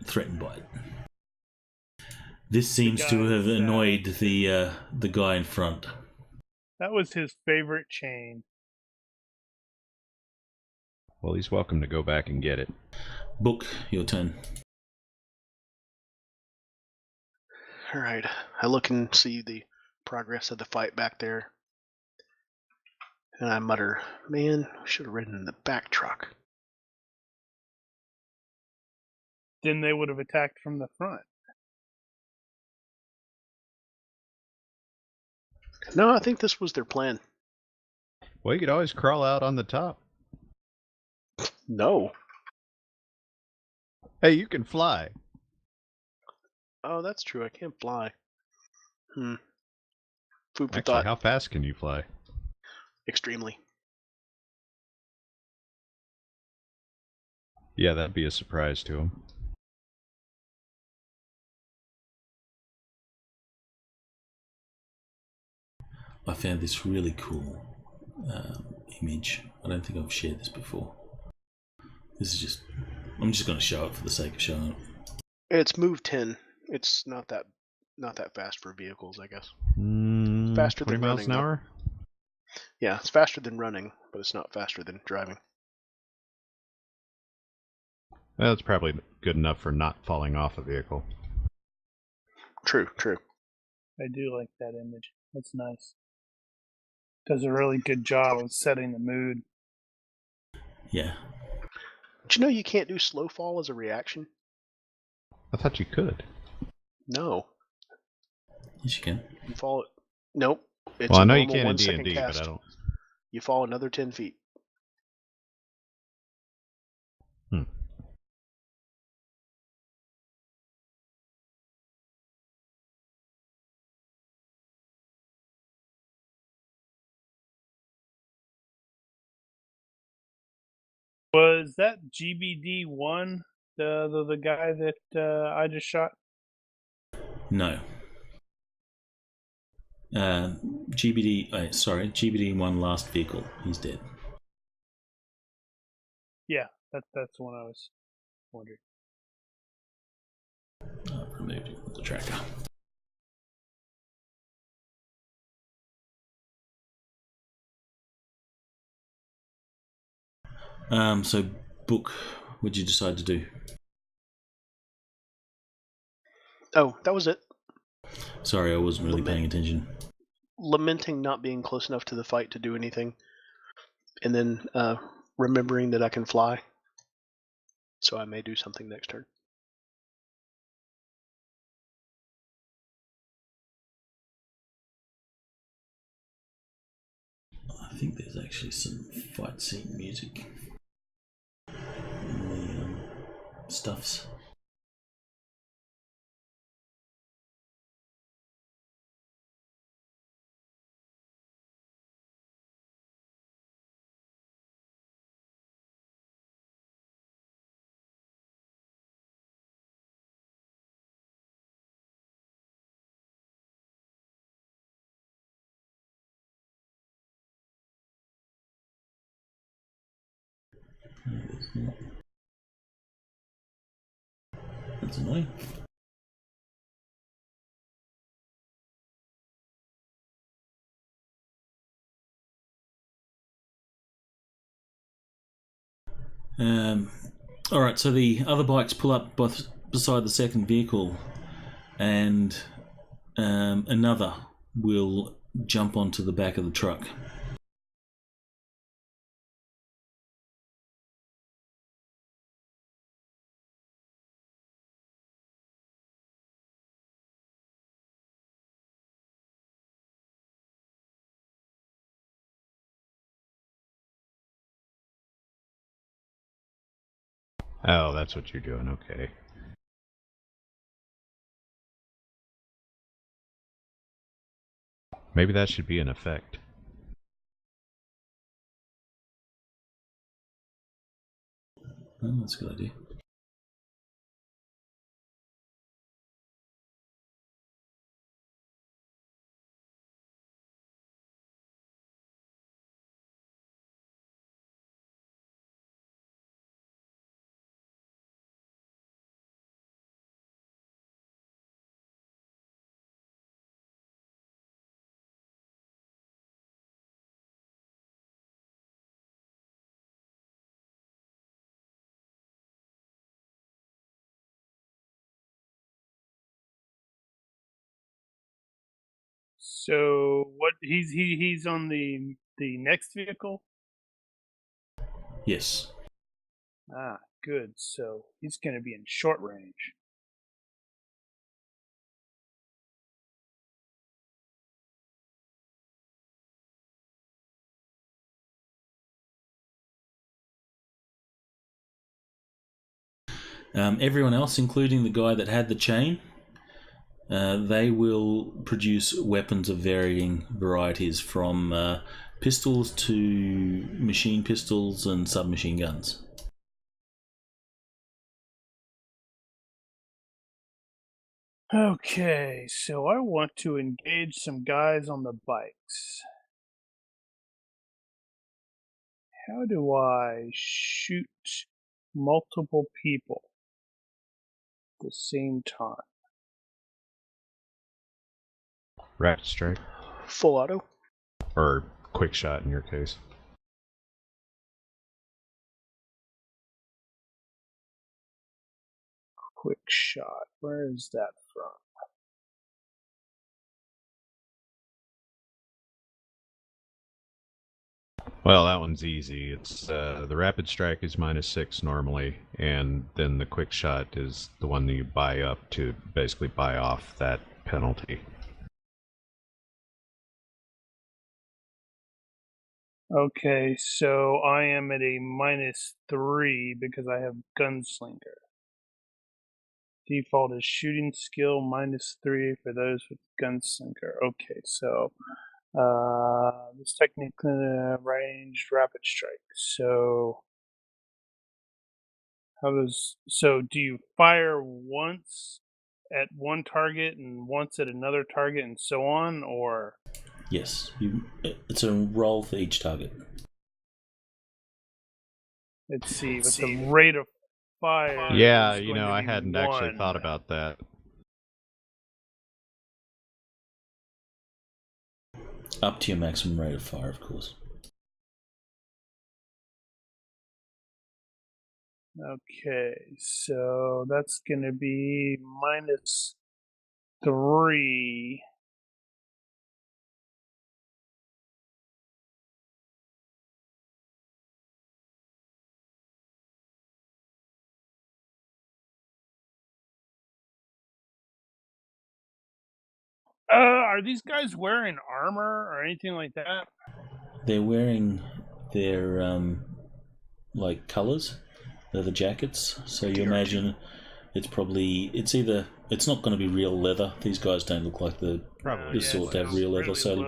threatened by it. This seems to have annoyed the guy in front. That was his favorite chain. Well, he's welcome to go back and get it. Book, your turn. Alright, I look and see the progress of the fight back there. And I mutter, man, we should have ridden in the back truck. Then they would have attacked from the front. No, I think this was their plan. Well, you could always crawl out on the top. No. Hey, you can fly. Oh, that's true. I can't fly. Food for Actually, thought. how fast can you fly? Extremely. Yeah, that'd be a surprise to him. I found this really cool image. I don't think I've shared this before. This is just, I'm just going to show it for the sake of showing it. It's move 10. It's not that fast for vehicles, I guess. Faster 20 than miles running, an though. hour? Yeah, it's faster than running, but it's not faster than driving. Well, it's probably good enough for not falling off a vehicle. True. I do like that image. That's nice. Does a really good job of setting the mood. Yeah. Did you know you can't do slow fall as a reaction? I thought you could. No. Yes, you can. You fall. Nope. It's Well, I a know you normal can in 1 second D&D, but cast. I don't. You fall another 10 feet. Was that GBD1 the guy that I just shot? No. GBD1 last vehicle. He's dead. Yeah, that's the one I was wondering. I've removed it with the tracker. So, book, what'd you decide to do? Oh, that was it. Sorry, I wasn't really paying attention. Lamenting not being close enough to the fight to do anything, and then remembering that I can fly, so I may do something next turn. I think there's actually some fight scene music in the stuffs. No, there's not. That's annoying. Alright, so the other bikes pull up beside the second vehicle, and another will jump onto the back of the truck. Oh, that's what you're doing. Okay. Maybe that should be an effect. Oh, that's a good idea. So what? He's on the next vehicle. Yes. Ah, good. So he's going to be in short range. Everyone else, including the guy that had the chain, they will produce weapons of varying varieties, from pistols to machine pistols and submachine guns. Okay, so I want to engage some guys on the bikes. How do I shoot multiple people at the same time? Rapid strike. Full auto. Or quick shot in your case. Quick shot. Where is that from? Well, that one's easy. It's the rapid strike is -6 normally, and then the quick shot is the one that you buy up to basically buy off that penalty. Okay, so I am at a -3 because I have Gunslinger. Default is shooting skill -3 for those with Gunslinger. Okay, so this technically ranged rapid strike. So do you fire once at one target and once at another target and so on, or? Yes, it's a roll for each target. Let's see, with the rate of fire. Yeah, is you going know, to I be hadn't actually 1. thought about that. Up to your maximum rate of fire, of course. Okay, so that's going to be -3. Are these guys wearing armor or anything like that? They're wearing their like colors. They're the jackets. So you imagine it's not going to be real leather. These guys don't look like the sort to have real leather. So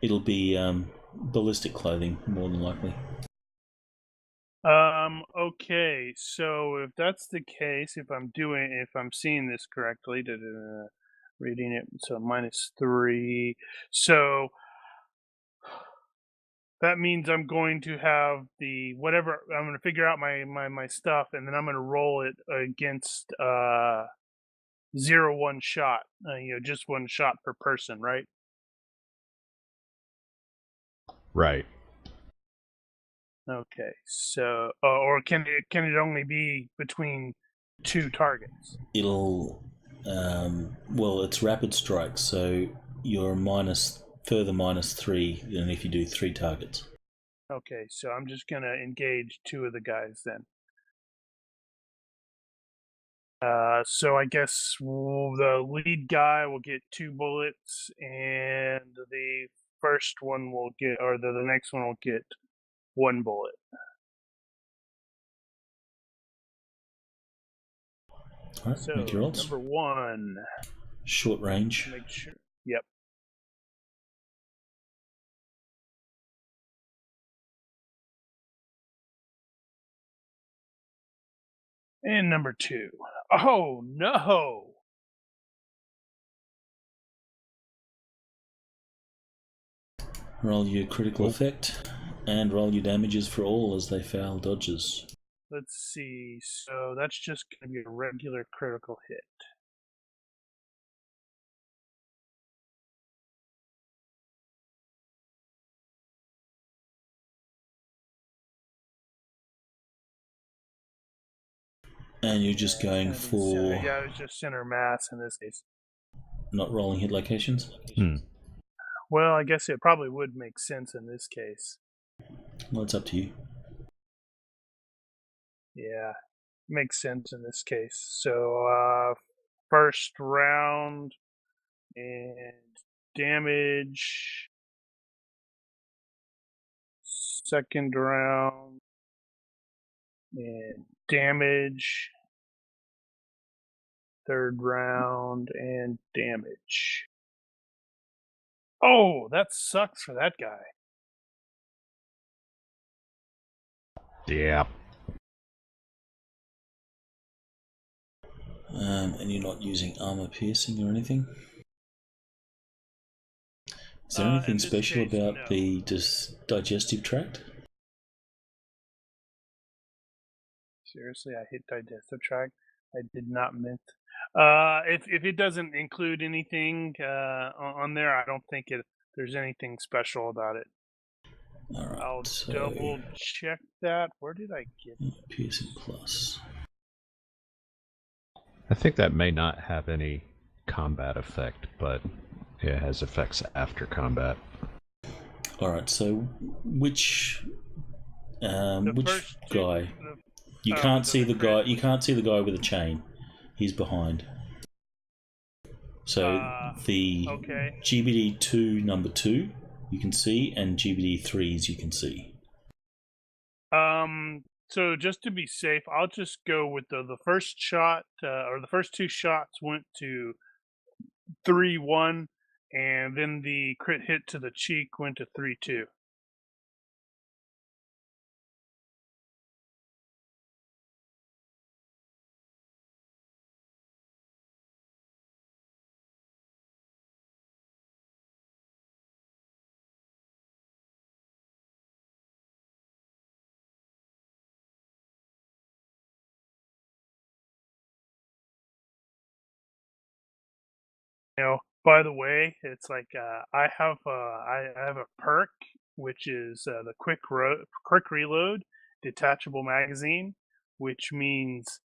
it'll be ballistic clothing more than likely. Okay, so if that's the case, if I'm seeing this correctly, reading it, so -3. So that means I'm going to have I'm going to figure out my stuff, and then I'm going to roll it against 0-1 shot. Just one shot per person, right? Right. Okay, so or can it only be between 2 targets? It'll it's rapid strike, so you're further -3 than if you do 3 targets. Okay, so I'm just gonna engage 2 of the guys then. So I guess the lead guy will get 2 bullets, and the first one will get, or the next one will get 1 bullet. All right, So make your rolls. number 1. Short range. Make sure. Yep. And number 2. Oh no! Roll your critical effect, and roll your damages for all as they fail dodges. Let's see. So that's just going to be a regular critical hit. And you're just going for... Yeah, it was just center mass in this case. Not rolling hit locations? Well, I guess it probably would make sense in this case. Well, it's up to you. Yeah, makes sense in this case. So, first round and damage. Second round and damage. Third round and damage. Oh, that sucks for that guy. Yeah. And you're not using armor piercing or anything? Is there anything In this special case, about no. the digestive tract? Seriously, I hit digestive tract. I did not miss. If it doesn't include anything on there, I don't think there's anything special about it. All right. I'll So double check that. Where did I get it? piercing plus. I think that may not have any combat effect, but it has effects after combat. All right. So which guy? You can't see the guy. You can't see the guy with the chain. He's behind. So the okay. GBD 2 number 2 you can see, and GBD 3s you can see. So just to be safe, I'll just go with the first shot, or the first 2 shots went to 3-1, and then the crit hit to the cheek went to 3-2. By the way, it's like I have a perk which is the quick reload detachable magazine, which means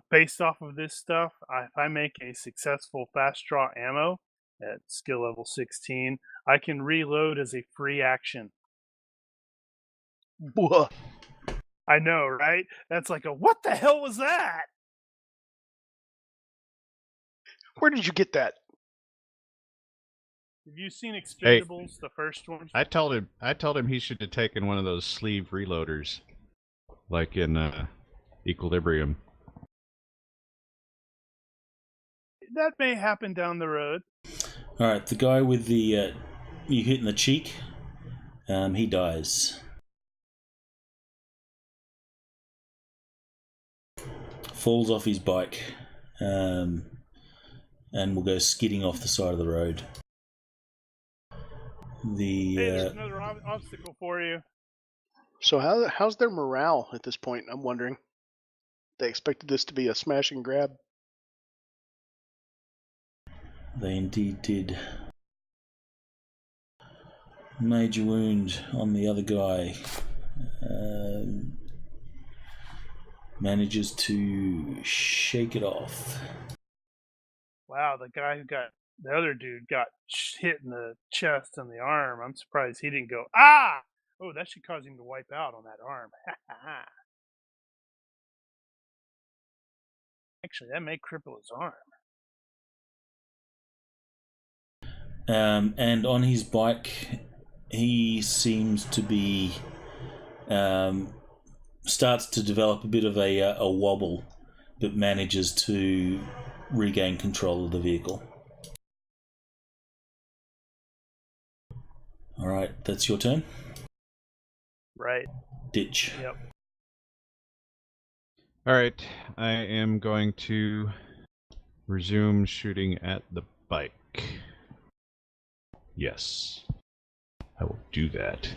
based off of this stuff, if I make a successful fast draw ammo at skill level 16, I can reload as a free action. I know, right? That's like what the hell was that? Where did you get that? Have you seen Expendables, the first one? I told him he should have taken one of those sleeve reloaders, like in Equilibrium. That may happen down the road. All right, the guy with the you hit in the cheek, he dies. Falls off his bike, and will go skidding off the side of the road. Hey, there's another obstacle for you. So how's their morale at this point? I'm wondering. They expected this to be a smash and grab. They indeed did. Major wound on the other guy. Manages to shake it off. Wow, the other dude got hit in the chest and the arm. I'm surprised he didn't go, ah! Oh, that should cause him to wipe out on that arm. Actually, that may cripple his arm. And on his bike, he seems to be starts to develop a bit of a wobble, but manages to regain control of the vehicle. All right, that's your turn. Right. Ditch. Yep. All right, I am going to resume shooting at the bike. Yes, I will do that.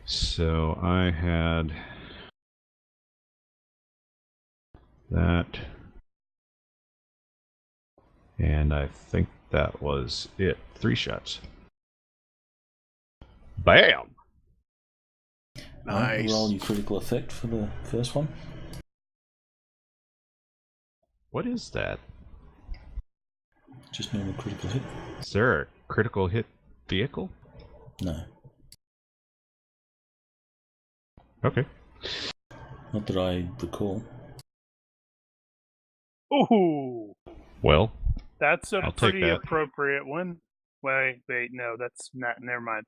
So I had that, and I think that was it. 3 shots. Bam! Nice. Roll your critical effect for the first one. What is that? Just normal critical hit. Is there a critical hit vehicle? No. Okay. Not that I recall. Ooh, Well, that's a I'll take pretty that. appropriate one. Wait, no, that's not. Never mind.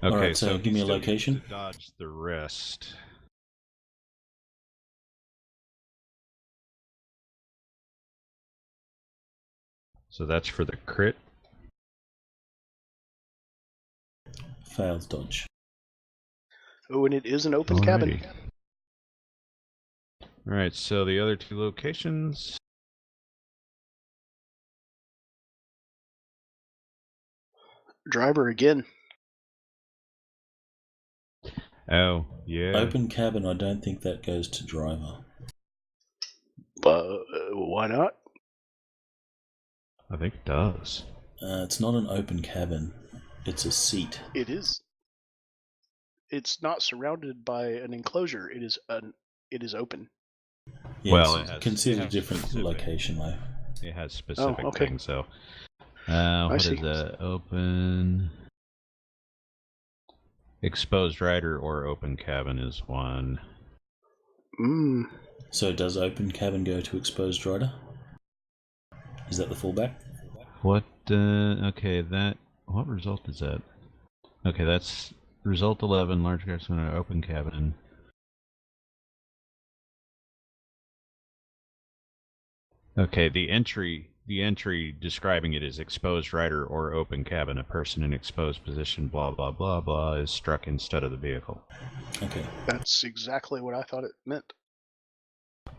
okay. Alright, so give he me a still needs location. to dodge the rest. So that's for the crit. Fails dodge. Oh, and it is an open cabin. Alright, so the other 2 locations. Driver again. Oh, yeah. Open cabin, I don't think that goes to driver. Why not? I think it does. It's not an open cabin. It's a seat. It is. It's not surrounded by an enclosure. It is open. Yes, Well, it has- consider it a has different specific. location though. It has specific okay. things, so. What see. is that? Open. Exposed rider or open cabin is 1. So does open cabin go to exposed rider? Is that the fallback? What, okay, that. What result is that? Okay, that's result 11, large garrison or open cabin. Okay, the entry describing it as exposed rider or open cabin, a person in exposed position, blah blah blah blah, is struck instead of the vehicle. Okay. That's exactly what I thought it meant.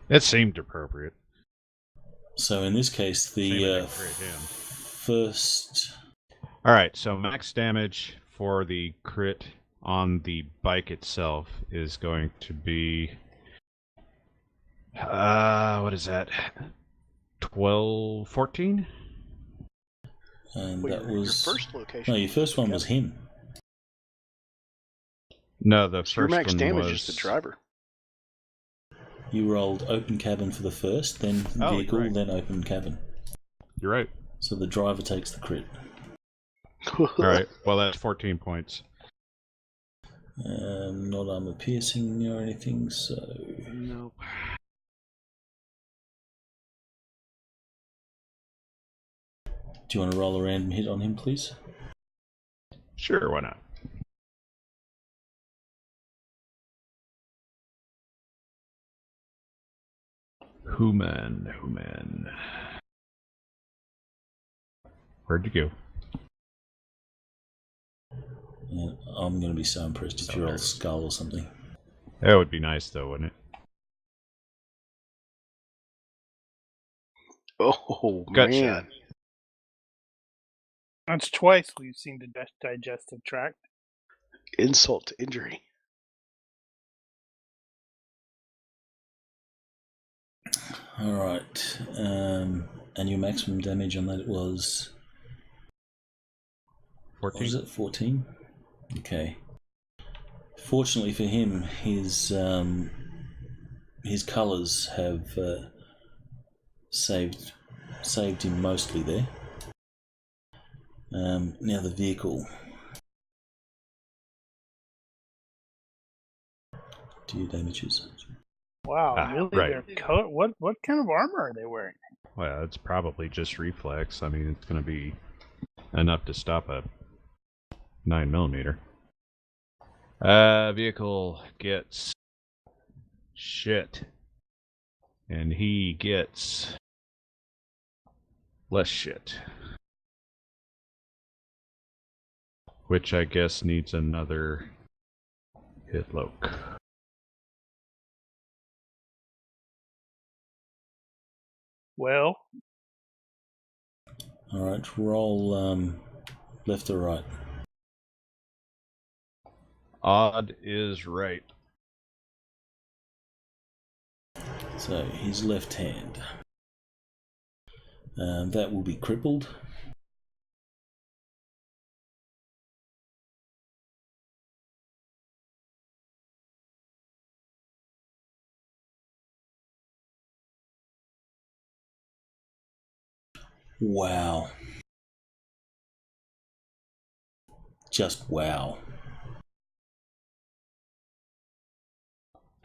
It seemed appropriate. So in this case, the Same first. Alright, so max damage for the crit on the bike itself is going to be... what is that? 14? And Wait, that your was first location. No, your first one was him. No, the So your first max one damage was... is the driver. You rolled open cabin for the first, then Oh, you're vehicle, right. then open cabin. You're right. So the driver takes the crit. Alright, well that's 14 points. Not armor piercing or anything, so... Nope. Do you want to roll a random hit on him, please? Sure, why not? Human. Where'd you go? Yeah, I'm going to be so impressed if you roll skull or something. That would be nice though, wouldn't it? Oh, Gut man. shot. That's twice we've seen the digestive tract. Insult to injury. Alright, and your maximum damage on that was... 14? What was it, 14? Okay. Fortunately for him, his colours have saved him mostly there. Now the vehicle. Do your damages. Wow, really? right. Their coat? What kind of armor are they wearing? Well, it's probably just reflex. I mean, it's going to be enough to stop a 9mm. Vehicle gets shit. And he gets less shit. Which I guess needs another hit loc. Well, Alright, roll left or right. Odd is right. So his left hand. That will be crippled. Wow. Just wow.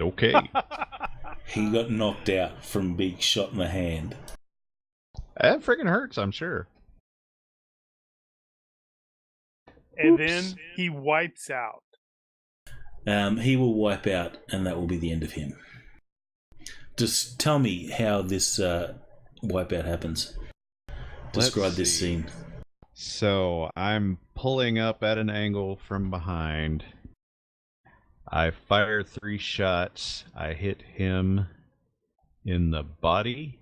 Okay. He got knocked out from being shot in the hand. That freaking hurts, I'm sure. and Oops. then he wipes out. He will wipe out, and that will be the end of him. Just tell me how this wipeout happens. Describe Let's this see. scene. So I'm pulling up at an angle from behind. I fire 3 shots. I hit him in the body,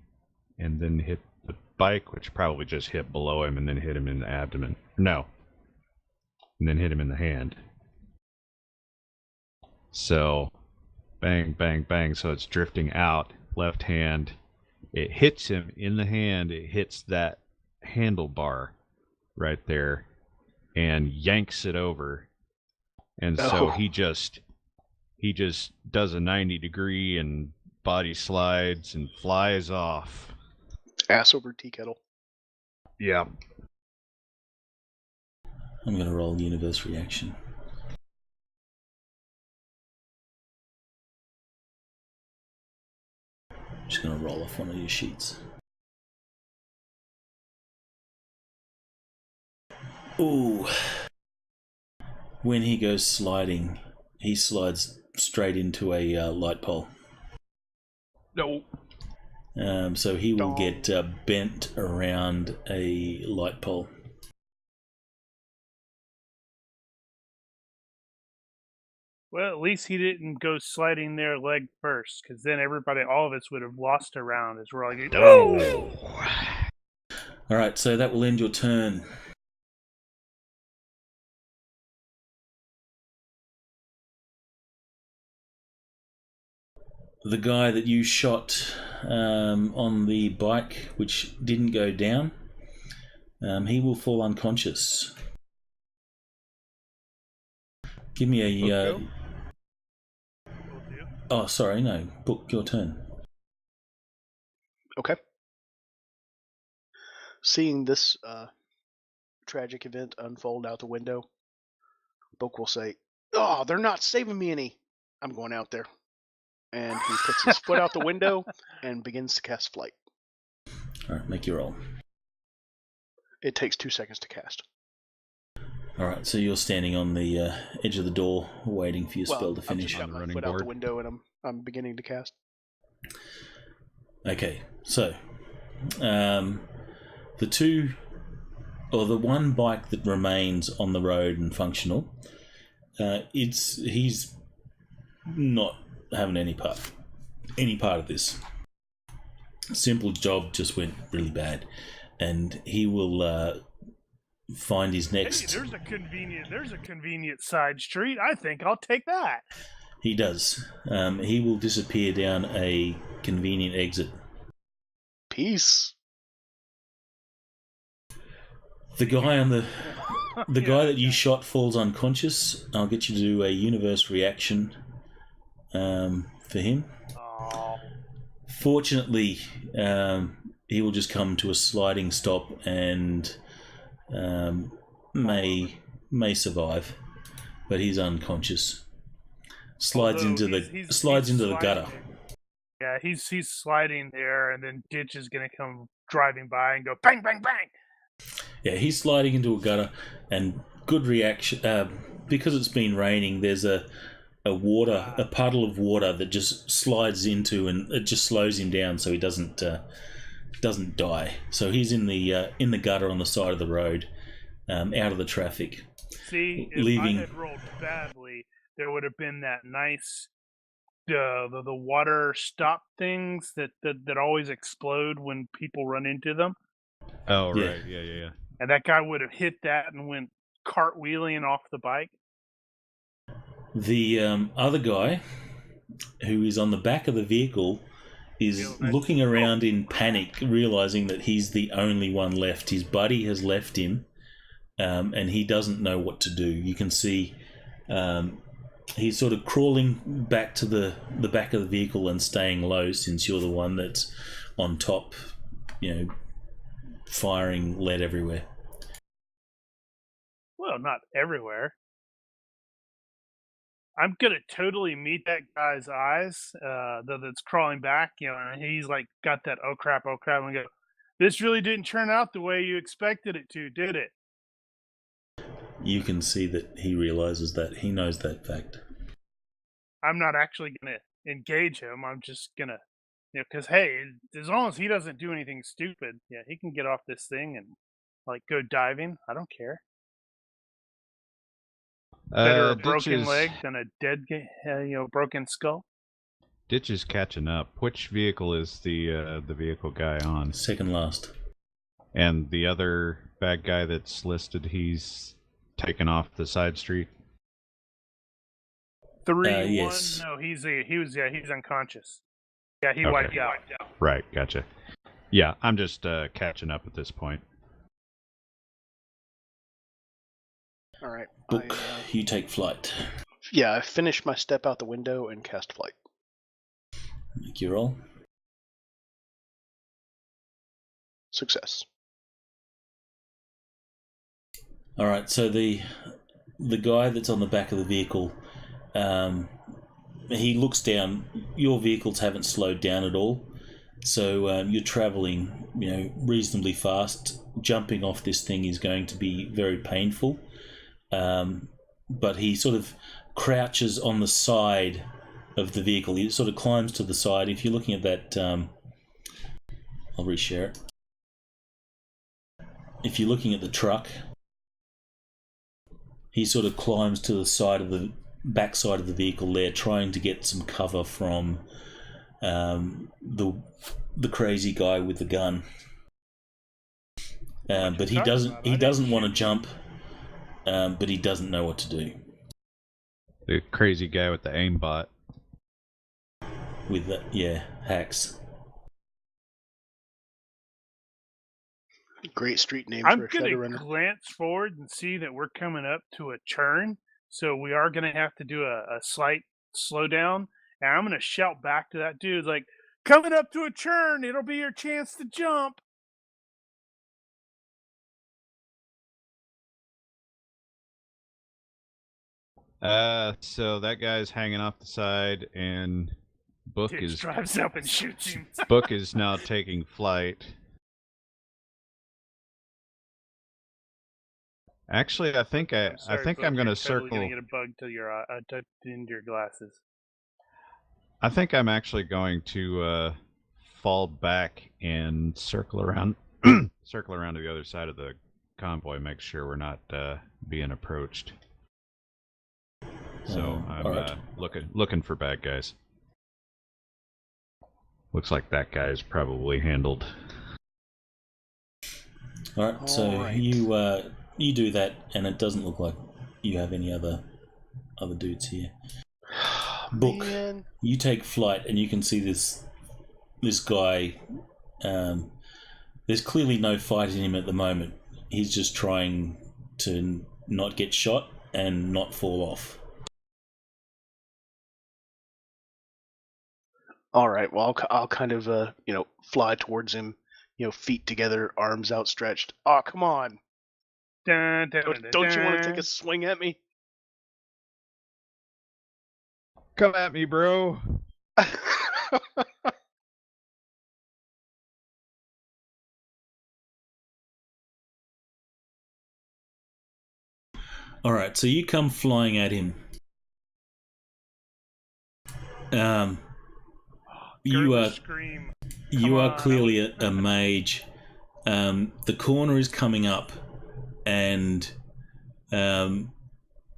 and then hit the bike, which probably just hit below him, and then hit him in the abdomen. No. And then hit him in the hand. So, bang, bang, bang. So it's drifting out, left hand. It hits him in the hand. It hits that handlebar right there and yanks it over. And so Oh. he just does a 90-degree and body slides and flies off. Ass over tea kettle. Yeah. I'm going to roll universe reaction. Just going to roll off one of your sheets. Ooh. When he goes sliding, he slides straight into a light pole. No. So he will get bent around a light pole. Well, at least he didn't go sliding their leg first, because then all of us would have lost a round as we're all like, No. Alright, so that will end your turn. The guy that you shot on the bike, which didn't go down, he will fall unconscious. Give me a... Oh, sorry, no. Book, your turn. Okay. Seeing this tragic event unfold out the window, Book will say, "Oh, they're not saving me any. I'm going out there." And he puts his foot out the window and begins to cast flight. Alright, make your roll. It takes 2 seconds to cast. Alright, so you're standing on the edge of the door waiting for your spell to I've finish. just got On the my running foot out the board. window and I'm beginning to cast. Okay, so the one bike that remains on the road and functional, he's not having any part of this. Simple job just went really bad, and he will find his next. Hey, there's a convenient side street. I think I'll take that. He does. He will disappear down a convenient exit. Peace. The guy on the guy that you shot falls unconscious. I'll get you to do a universe reaction for him. Oh. Fortunately, he will just come to a sliding stop and may survive, but he's unconscious. Slides into the gutter. Yeah, he's sliding there, and then Ditch is gonna come driving by and go bang, bang, bang. Yeah, he's sliding into a gutter, and good reaction. Because it's been raining, there's a puddle of water that just slides into, and it just slows him down so he doesn't die. So he's in the gutter on the side of the road, out of the traffic. See, if I had rolled badly, there would have been that nice the water stop things that always explode when people run into them. Oh, right. Yeah. And that guy would have hit that and went cartwheeling off the bike. The other guy, who is on the back of the vehicle, is looking around in panic, realizing that he's the only one left. His buddy has left him, and he doesn't know what to do. You can see he's sort of crawling back to the back of the vehicle and staying low, since you're the one that's on top, firing lead everywhere. Well, not everywhere. I'm gonna totally meet that guy's eyes that's crawling back, and he's like got that oh crap, and go, "This really didn't turn out the way you expected it to, did it?" You can see that he realizes that. He knows that fact. I'm not actually gonna engage him. I'm just gonna, because hey, as long as he doesn't do anything stupid, he can get off this thing and like go diving. I don't care. Better a broken leg than a dead, broken skull. Ditch is catching up. Which vehicle is the vehicle guy on? Second last. And the other bad guy that's listed, he's taken off the side street? 3-1. Yes. No, he's unconscious. Yeah, he Okay. wiped out. Right, gotcha. Yeah, I'm just catching up at this point. All right. Book, you take flight. Yeah, I finished my step out the window and cast flight. Make your roll. Success. All right. So the guy that's on the back of the vehicle, he looks down. Your vehicles haven't slowed down at all, so you're traveling, reasonably fast. Jumping off this thing is going to be very painful. But he sort of crouches on the side of the vehicle. He sort of climbs to the side. If you're looking at that, I'll reshare it. If you're looking at the truck, he sort of climbs to the side of the back side of the vehicle there, trying to get some cover from the crazy guy with the gun. But he doesn't want to jump. But he doesn't know what to do. The crazy guy with the aimbot. With the, hacks. Great street name I'm for a going to Shadowrunner. glance forward and see that we're coming up to a turn, so we are going to have to do a slight slowdown. And I'm going to shout back to that dude, like, coming up to a turn, it'll be your chance to jump. So that guy's hanging off the side, and Book Dude is drives up and shoots him. Book is now taking flight. Actually, I think I'm going to circle. Totally gonna get a bug to your into your glasses. I think I'm actually going to fall back and circle around, circle around to the other side of the convoy, make sure we're not being approached. So I'm right. looking for bad guys. Looks like that guy's probably handled. All right. So you do that, and it doesn't look like you have any other dudes here. Book, Man. you take flight, and you can see this guy. There's clearly no fight in him at the moment. He's just trying to not get shot and not fall off. All right. Well, I'll kind of fly towards him, feet together, arms outstretched. Oh, come on! Dun, dun, Don't dun, you want to dun. take a swing at me? Come at me, bro. All right. So you come flying at him. You are Scream. You Come are on, clearly a mage. The corner is coming up, and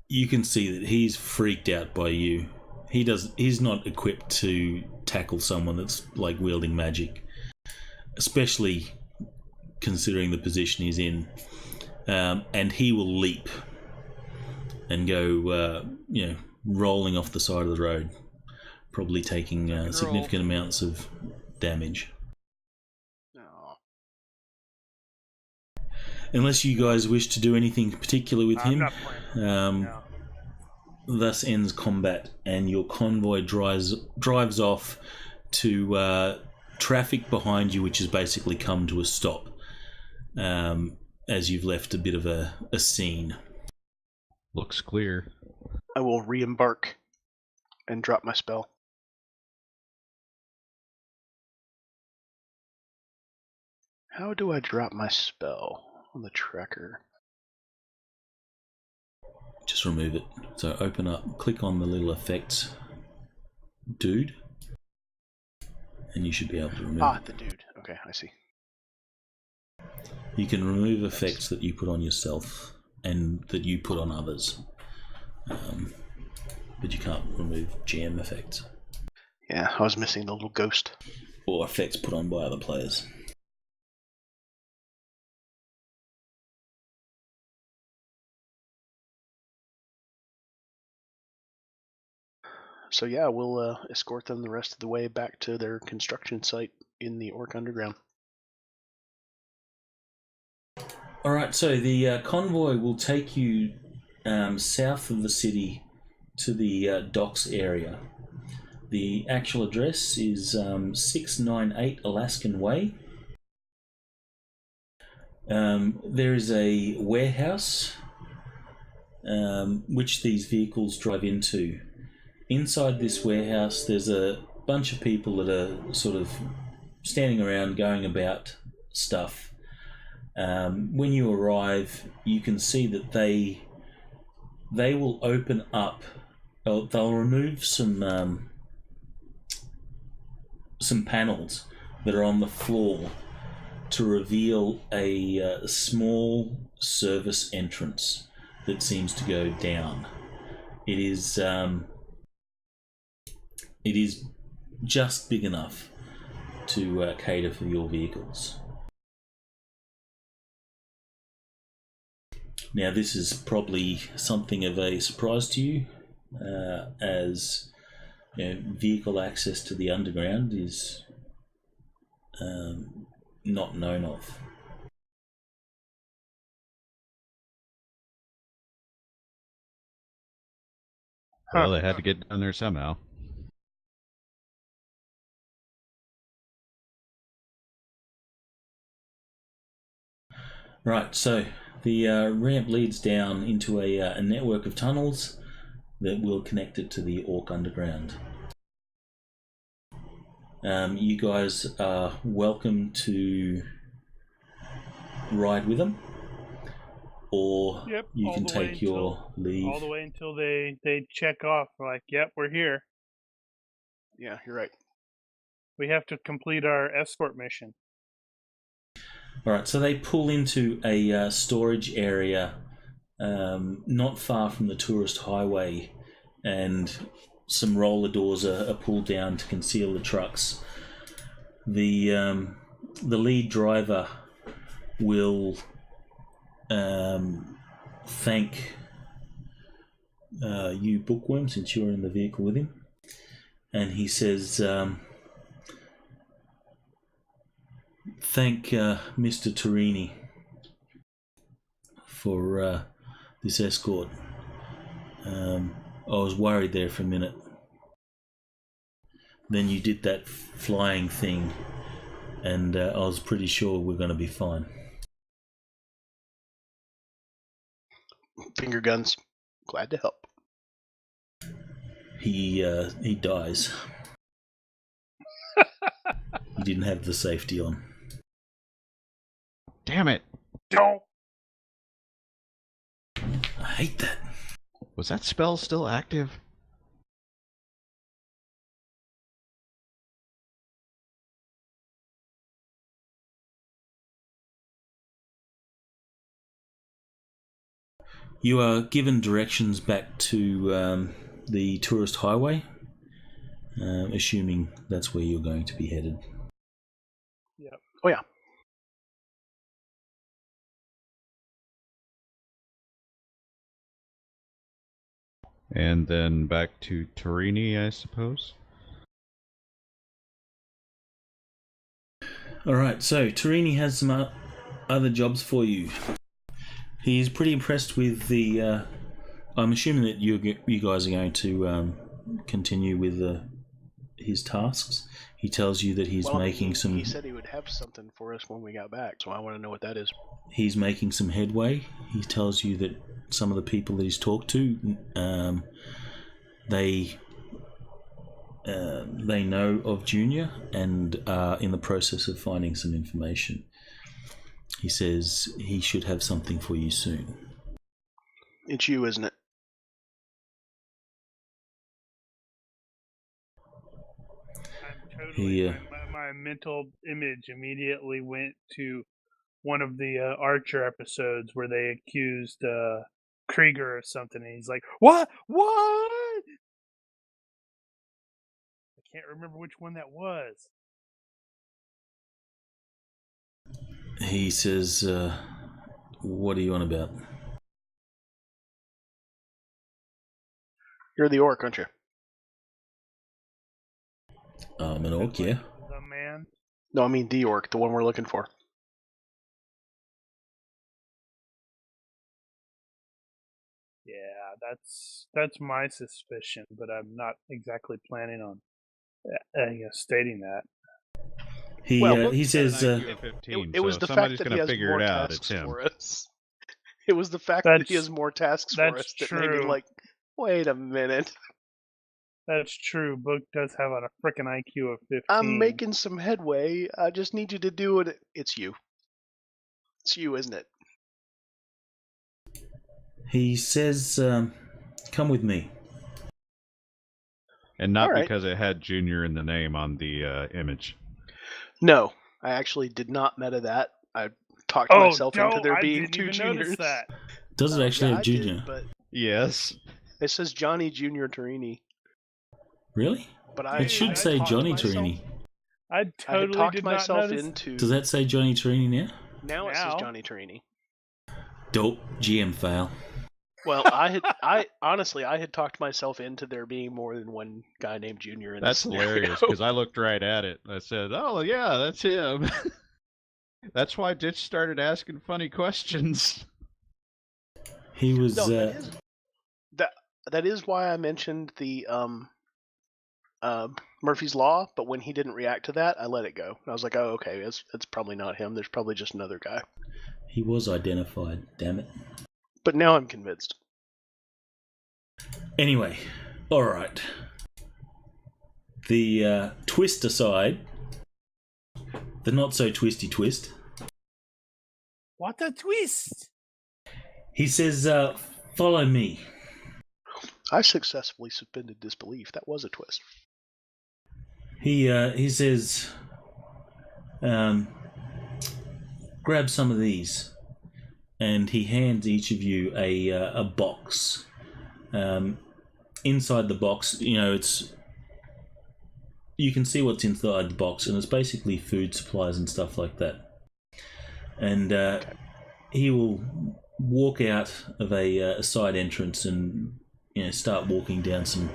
you can see that he's freaked out by you. He's not equipped to tackle someone that's like wielding magic, especially considering the position he's in. And he will leap and go, rolling off the side of the road, probably taking significant amounts of damage. No. Unless you guys wish to do anything particular with I'm him, not playing. No. thus ends combat, and your convoy drives off to traffic behind you, which has basically come to a stop, as you've left a bit of a scene. Looks clear. I will re-embark and drop my spell. How do I drop my spell on the tracker? Just remove it. So open up, click on the little effects dude, and you should be able to remove it. The dude. Okay, I see. You can remove effects that you put on yourself and that you put on others, but you can't remove GM effects. Yeah, I was missing the little ghost. or effects put on by other players. So yeah, we'll escort them the rest of the way back to their construction site in the Orc Underground. All right, so the convoy will take you south of the city to the docks area. The actual address is 698 Alaskan Way. There is a warehouse which these vehicles drive into. Inside this warehouse, there's a bunch of people that are sort of standing around, going about stuff. When you arrive, you can see that they will open up. They'll remove some panels that are on the floor to reveal a small service entrance that seems to go down. It is just big enough to cater for your vehicles. Now, this is probably something of a surprise to you, as vehicle access to the underground is not known of. Well, they had to get down there somehow. Right, so the ramp leads down into a network of tunnels that will connect it to the Orc Underground. You guys are welcome to ride with them, or you can take your leave. All the way until they check off, like, yep, we're here. Yeah, you're right. We have to complete our escort mission. Alright, so they pull into a storage area not far from the tourist highway, and some roller doors are pulled down to conceal the trucks. The lead driver will thank you, Bookworm, since you're in the vehicle with him, and he says, thank Mr. Torini for this escort. I was worried there for a minute. Then you did that flying thing, and I was pretty sure we're going to be fine. Finger guns. Glad to help. He dies. He didn't have the safety on. Damn it! Don't. I hate that. Was that spell still active? You are given directions back to the tourist highway, assuming that's where you're going to be headed. Yep. Oh yeah. And then back to Torini, I suppose? Alright, so Torini has some other jobs for you. He's pretty impressed with the... I'm assuming that you guys are going to continue with his tasks. He tells you that he's making some... He said he would have something for us when we got back, so I want to know what that is. He's making some headway. He tells you that some of the people that he's talked to, they know of Junior and are in the process of finding some information. He says he should have something for you soon. It's you, isn't it? I'm totally... my mental image immediately went to one of the Archer episodes where they accused Krieger of something, and he's like, "What? What?" I can't remember which one that was. He says, what are you on about? You're the orc, aren't you? I'm an orc, yeah. The man. No, I mean the orc, the one we're looking for. Yeah, that's my suspicion, but I'm not exactly planning on stating that. He Well, he says, IQ of 15, It was so the somebody's fact that going he to has figure more it out. tasks It's him. for us. It was the fact that he That's- has more tasks for that's us that made me true. like, wait a minute. That's true. Book does have a frickin' IQ of 15. I'm making some headway. I just need you to do it. It's you. It's you, isn't it? he says, come with me. And not All right. because it had Junior in the name on the image. No, I actually did not meta that. I talked Oh, myself into there I being didn't two even juniors. notice that. Does it actually Yeah, have I did, Junior? but Yes. it says Johnny Junior Torini. Really? But I It should I say talked Johnny myself- Torini. I I had totally talked did myself not notice. into. Does that say Johnny Torini now? Now it says Now? Johnny Torini. Dope. GM fail. Well, I honestly had talked myself into there being more than one guy named Junior in That's this scenario. hilarious because I looked right at it. I said, oh, yeah, that's him. That's why Ditch started asking funny questions. He was. No, that is why I mentioned the Murphy's Law, but when he didn't react to that, I let it go. I was like, oh, okay, it's probably not him. There's probably just another guy. He was identified. Damn it. But now I'm convinced. Anyway, all right. The twist aside, the not so twisty twist. What a twist! He says, "Follow me." I successfully suspended disbelief. That was a twist. He says, "Grab some of these." And he hands each of you a box. Inside the box, you can see what's inside the box, and it's basically food supplies and stuff like that. And he will walk out of a side entrance and start walking down some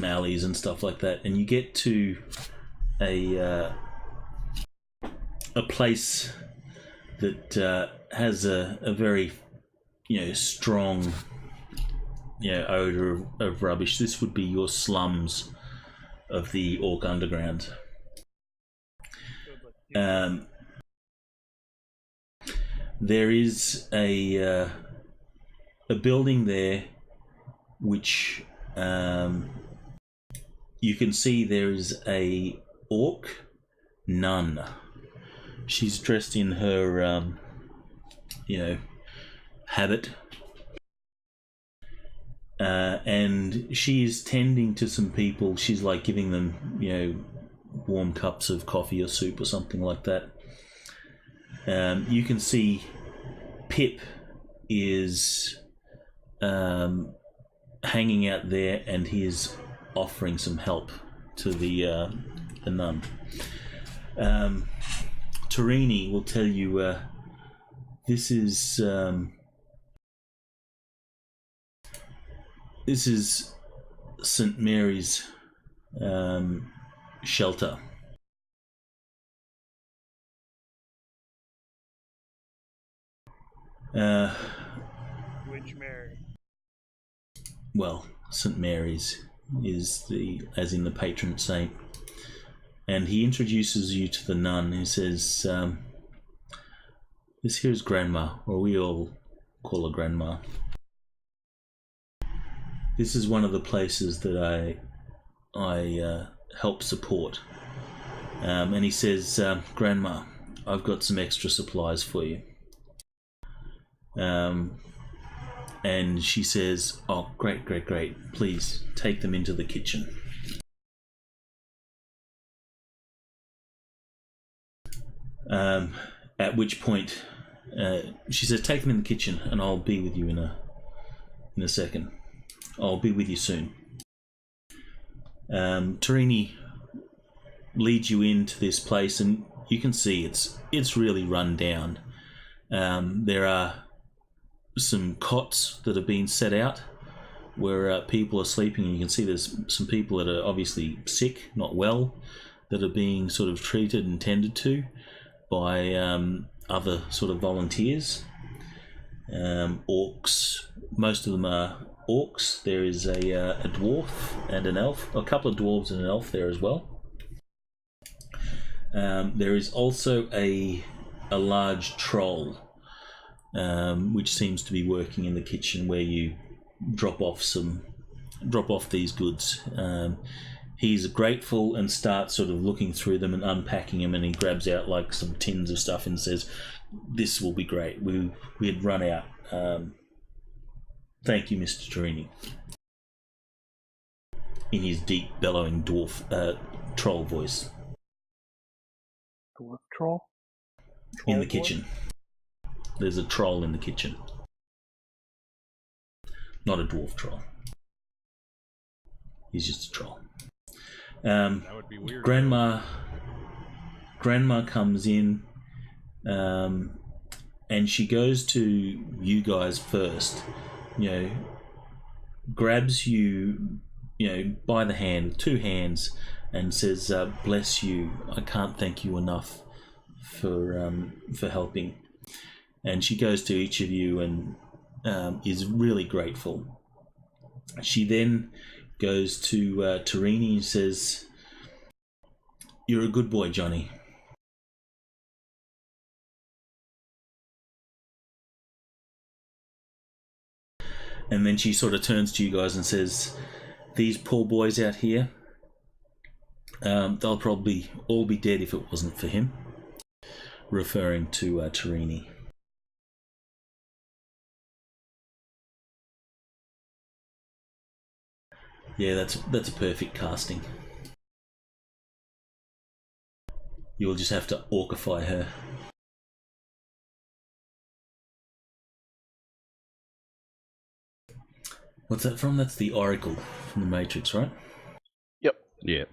alleys and stuff like that, and you get to a place that has a very strong odor of rubbish. This would be your slums of the Orc Underground. There is a building there which you can see there is a orc nun. She's dressed in her habit, and she's tending to some people. She's like giving them warm cups of coffee or soup or something like that. You can see Pip is hanging out there, and he is offering some help to the nun. Torini will tell you this is St. Mary's shelter. Which Mary? Well, St. Mary's is as in the patron saint. And he introduces you to the nun. He says, this here is Grandma, or we all call her Grandma. This is one of the places that I help support. And he says, Grandma, I've got some extra supplies for you. And she says, oh, great. Please take them into the kitchen. At which point, she says, take them in the kitchen and I'll be with you in a second. I'll be with you soon. Tarini leads you into this place, and you can see it's really run down. There are some cots that have been set out where people are sleeping, and you can see there's some people that are obviously sick, not well, that are being sort of treated and tended to by other sort of volunteers. Orcs, most of them are orcs. There is a dwarf and an elf, a couple of dwarves and an elf there as well. There is also a large troll, which seems to be working in the kitchen where you drop off these goods. He's grateful and starts sort of looking through them and unpacking them, and he grabs out like some tins of stuff and says, "This will be great. We had run out. Thank you, Mr. Tarini." In his deep, bellowing dwarf troll voice. Dwarf troll? In the kitchen. There's a troll in the kitchen. Not a dwarf troll. He's just a troll. That would be weird. Grandma comes in, and she goes to you guys first. Grabs you, by the hand with two hands, and says, "Bless you. I can't thank you enough for helping." And she goes to each of you and is really grateful. She then goes to Tarini and says, "You're a good boy, Johnny." And then she sort of turns to you guys and says, "These poor boys out here, they'll probably all be dead if it wasn't for him," referring to Tarini. Yeah, that's a perfect casting. You'll just have to orcify her. What's that from? That's the Oracle from the Matrix, right? Yep. Yeah.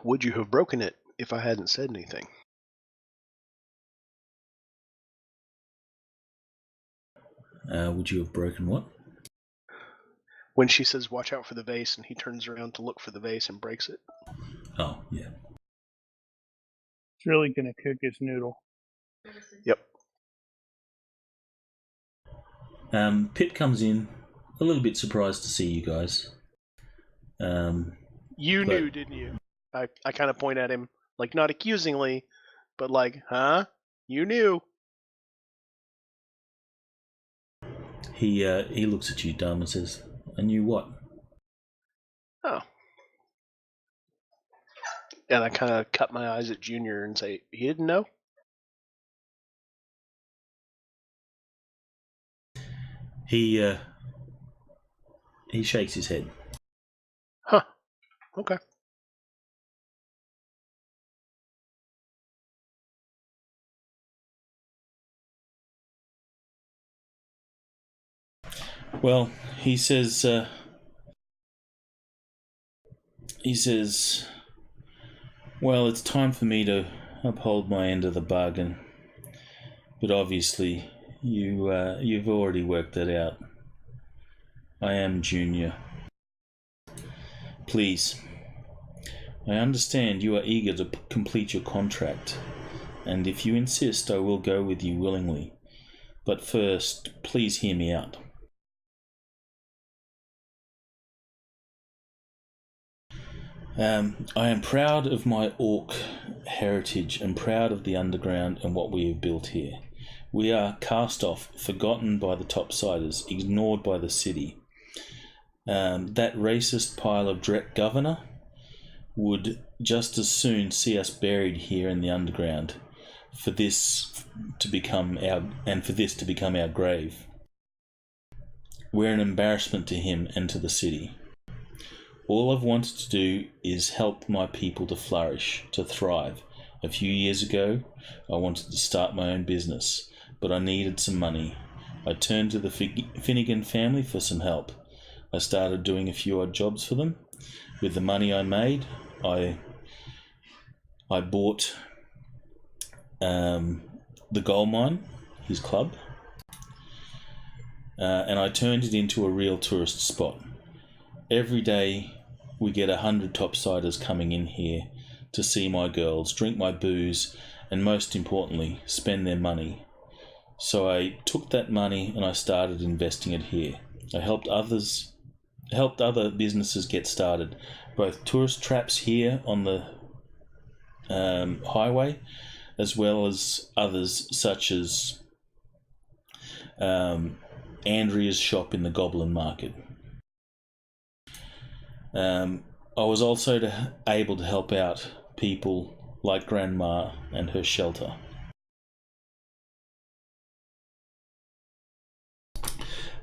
Would you have broken it if I hadn't said anything? Would you have broken what? When she says, "Watch out for the vase," and he turns around to look for the vase and breaks it. Oh, yeah. It's really gonna cook his noodle. Yep. Pip comes in, a little bit surprised to see you guys. You knew, didn't you? I kind of point at him, like not accusingly, but like, huh? You knew. He looks at you dumb and says, "I knew what?" Oh. And I kind of cut my eyes at Junior and say, "He didn't know?" He shakes his head. Huh. Okay. Well, he says, "Well, it's time for me to uphold my end of the bargain. But obviously, you've already worked that out. I am Junior. Please, I understand you are eager to complete your contract, and if you insist, I will go with you willingly. But first, please hear me out. I am proud of my orc heritage and proud of the underground and what we have built here. We are cast off, forgotten by the topsiders, ignored by the city. That racist pile of dreck governor would just as soon see us buried here in the underground for this to become our grave. We're an embarrassment to him and to the city. All I've wanted to do is help my people to flourish, to thrive. A few years ago, I wanted to start my own business, but I needed some money. I turned to the Finnegan family for some help. I started doing a few odd jobs for them. With the money I made, I bought the gold mine, his club, and I turned it into a real tourist spot. Every day we get 100 topsiders coming in here to see my girls, drink my booze, and most importantly, spend their money. So I took that money and I started investing it here. I helped other businesses get started, both tourist traps here on the highway, as well as others such as Andrea's shop in the Goblin Market. I was also able to help out people like Grandma and her shelter.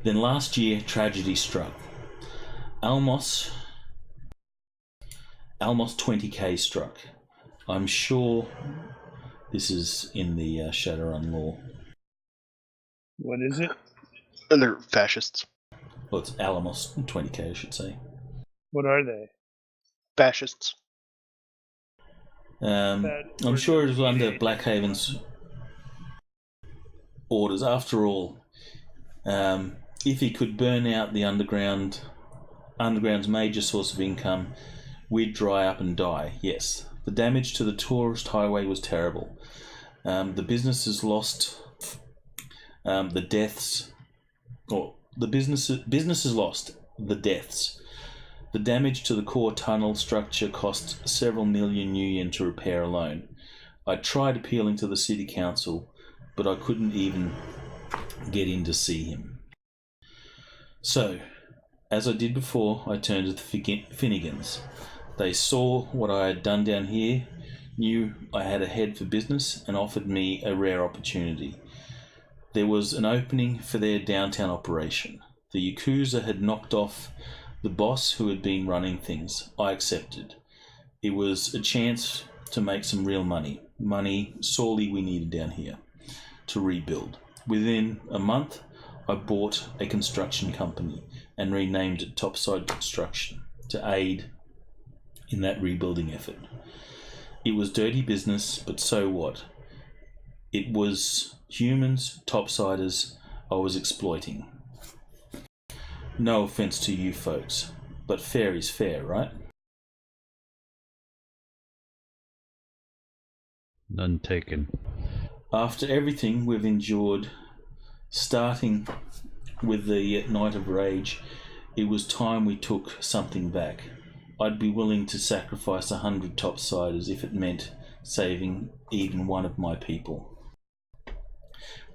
Then last year, tragedy struck. Almost 20k struck. I'm sure this is in the Shadowrun lore. What is it? And they're fascists. Well, it's Alamos 20k, I should say. What are they? Fascists. I'm sure it was under Blackhaven's orders. After all, if he could burn out the underground's major source of income, we'd dry up and die. Yes, the damage to the tourist highway was terrible. The businesses lost. The deaths, or the businesses lost the deaths. The damage to the core tunnel structure cost several million new yen to repair alone. I tried appealing to the city council, but I couldn't even get in to see him. So, as I did before, I turned to the Finnegans. They saw what I had done down here, knew I had a head for business, and offered me a rare opportunity. There was an opening for their downtown operation. The Yakuza had knocked off the boss who had been running things. I accepted. It was a chance to make some real money. Money sorely we needed down here to rebuild. Within a month, I bought a construction company and renamed it Topside Construction to aid in that rebuilding effort. It was dirty business, but so what? It was humans, topsiders, I was exploiting. No offense to you folks, but fair is fair, right? None taken. After everything we've endured, starting with the Night of Rage, it was time we took something back. I'd be willing to sacrifice 100 topsiders if it meant saving even one of my people.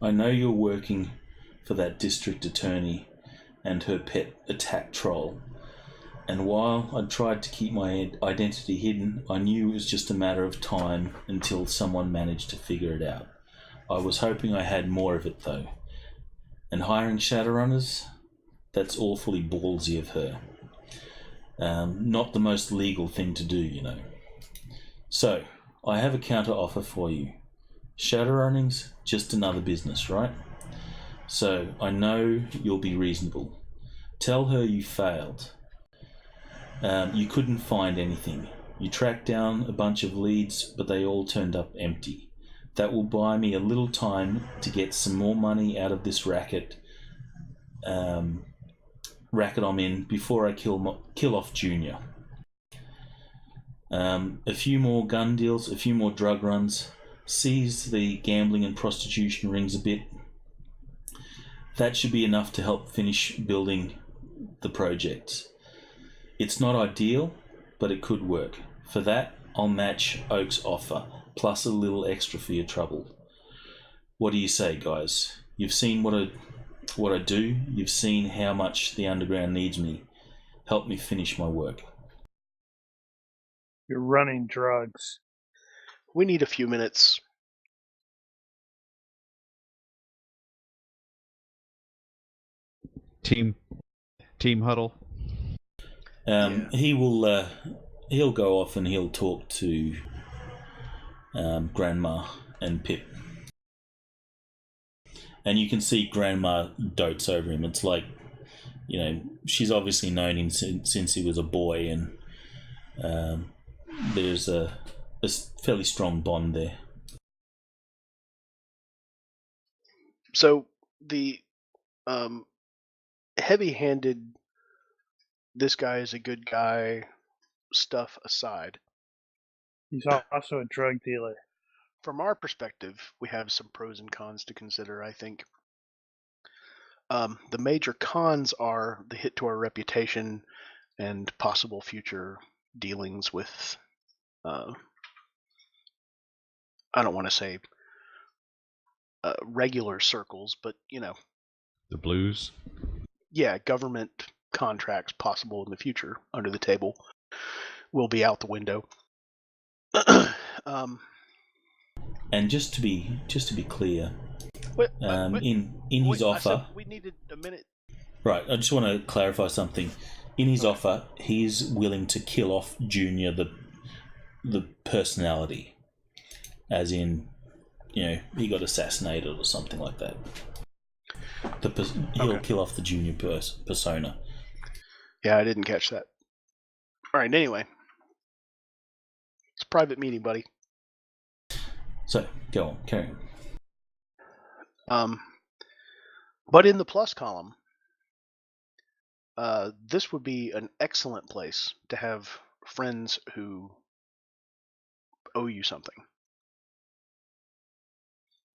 I know you're working for that district attorney and her pet attack troll, and while I tried to keep my identity hidden, I knew it was just a matter of time until someone managed to figure it out. I was hoping I had more of it though, and hiring Shadowrunners, that's awfully ballsy of her. Not the most legal thing to do, you know. So, I have a counter offer for you. Shadowrunning's just another business, right? So, I know you'll be reasonable. Tell her you failed. You couldn't find anything. You tracked down a bunch of leads, but they all turned up empty. That will buy me a little time to get some more money out of this racket I'm in before I kill off Junior. A few more gun deals, a few more drug runs, seize the gambling and prostitution rings a bit. That should be enough to help finish building the project. It's not ideal, but it could work. For that, I'll match Oak's offer, plus a little extra for your trouble. What do you say, guys? You've seen what I do. You've seen how much the underground needs me. Help me finish my work. You're running drugs. We need a few minutes. Team huddle. He will. He'll go off and he'll talk to Grandma and Pip. And you can see Grandma dotes over him. It's like, she's obviously known him since he was a boy, and there's a fairly strong bond there. So the heavy-handed, this guy is a good guy stuff aside, He's also a drug dealer. from our perspective, we have some pros and cons to consider, I think. The major cons are the hit to our reputation and possible future dealings with, I don't want to say regular circles, but, The blues. yeah, government contracts possible in the future under the table will be out the window. And just to be clear, Wait, in his offer, we needed a minute. right? I just want to clarify something. In his offer, he's willing to kill off Junior, the personality, as in, he got assassinated or something like that. He'll kill off the Junior persona. Yeah, I didn't catch that. All right, anyway. It's a private meeting, buddy. So, go on, carry on. But in the plus column, this would be an excellent place to have friends who owe you something.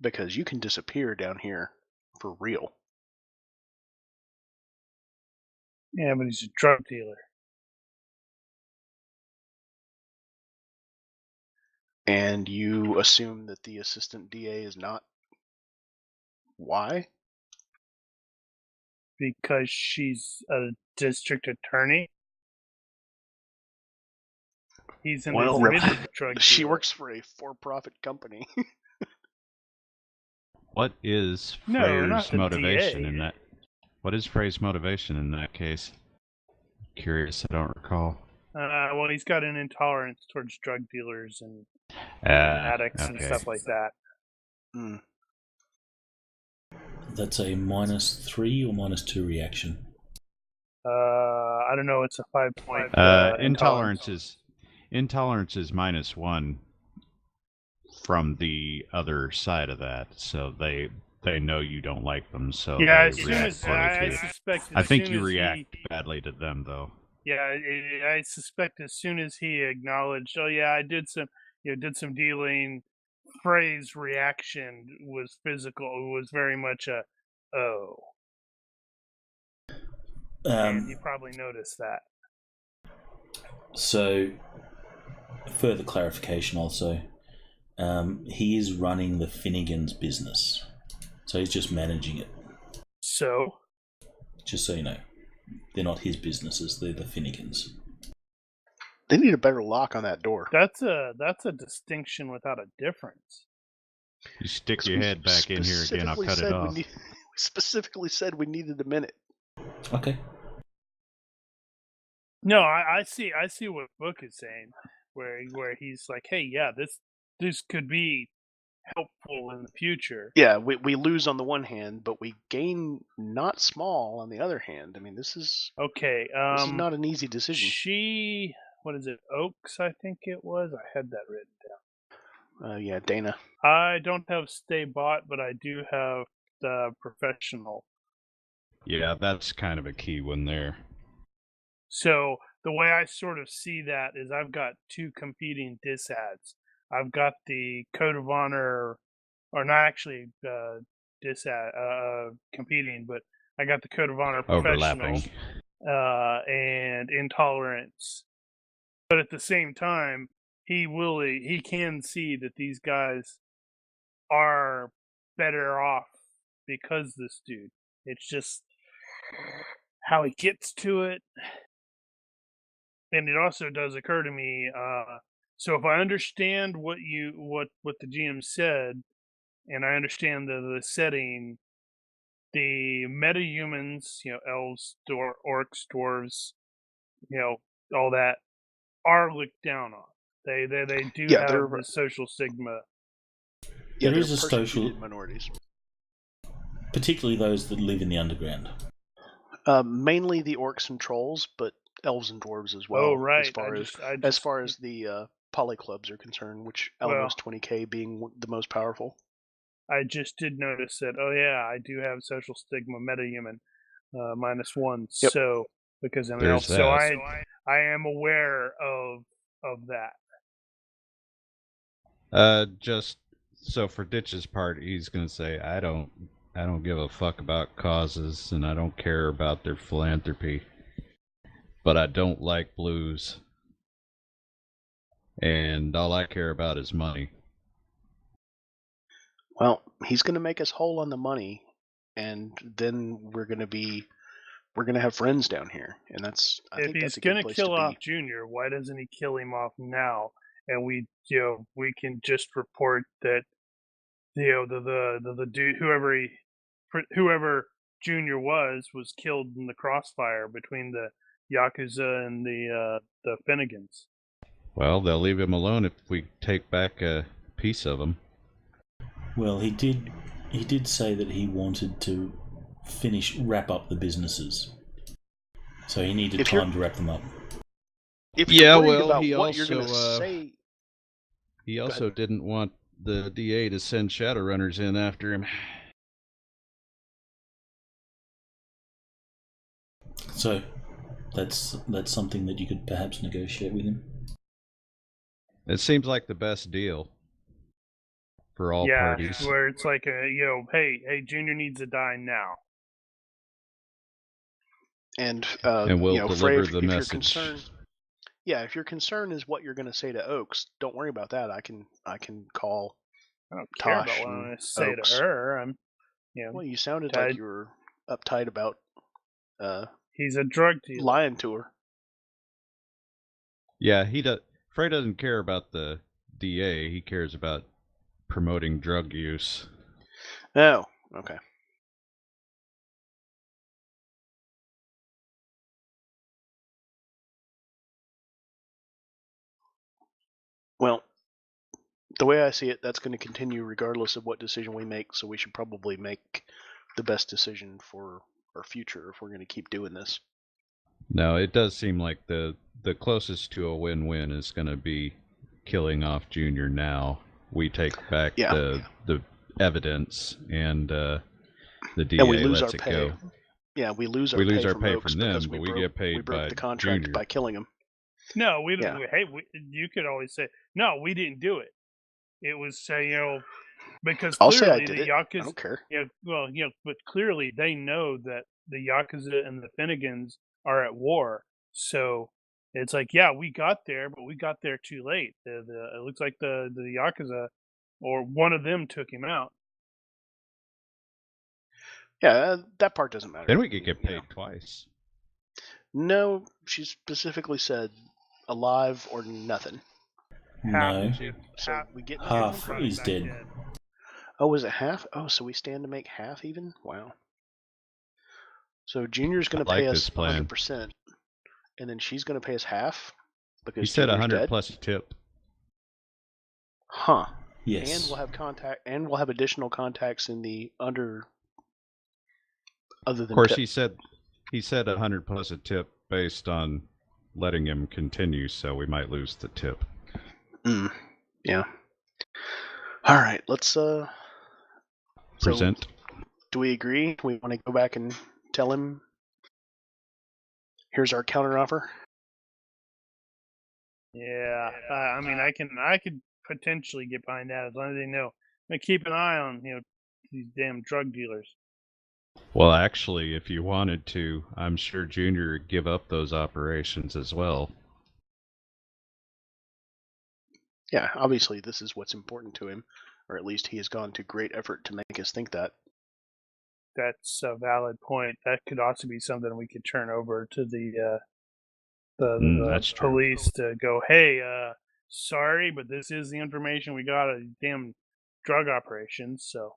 Because you can disappear down here for real. Yeah, but he's a drug dealer. And you assume that the assistant DA is not? Why? Because she's a district attorney. He's an admitted drug dealer. She works for a for-profit company. What is Freyr's motivation in that? What is Freyr's motivation in that case? Curious, I don't recall. Well, he's got an intolerance towards drug dealers and addicts and stuff like that. That's a -3 or -2 reaction. I don't know. It's a 5-point. Intolerance is -1 from the other side of that, so they know you don't like them, so yeah. they react poorly to you. I think you react badly to them, though. Yeah, I suspect as soon as he acknowledged, oh yeah, I did some dealing, Frey's reaction was physical. It was very much a, oh. And you probably noticed that. So, further clarification also, he is running the Finnegan's business. So he's just managing it. So? Just so you know. They're not his businesses, they're the Finnegans. They need a better lock on that door. That's a distinction without a difference. You stick your head back in here again, I'll cut it off. We specifically said we needed a minute. Okay. No, I see what Book is saying, where he's like, hey, yeah, this could be helpful in the future. Yeah, we lose on the one hand, but we gain not small on the other hand. I mean, this is okay. This is not an easy decision. What is it? Oaks, I think it was. I had that written down. Yeah, Dana. I don't have Stay Bought, but I do have the Professional. Yeah, that's kind of a key one there. So the way I sort of see that is I've got two competing dis ads. I've got the Code of Honor, or not actually dis ad competing, but I got the Code of Honor Professional and Intolerance. But at the same time, he can see that these guys are better off because this dude. It's just how he gets to it. And it also does occur to me, so if I understand what the GM said, and I understand the setting, the meta-humans, elves, orcs, dwarves, all that, are looked down on. They do Yeah, have they're- the social stigma. Yeah, There they're is a social, persecuted minorities. particularly those that live in the underground. Mainly the orcs and trolls, but elves and dwarves as well. Oh, right. As far as the poly clubs are concerned, which Alamos 20K being the most powerful. I just did notice that. Oh yeah, I do have social stigma metahuman -1. Yep. So because I'm an There's elf, so that. I am aware of that. Just so for Ditch's part, he's gonna say, I don't give a fuck about causes, and I don't care about their philanthropy, but I don't like blues, and all I care about is money. Well, he's going to make us whole on the money, and then we're going to have friends down here, and that's. If he's going to kill off Junior, why doesn't he kill him off now? And we can just report that the dude, whoever Junior was killed in the crossfire between the Yakuza and the Finnegans. Well, they'll leave him alone if we take back a piece of him. Well, he did say that he wanted to wrap up the businesses. So he needed time to wrap them up. If you're well, about he what also you're gonna say, he also didn't want the DA to send Shadowrunners in after him. So that's something that you could perhaps negotiate with him. It seems like the best deal for all parties. Yeah, where it's like hey, Junior needs to die now. And we'll deliver the message. You're concerned, if your concern is what you're going to say to Oaks, don't worry about that. I can call. I don't care Tosh about what I'm going to say Oaks. to her. Well, you sounded like you were uptight about. He's a drug dealer. Lying to her. Yeah, Frey doesn't care about the DA. He cares about promoting drug use. Oh, okay. Well, the way I see it, that's going to continue regardless of what decision we make, so we should probably make the best decision for our future if we're going to keep doing this. No, it does seem like the closest to a win-win is going to be killing off Junior now. We take back the evidence, and the DA lets it go. Yeah, we lose our pay from them, but we get paid by the contract Junior by killing him. No, we don't. Hey, you could always say, no, we didn't do it. It was because I'll clearly say I did the Yakuza. I don't care. But clearly they know that the Yakuza and the Finnegans are at war. So it's like, we got there, but we got there too late. It looks like the Yakuza or one of them took him out. Yeah, that part doesn't matter. Then we could get paid twice. No, she specifically said alive or nothing. No. So we get half is dead. Oh, was it half? Oh, so we stand to make half even? Wow. So Junior's going to pay us 100%, and then she's going to pay us half because he said 100 dead? plus tip. Huh. Yes. And we'll have contact, and we'll have additional contacts in the other than. Of course, tip. he said 100 plus a tip based on letting him continue, so we might lose the tip. Yeah. All right, let's present. So, do we agree? We want to go back and tell him, here's our counteroffer? Yeah, I mean, I could potentially get behind that as long as they know. Keep an eye on these damn drug dealers. Well, actually, if you wanted to, I'm sure Junior would give up those operations as well. Yeah, obviously this is what's important to him, or at least he has gone to great effort to make us think that. That's a valid point. That could also be something we could turn over to the police to go, hey, sorry, but this is the information we got of damn drug operations, so.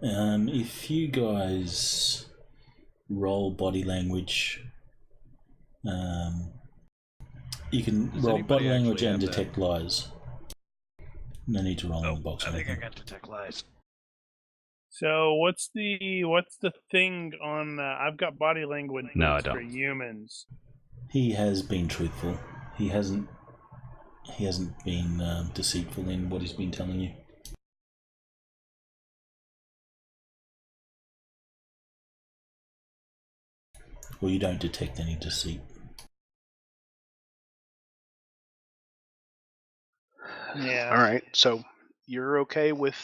If you guys roll body language You can Does roll anybody body language actually and have that? detect lies. No need to roll in the box. I or think I anything. got detect lies. So what's the thing on? I've got body language No, I for don't. humans. He has been truthful. He hasn't been deceitful in what he's been telling you. Or you don't detect any deceit. Yeah. All right, so you're okay with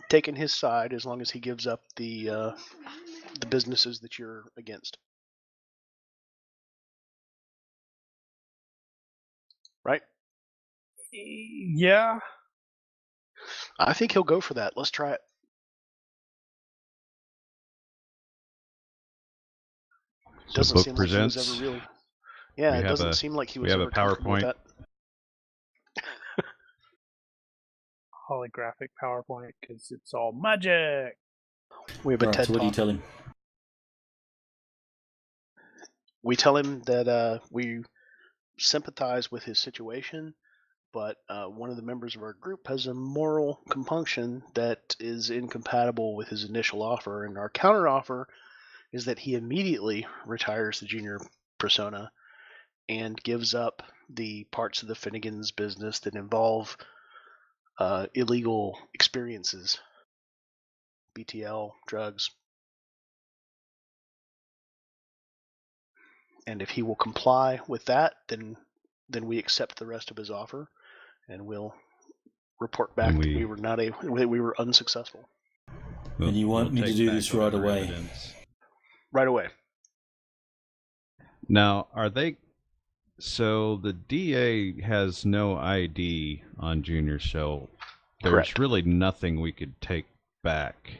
taking his side as long as he gives up the businesses that you're against, right? Yeah. I think he'll go for that. Let's try it. So Doesn't book seem like he was presents. ever really. Yeah, We it have doesn't a- seem like he we was have a ever comfortable with PowerPoint. that. Holographic PowerPoint because it's all magic. We have a Alright, TED so what do you Talk. tell him? We tell him that we sympathize with his situation, but one of the members of our group has a moral compunction that is incompatible with his initial offer, and our counteroffer is that he immediately retires the junior persona and gives up the parts of the Finnegan's business that involve illegal experiences, BTL, drugs. And if he will comply with that, then we accept the rest of his offer, and we'll report back And that we were unsuccessful. And you want me to take do back this right whatever away? evidence. Right away. Now, are they? So the DA has no ID on Junior, so there's Correct. really nothing we could take back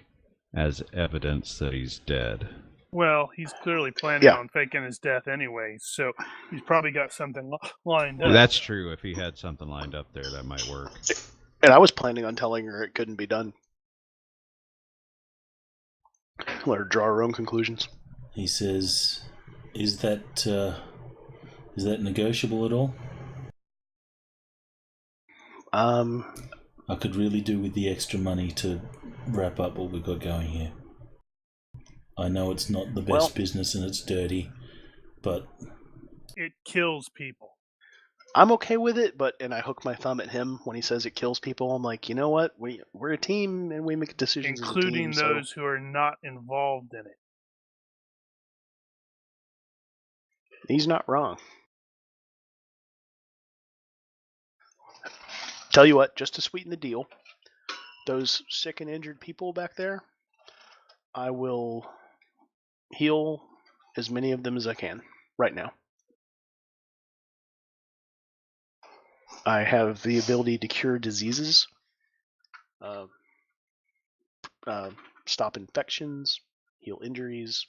as evidence that he's dead. Well, he's clearly planning Yeah. on faking his death anyway, so he's probably got something lined up. That's true. If he had something lined up there, that might work. And I was planning on telling her it couldn't be done. Let her draw her own conclusions. He says, is that negotiable at all? I could really do with the extra money to wrap up what we've got going here. I know it's not the best business and it's dirty, but it kills people. I'm okay with it, and I hook my thumb at him when he says it kills people. I'm like, you know what? We're a team and we make decisions including as a team, those who are not involved in it. He's not wrong. Tell you what, just to sweeten the deal, those sick and injured people back there, I will heal as many of them as I can right now. I have the ability to cure diseases, stop infections, heal injuries.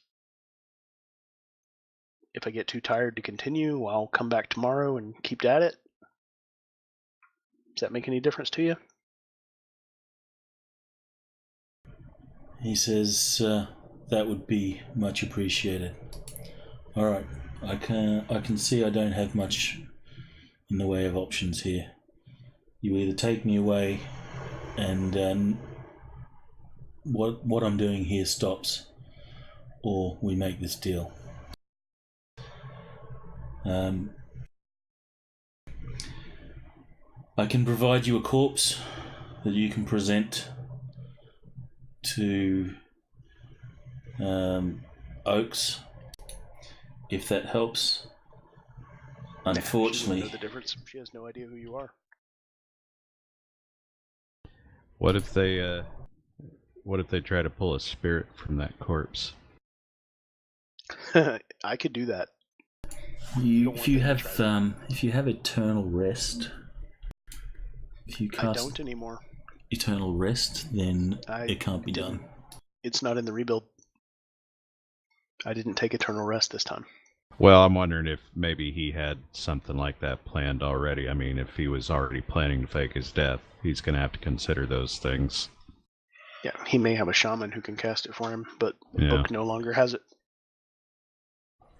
If I get too tired to continue, I'll come back tomorrow and keep at it. Does that make any difference to you? he says that would be much appreciated. All right, I can see I don't have much in the way of options here. You either take me away, and what I'm doing here stops, or we make this deal. I can provide you a corpse that you can present to Oaks, if that helps. Unfortunately, She doesn't know the difference. She has no idea who you are. What if they try to pull a spirit from that corpse? I could do that. if you have eternal rest, if you I cast don't anymore. eternal rest, then it can't be done. It's not in the rebuild. I didn't take eternal rest this time. Well, I'm wondering if maybe he had something like that planned already. I mean, if he was already planning to fake his death, he's going to have to consider those things. Yeah, he may have a shaman who can cast it for him, but Yeah. Book no longer has it.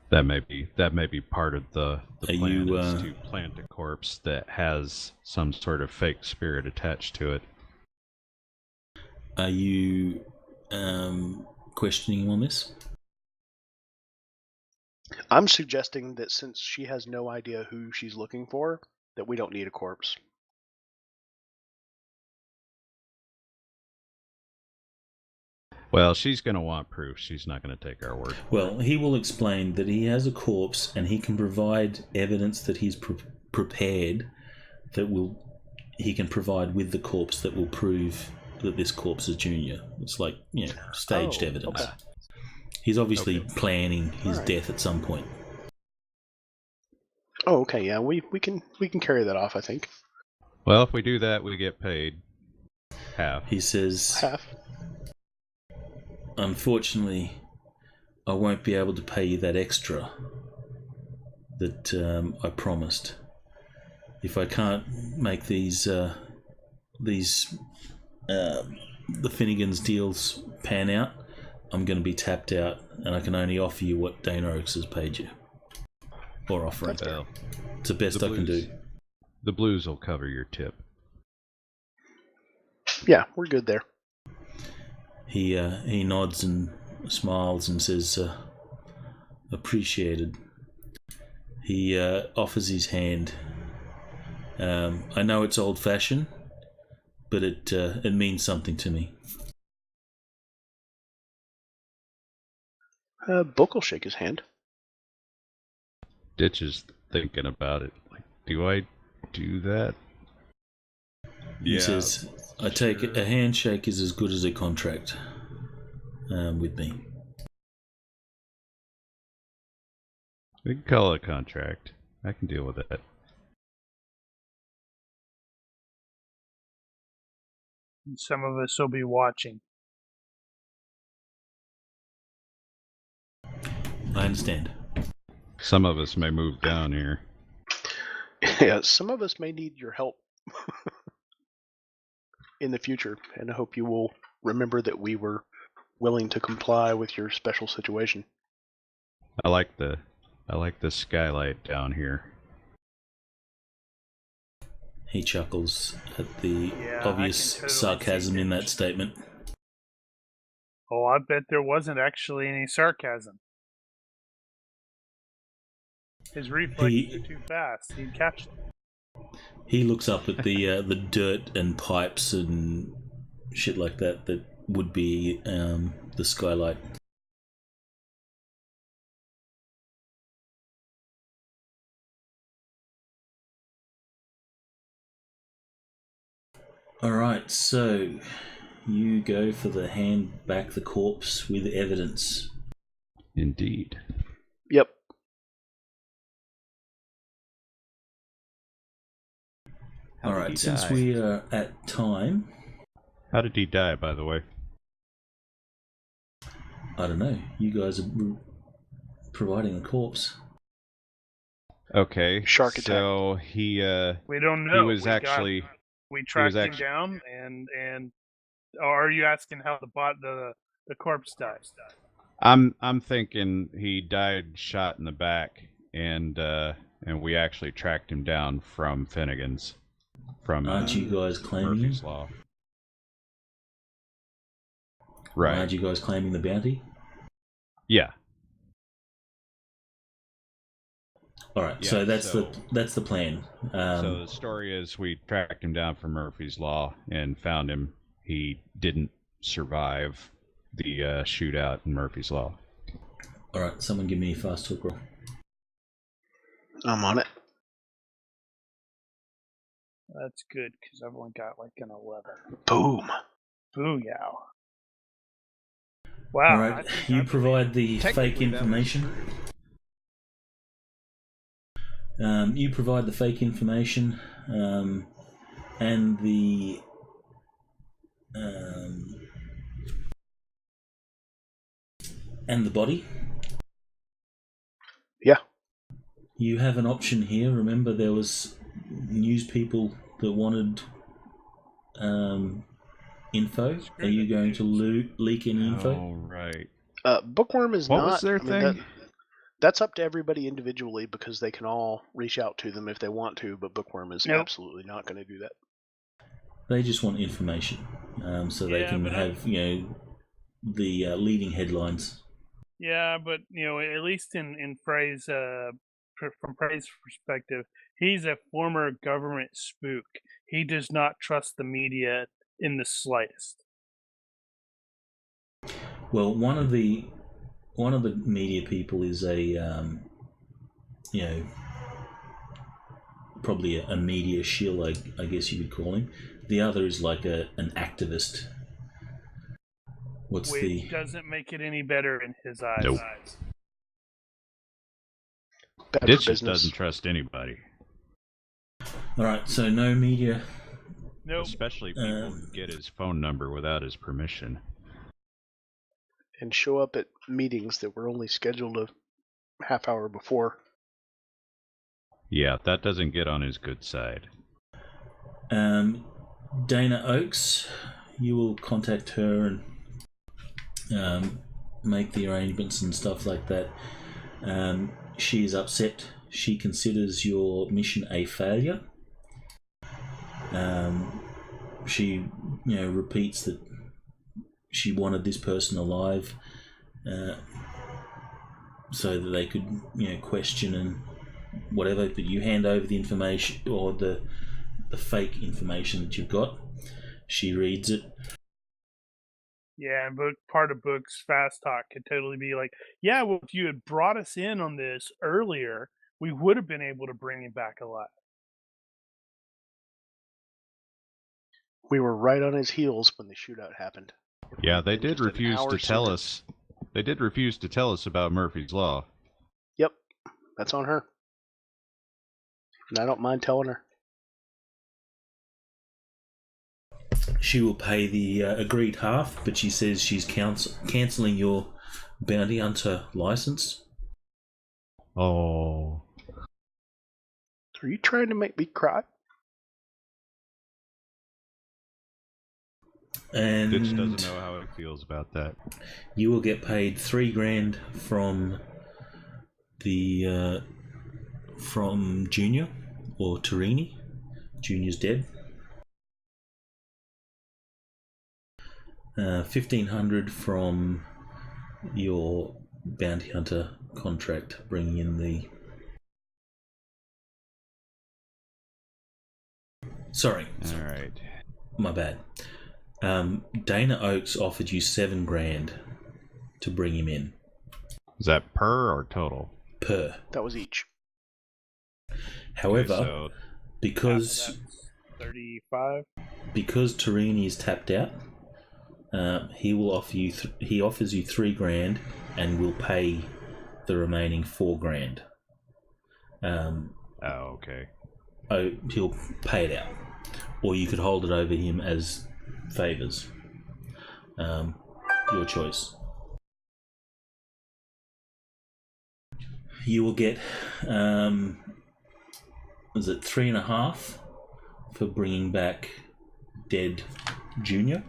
That may be part of the Are plan you, is to plant a corpse that has some sort of fake spirit attached to it. Are you questioning him on this? I'm suggesting that since she has no idea who she's looking for, that we don't need a corpse. Well, she's going to want proof. She's not going to take our word for Well, he will explain that he has a corpse and he can provide evidence that he's prepared he can provide with the corpse that will prove that this corpse is Junior. It's like, staged evidence. Okay. He's obviously planning his Alright. death at some point. Oh, okay, yeah, we can carry that off, I think. Well, if we do that, we get paid half. He says, Half. unfortunately, I won't be able to pay you that extra that I promised. If I can't make the Finnegan's deals pan out, I'm going to be tapped out, and I can only offer you what Dana Oaks has paid you, or offering. Well, It's the best I can do. The blues will cover your tip. Yeah, we're good there. He nods and smiles and says, appreciated. He offers his hand. I know it's old-fashioned, but it means something to me. Book will shake his hand. Ditch is thinking about it. Like, do I do that? He says, I take it, a handshake is as good as a contract with me. We can call it a contract. I can deal with that. Some of us will be watching. I understand. Some of us may move down here. Yeah, some of us may need your help in the future, and I hope you will remember that we were willing to comply with your special situation. I like the skylight down here. He chuckles at the Yeah, obvious I can totally sarcasm see in it. that statement. Oh, I bet there wasn't actually any sarcasm. His reflexes are too fast. He'd catch them. He looks up at the dirt and pipes and shit like that would be the skylight. Alright, so you go for the hand back the corpse with evidence. Indeed. Yep. Alright, since we are at time, How did he die, by the way? I don't know, you guys are providing a corpse. Okay. Shark attack. So he We don't know. was actually We tracked him actually- down, and or are you asking how the corpse died? I'm thinking he died shot in the back, and we actually tracked him down from Finnegan's, from Aren't you guys claiming Murphy's him? Law. Right. Aren't you guys claiming the bounty? Yeah. Alright, Yeah, so that's so- the plan. So the story is we tracked him down from Murphy's Law and found him. He didn't survive the shootout in Murphy's Law. Alright, someone give me a fast talk roll. I'm on it. That's good because I've only got like an 11. Boom. Booyah! Wow. I Alright, think you I provide the fake Technically, that was information. You provide the fake information and the body. Yeah. You have an option here. Remember, there was news people that wanted info. Are you going to leak any info? Oh, right. Bookworm is What not. was their I mean, thing? That's up to everybody individually because they can all reach out to them if they want to, but Bookworm is Nope. absolutely not going to do that. They just want information, so they Yeah, can but have the leading headlines. Yeah, but at least in Frey's from Frey's perspective, he's a former government spook. He does not trust the media in the slightest. Well, one of the media people is a probably a media shill, I guess you would call him. The other is like an activist. Which doesn't make it any better in his eyes. Nope. Bad Ditch for just business. doesn't trust anybody. All right, so no media. Nope. Especially people who get his phone number without his permission. And show up at meetings that were only scheduled a half hour before. Yeah, that doesn't get on his good side. Dana Oakes, you will contact her and make the arrangements and stuff like that. She is upset. She considers your mission a failure. She, repeats that she wanted this person alive, so that they could, question and whatever. But you hand over the information or the fake information that you've got. She reads it. Yeah, and part of Book's fast talk could totally be like, yeah, well, if you had brought us in on this earlier, we would have been able to bring him back alive. We were right on his heels when the shootout happened. Yeah, they did Just an refuse hour to tell sooner. us. They did refuse to tell us about Murphy's Law. Yep, that's on her. And I don't mind telling her. She will pay the agreed half, but she says she's cancelling your bounty hunter license. Oh. Are you trying to make me cry? And Ditch doesn't know how it feels about that. you will get paid $3,000 from Junior or Torini. Junior's dead. 1,500 from your bounty hunter contract, bringing in the. Sorry, All right. my bad. Dana Oakes offered you $7,000 to bring him in Is that per or total? per. That was each. However, Okay, so because 35. because Torini is tapped out, he will offer you. He offers you $3,000 and will pay the remaining $4,000. okay. Oh, he'll pay it out, or you could hold it over him as favors. Your choice. You will get, was it 3.5 for bringing back dead Junior?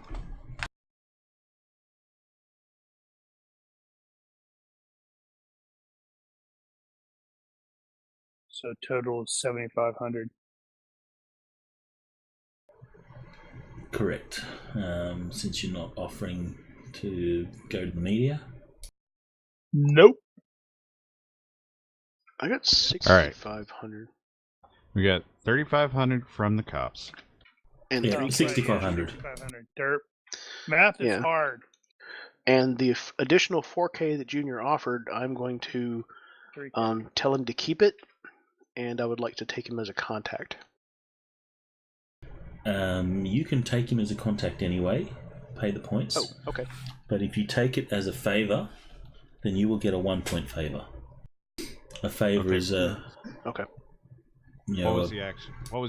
So total is 7,500. Correct. Since you're not offering to go to the media. Nope. I got All right. 6,500. We got 3,500 from the cops. And Yeah, 3K. 6,500. 6,500. Derp. Math is Yeah. hard. And the additional 4K that Junior offered, I'm going to 3K. tell him to keep it, and I would like to take him as a contact. You can take him as a contact anyway, pay the points. Oh, okay. But if you take it as a favor, then you will get a 1-point favor. A favor Okay. is a. Okay. What was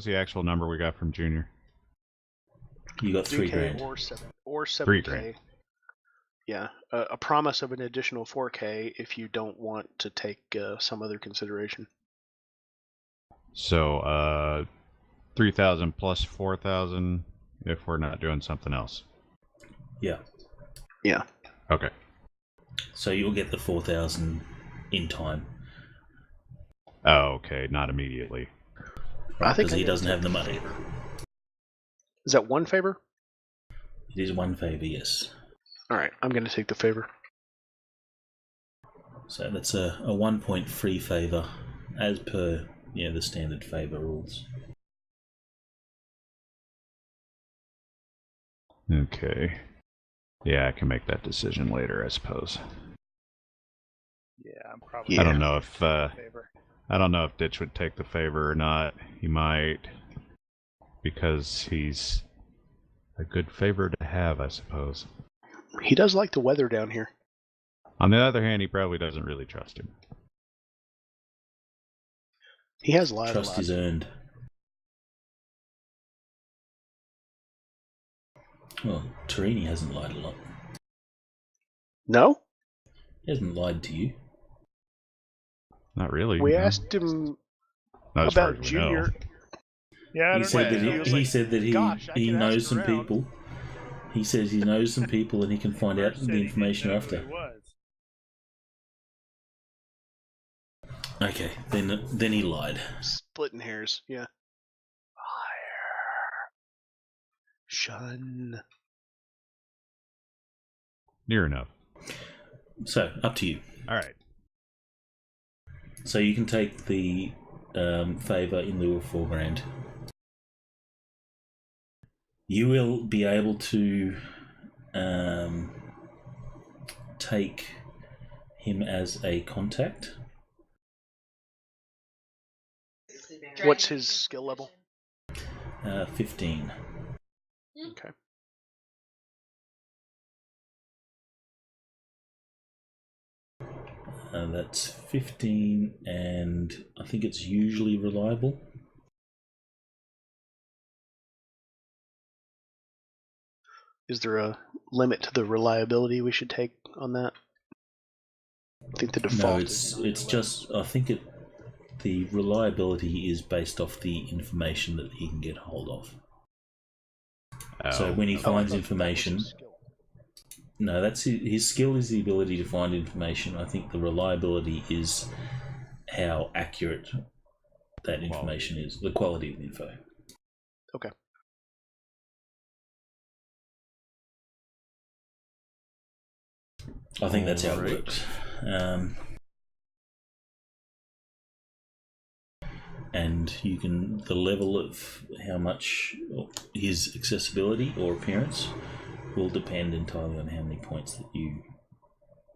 the actual number we got from Junior? You got 3K $3,000. or 7K. 3,000. Yeah, a promise of an additional 4K if you don't want to take some other consideration. So, 3,000 plus 4,000 if we're not doing something else. Yeah. Yeah. Okay. So you'll get the 4,000 in time. Oh, okay, not immediately. Right, think because I he gotta doesn't take have the money. favor. Is that one favor? It is one favor, yes. All right, I'm going to take the favor. So that's a 1 point free favor, as per the standard favor rules. Okay. Yeah, I can make that decision later, I suppose. Yeah, I'm probably. Yeah. I don't know if favor. I don't know if Ditch would take the favor or not. He might, because he's a good favor to have, I suppose. He does like the weather down here. On the other hand, he probably doesn't really trust him. He has lied a Trust lot. is earned. Well, Torini hasn't lied a lot. No? He hasn't lied to you. Not really. We no. asked him Not as far about as we know. Junior. Yeah, I He don't said know. that He was he like, said that "Gosh, I he can knows ask some around." people. He says he knows some people and he can find out First said the he information didn't know who after. he was. Okay, then he lied. Splitting hairs, yeah. Fire. Shun. Near enough. So up to you. All right. So you can take the favor in lieu of $4,000. You will be able to take him as a contact. What's his skill level? 15. Okay. That's 15, and I think it's usually reliable. Is there a limit to the reliability we should take on that? I think the default No, is it's just, I think the reliability is based off the information that he can get hold of. Oh, So when he I finds thought information, that was a skill. no, that's his skill is the ability to find information. I think the reliability is how accurate that information is, the quality of the info. Okay. I think that's how it Alright. works. And you can, the level of how much his accessibility or appearance will depend entirely on how many points that you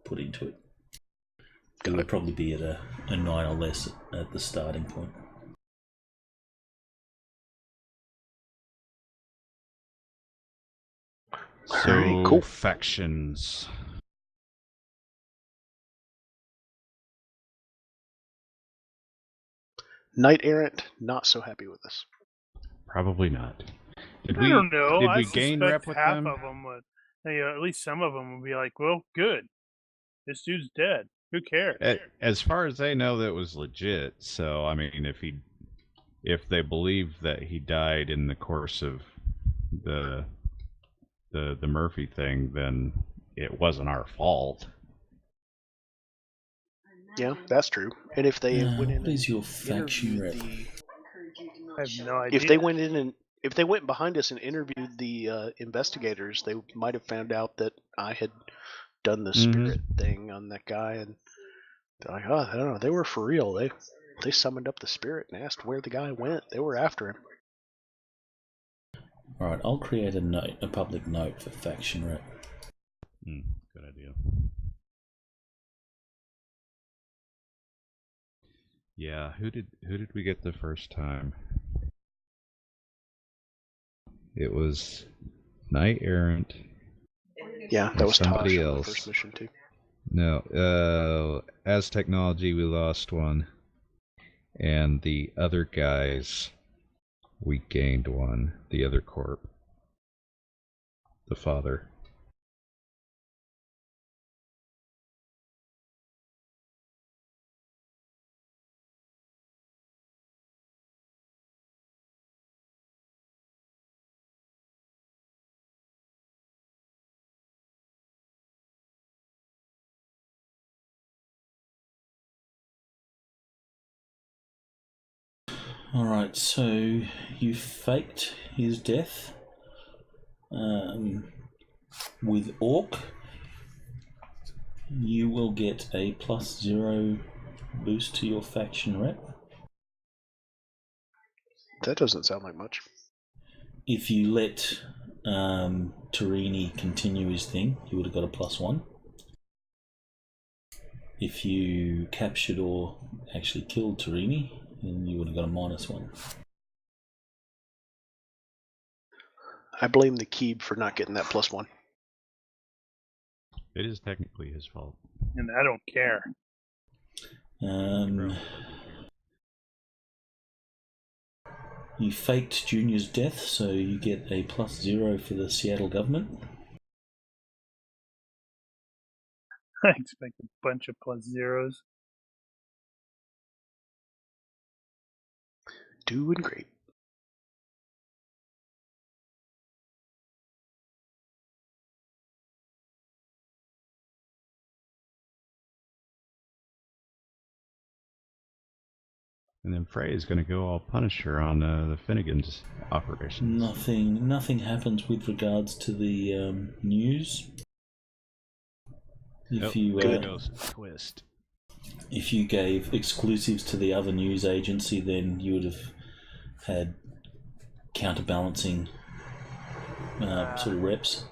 put into it. It would probably be at a 9 or less at the starting point. So, Alright, cool. factions. Knight Errant, not so happy with us. Probably not. Did I don't know. Did I we gain rep suspect with half them? of them would. At least some of them would be like, "Well, good. This dude's dead. Who cares?" As far as they know, that was legit. So, I mean, if they believe that he died in the course of the Murphy thing, then it wasn't our fault. Yeah, that's true. And if they went in What is and your faction interviewed rep? I have no idea. if they went in and if they went behind us and interviewed the investigators, they might have found out that I had done the spirit thing on that guy, and they're like, "Oh, I don't know, they were for real. They summoned up the spirit and asked where the guy went. They were after him." Alright, I'll create a public note for faction rep. Good idea. Yeah, who did we get the first time? It was Knight Errant. Yeah, that was Somebody Tosh on the else. first mission too. No, as technology we lost one, and the other guys we gained one. The other corp, the father. Alright, so you faked his death with Orc. You will get a +0 boost to your faction rep. That doesn't sound like much. If you let Torini continue his thing, you would have got a +1. If you captured or actually killed Torini, then you would have got a -1. I blame the Keeb for not getting that +1. It is technically his fault. And I don't care. You faked Junior's death, so you get a +0 for the Seattle government. I expect a bunch of +0s. Doing great. And then Frey is going to go all Punisher on the Finnegan's operations. Nothing happens with regards to the news. If you twist. If you gave exclusives to the other news agency, then you would have had counterbalancing sort of reps.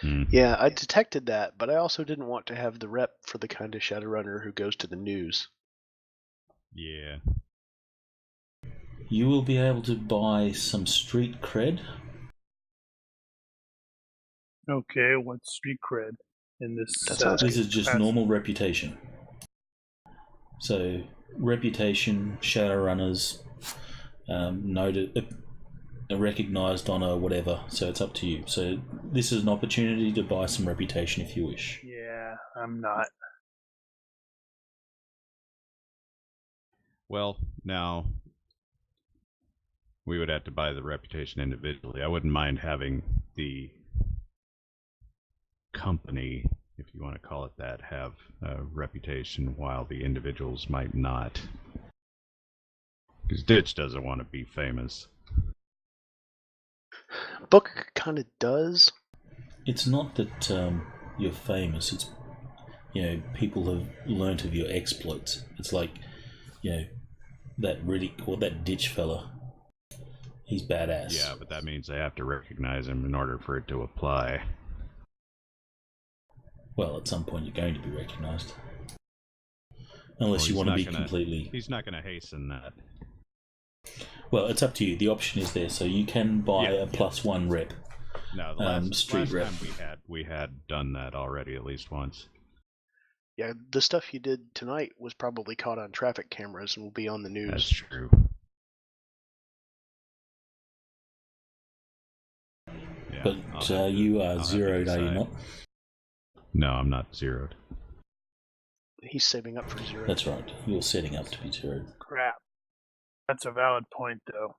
Yeah, I detected that, but I also didn't want to have the rep for the kind of Shadowrunner who goes to the news. Yeah. You will be able to buy some street cred. Okay, what's street cred in this? This is just normal reputation. So, reputation, Shadowrunners, noted, recognised on a whatever. So it's up to you. So this is an opportunity to buy some reputation if you wish. Yeah, I'm not. Well, now we would have to buy the reputation individually. I wouldn't mind having the company, if you want to call it that, have a reputation while the individuals might not. Because Ditch doesn't want to be famous. Book kind of does. It's not that you're famous. It's, people have learnt of your exploits. It's like, that Riddick or that Ditch fella. He's badass. Yeah, but that means they have to recognize him in order for it to apply. Well, at some point you're going to be recognised. Unless you want to be completely... He's not going to hasten that. Well, it's up to you. The option is there, so you can buy a +1 rep. No, the last rep. Time we had done that already at least once. Yeah, the stuff you did tonight was probably caught on traffic cameras and will be on the news. That's true. Yeah, but you are zeroed, are you not? No, I'm not zeroed. He's saving up for 0. That's right. You're setting up to be zeroed. Crap. That's a valid point, though.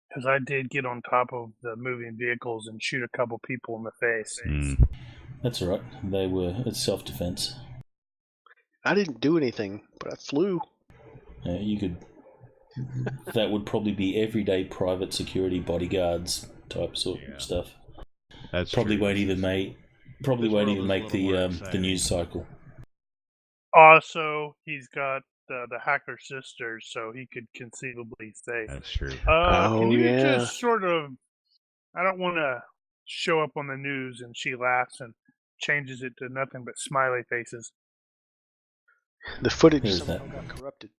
Because I did get on top of the moving vehicles and shoot a couple people in the face. That's all right. It's self-defense. I didn't do anything, but I flew. You could... that would probably be everyday private security bodyguards type sort of stuff. That's probably true. won't even make the news cycle. Also, he's got the hacker sisters, so he could conceivably say, That's true. can you just sort of... I don't want to show up on the news, and she laughs and changes it to nothing but smiley faces. The footage somehow got corrupted.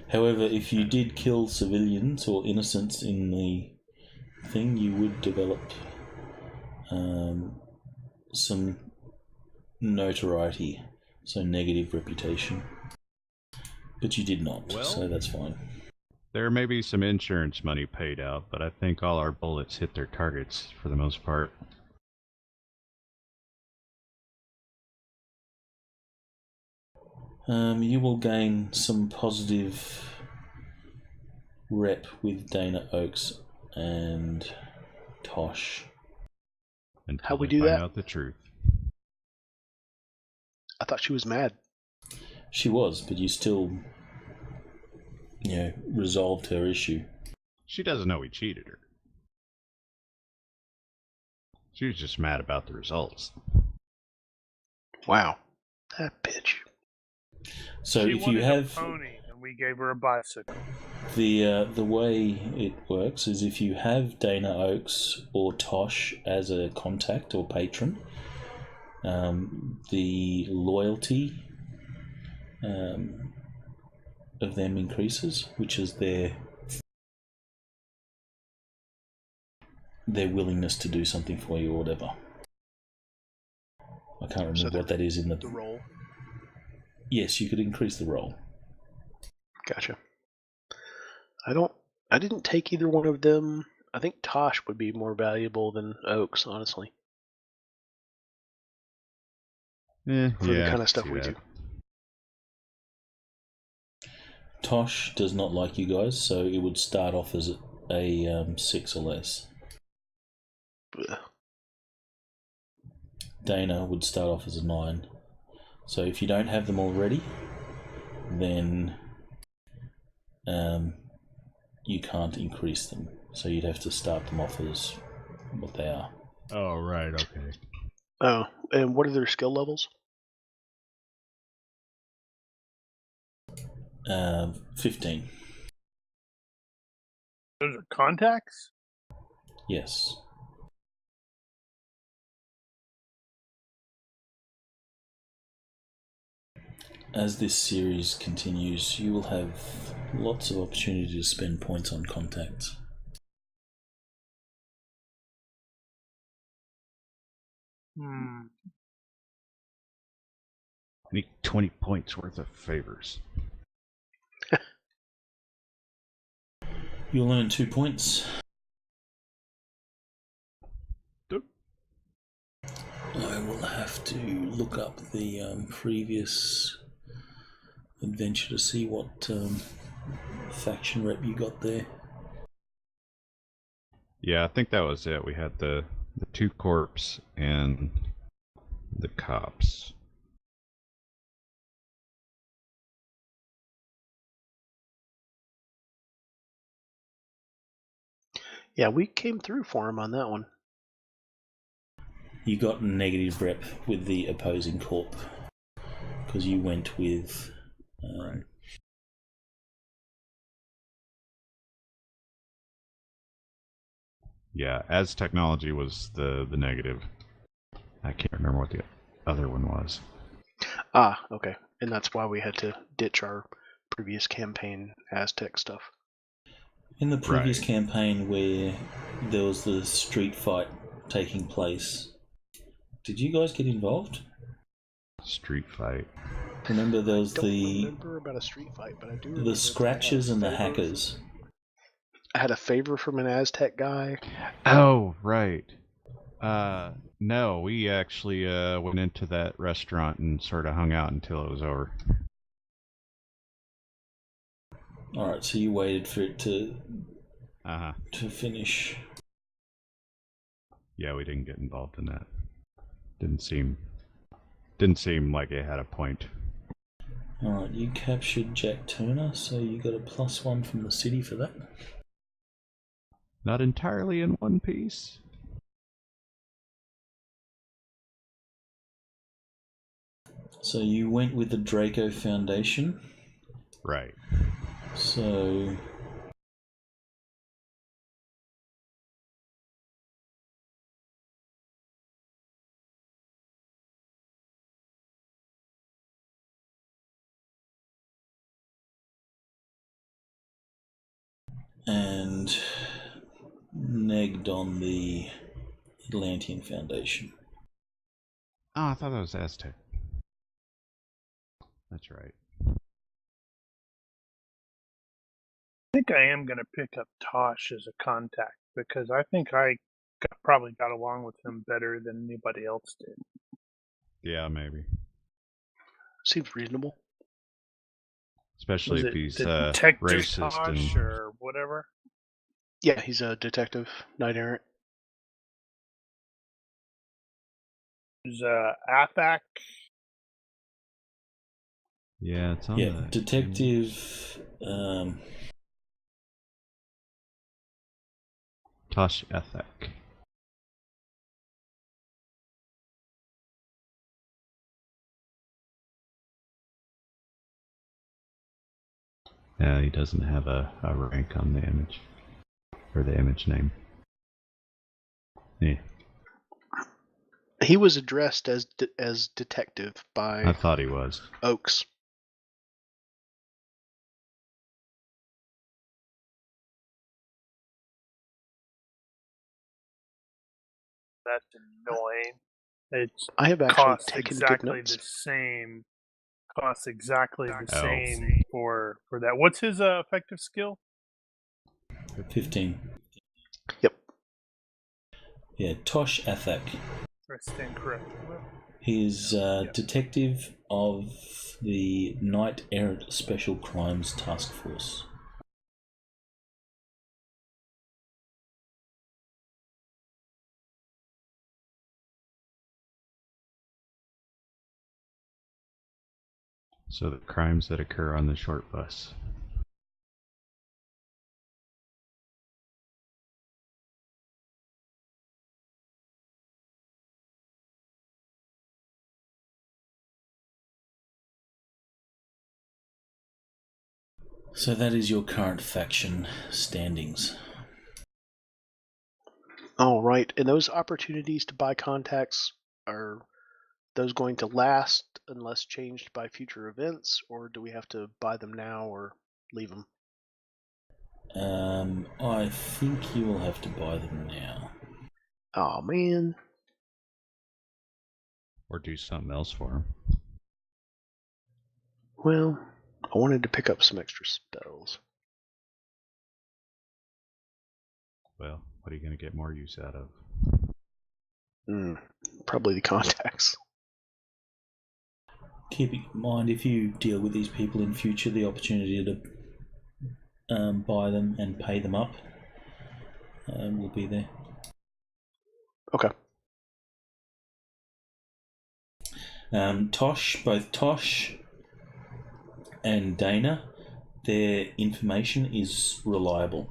However, if you did kill civilians or innocents in the thing, you would develop some notoriety, so negative reputation. But you did not, so that's fine. There may be some insurance money paid out, but I think all our bullets hit their targets for the most part. You will gain some positive rep with Dana Oakes and Tosh. Until How we they do find that? out the truth. I thought she was mad. She was, but you still, resolved her issue. She doesn't know we cheated her. She was just mad about the results. Wow, that bitch. So she if you wanted have a pony, and we gave her a bicycle. the way it works is if you have Dana Oakes or Tosh as a contact or patron, the loyalty of them increases, which is their willingness to do something for you or whatever. I can't remember what that is in the roll. Yes, you could increase the roll. Gotcha. I didn't take either one of them. I think Tosh would be more valuable than Oaks, honestly. For the kind of stuff we do. Tosh does not like you guys, so it would start off as a 6 or less. Blech. Dana would start off as a 9. So if you don't have them already, then you can't increase them. So you'd have to start them off as what they are. Oh, right, okay. Oh, and what are their skill levels? 15. Those are contacts? Yes. As this series continues, you will have lots of opportunity to spend points on contacts. Hmm. I need 20 points worth of favors. You'll earn 2 points. Doop. I will have to look up the previous adventure to see what faction rep you got there. Yeah, I think that was it. We had the 2 corps and the cops. Yeah, we came through for him on that one. You got negative rep with the opposing corp because you went with Right. Yeah, as technology was the negative. I can't remember what the other one was. Ah, okay. And that's why we had to ditch our previous campaign Aztec stuff. in the previous Right. campaign where there was the street fight taking place. Did you guys get involved? Street fight. Remember there was I don't the remember about a street fight, but I do remember the scratches and the hackers. I had a favor from an Aztec guy. Oh, right. No, we actually went into that restaurant and sort of hung out until it was over. Alright, so you waited for it to finish. Yeah, we didn't get involved in that. Didn't seem like it had a point. Alright, you captured Jack Turner, so you got a +1 from the city for that. Not entirely in one piece. So you went with the Draco Foundation. Right. So and negged on the Atlantean Foundation. Oh, I thought that was Aztec. That's right. I think I am going to pick up Tosh as a contact because I think I probably got along with him better than anybody else did. Yeah, maybe. Seems reasonable. Especially Was if it he's Detective racist Tosh and or whatever? Yeah, he's a detective, knight errant. It was Athak. Yeah, it's on Yeah, the detective. Tosh Ethic. Yeah, he doesn't have a rank on the image. Or the image name. Yeah, He was addressed as detective I by thought he was. Oaks. That's annoying. It's I have actually costs taken good exactly notes. the same. Costs exactly the Oh. same for that. What's his effective skill? 15. Yep. Yeah, Tosh Athak. I stand corrected. He's Yep. detective of the Knight Errant Special Crimes Task Force. So the crimes that occur on the short bus. So that is your current faction standings. All right. And those opportunities to buy contacts, are those going to last unless changed by future events, or do we have to buy them now or leave them? I think you will have to buy them now. Oh man. Or do something else for him. Well, I wanted to pick up some extra spells. Well, what are you going to get more use out of? Probably the contacts. Keep in mind, if you deal with these people in future, the opportunity to buy them and pay them up will be there. Okay. Both Tosh and Dana, their information is reliable.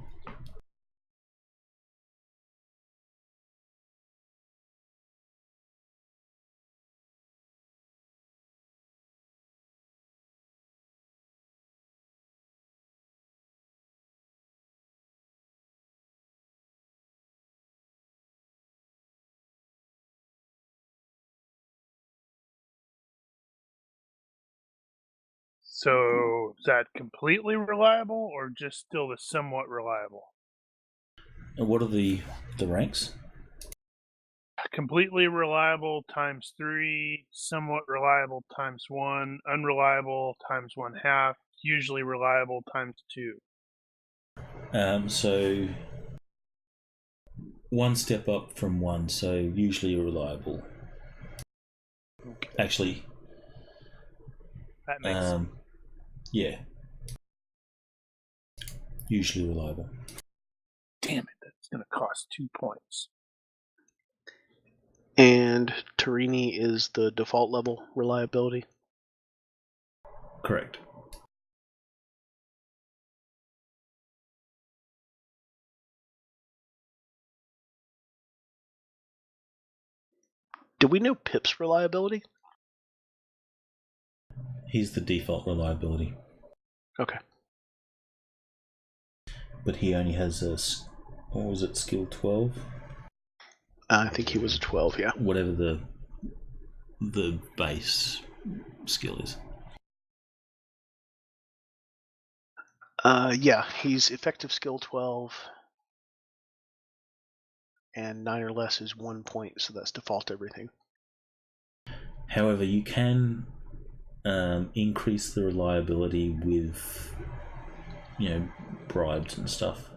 So is that completely reliable or just still the somewhat reliable? And what are the ranks? Completely reliable times 3, somewhat reliable times 1, unreliable times 1/2, usually reliable times 2. So one step up from one, so usually reliable. Okay. Actually, That makes sense. yeah, usually reliable. Damn it, that's going to cost 2 points. And Tarini is the default level reliability. Correct. Do we know Pip's reliability? He's the default reliability, Okay. but he only has a, what was it, skill 12? I think he was a 12, yeah. Whatever the base skill is. Yeah, he's effective skill 12, and 9 or less is 1 point, so that's default everything. However, you can increase the reliability with, bribes and stuff.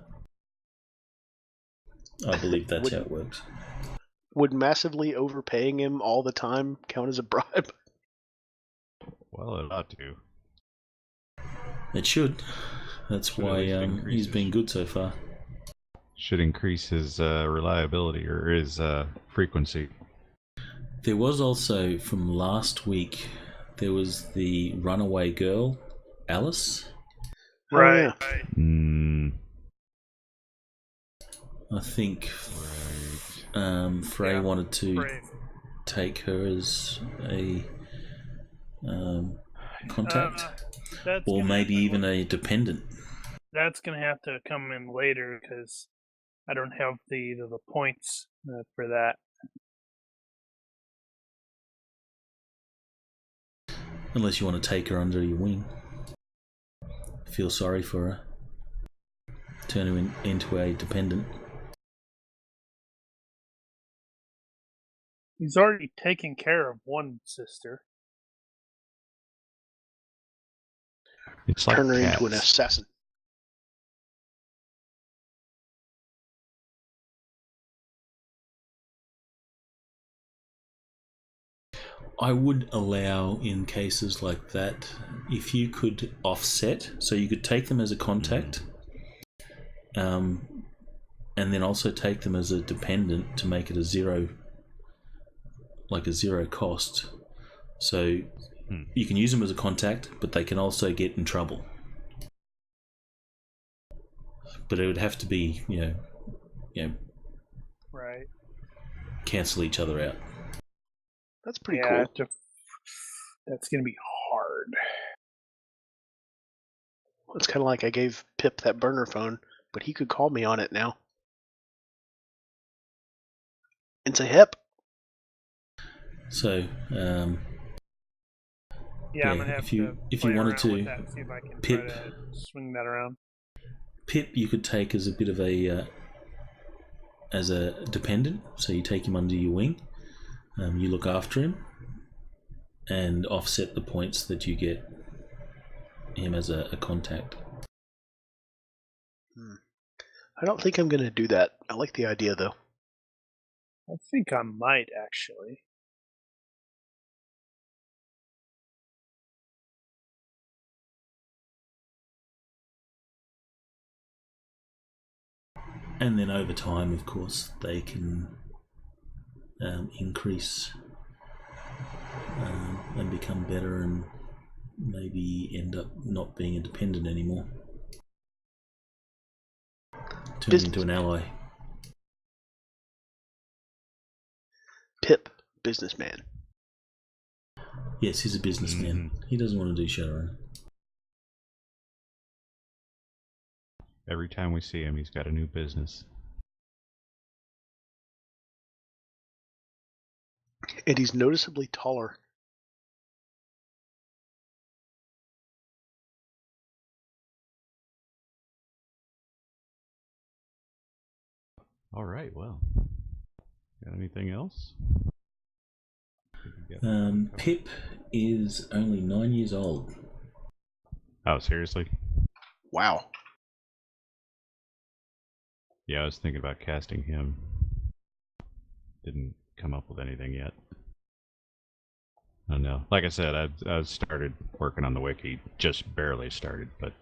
I believe that's how it works. Would massively overpaying him all the time count as a bribe? Well, it ought to. It should. That's Should at why least he's increase been his- good so far. Should increase his reliability or his frequency. There was also, from last week, there was the runaway girl, Alice. Right. yeah. I think Frey Yeah, wanted to Frey. take her as a contact, That's or gonna maybe have to- even a dependent. That's going to have to come in later because I don't have the points for that. Unless you want to take her under your wing. Feel sorry for her. Turn her into a dependent. He's already taken care of one sister. It's like Turn her into an cats. assassin. I would allow in cases like that if you could offset, so you could take them as a contact, and then also take them as a dependent to make it a zero cost. So you can use them as a contact, but they can also get in trouble. But it would have to be, Right. cancel each other out. That's pretty Yeah, cool. that's going to be hard. It's kind of like I gave Pip that burner phone, but he could call me on it now. And say, "Hep." So, Yeah, I'm going to have if you play wanted around to, with that, see if I can Pip, try to swing that around. Pip, you could take as a bit of a as a dependent. So you take him under your wing, you look after him, and offset the points that you get him as a contact. I don't think I'm going to do that. I like the idea, though. I think I might, actually. And then over time, of course, they can increase and become better and maybe end up not being a dependent anymore. Turn into an ally. Pip, businessman. Yes, he's a businessman. He doesn't want to do Shadowrun. Every time we see him, he's got a new business. And he's noticeably taller. All right, well. Got anything else? Pip is only 9 years old. Oh, seriously? Wow. Yeah, I was thinking about casting him. Didn't come up with anything yet. I don't know. Like I said, I started working on the wiki. Just barely started, but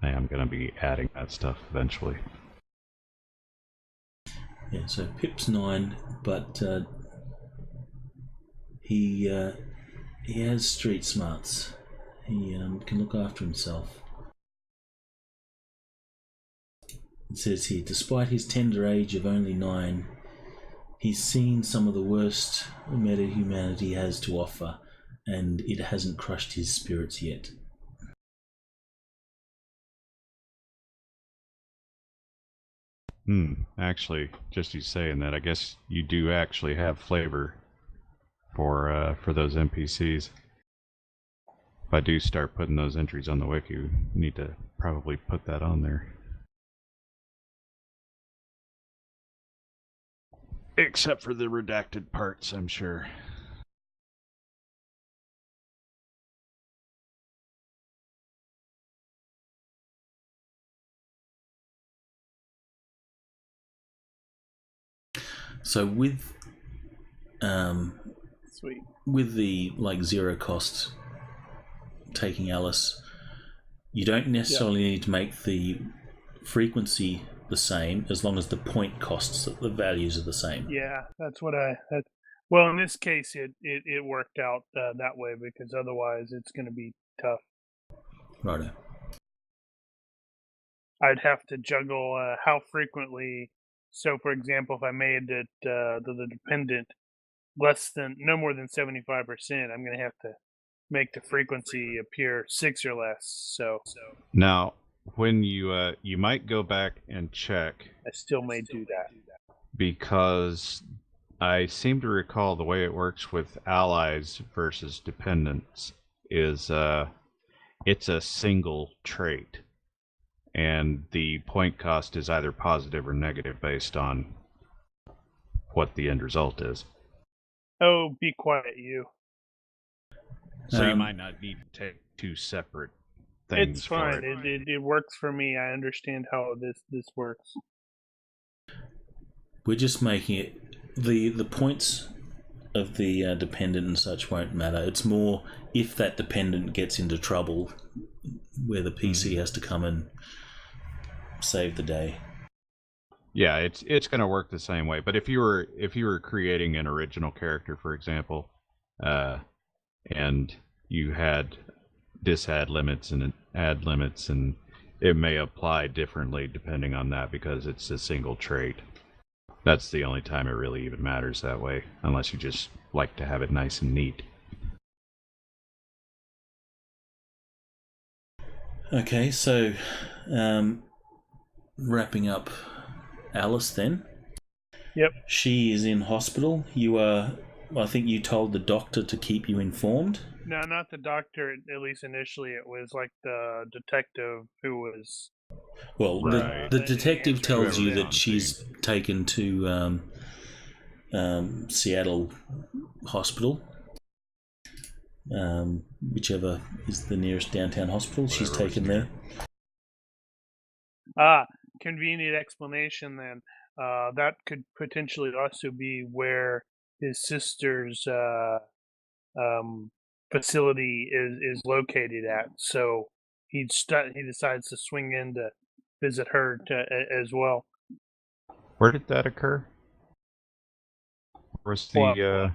I am going to be adding that stuff eventually. Yeah, so Pip's 9, but he has street smarts. He can look after himself. It says here, despite his tender age of only 9, he's seen some of the worst meta-humanity has to offer, and it hasn't crushed his spirits yet. Actually, just you saying that, I guess you do actually have flavor for those NPCs. If I do start putting those entries on the wiki, we need to probably put that on there. Except for the redacted parts, I'm sure. So with Sweet. with the zero cost taking Alice, you don't necessarily need to make the frequency the same as long as the point costs, the values are the same. Yeah, that's what Well, in this case, it worked out that way because otherwise it's going to be tough. Righto. I'd have to juggle how frequently. So, for example, if I made it the dependent no more than 75%, I'm going to have to make the frequency appear 6 or less. So Now, when you might go back and check, I still may do that. because I seem to recall the way it works with allies versus dependents is it's a single trait, and the point cost is either positive or negative based on what the end result is. Oh, be quiet, you. So you might not need to take two separate things. It's fine. For it. It works for me. I understand how this works. We're just making it the points of the dependent and such won't matter. It's more if that dependent gets into trouble, where the PC has to come and save the day. Yeah, it's going to work the same way. But if you were creating an original character, for example, and you had disadd limits and add limits, and it may apply differently depending on that because it's a single trait. That's the only time it really even matters that way, unless you just like to have it nice and neat. Okay, so wrapping up Alice then. Yep. She is in hospital. I think you told the doctor to keep you informed. No, not the doctor. At least initially, it was like the detective who was. Well, Right. the detective tells you Whoever that she's taken to Seattle Hospital, whichever is the nearest downtown hospital. She's Whatever was taken there. Convenient explanation then. That could potentially also be where his sister's facility is located at. So he decides to swing in to visit her as well. Where did that occur? Where's the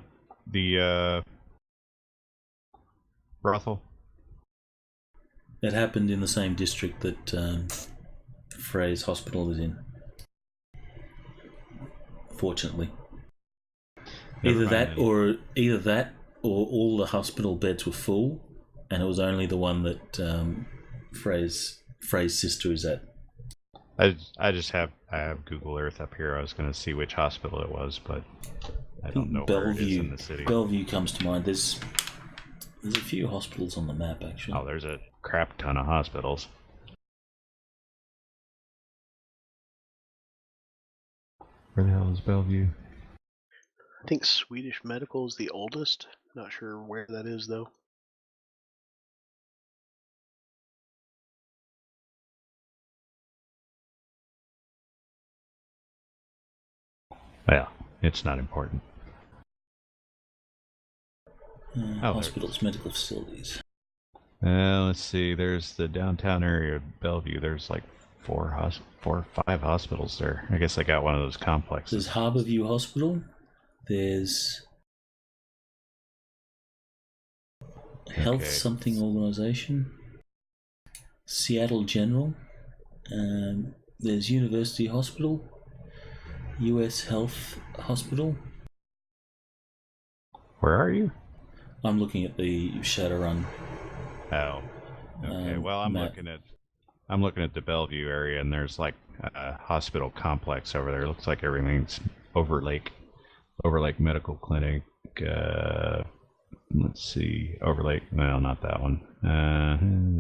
brothel? It happened in the same district that Frey's hospital is in. Fortunately, either that or all the hospital beds were full, and it was only the one that Frey's sister is at. I have Google Earth up here. I was going to see which hospital it was, but I don't know where it is in the city. Bellevue comes to mind. There's a few hospitals on the map, actually. Oh, there's a crap ton of hospitals. Where the hell is Bellevue? I think Swedish Medical is the oldest. Not sure where that is, though. Well, it's not important. Hospitals, medical facilities. Let's see. There's the downtown area of Bellevue. There's like 4 or 5 hospitals there. I guess I got one of those complexes. There's Harborview Hospital. There's Health something organization. Seattle General. There's University Hospital. US Health Hospital. Where are you? I'm looking at the Shadowrun. Oh, okay. Well, I'm map. looking at the Bellevue area, and there's like a hospital complex over there. It looks like everything's Overlake Medical Clinic. Let's see, Overlake. No, not that one.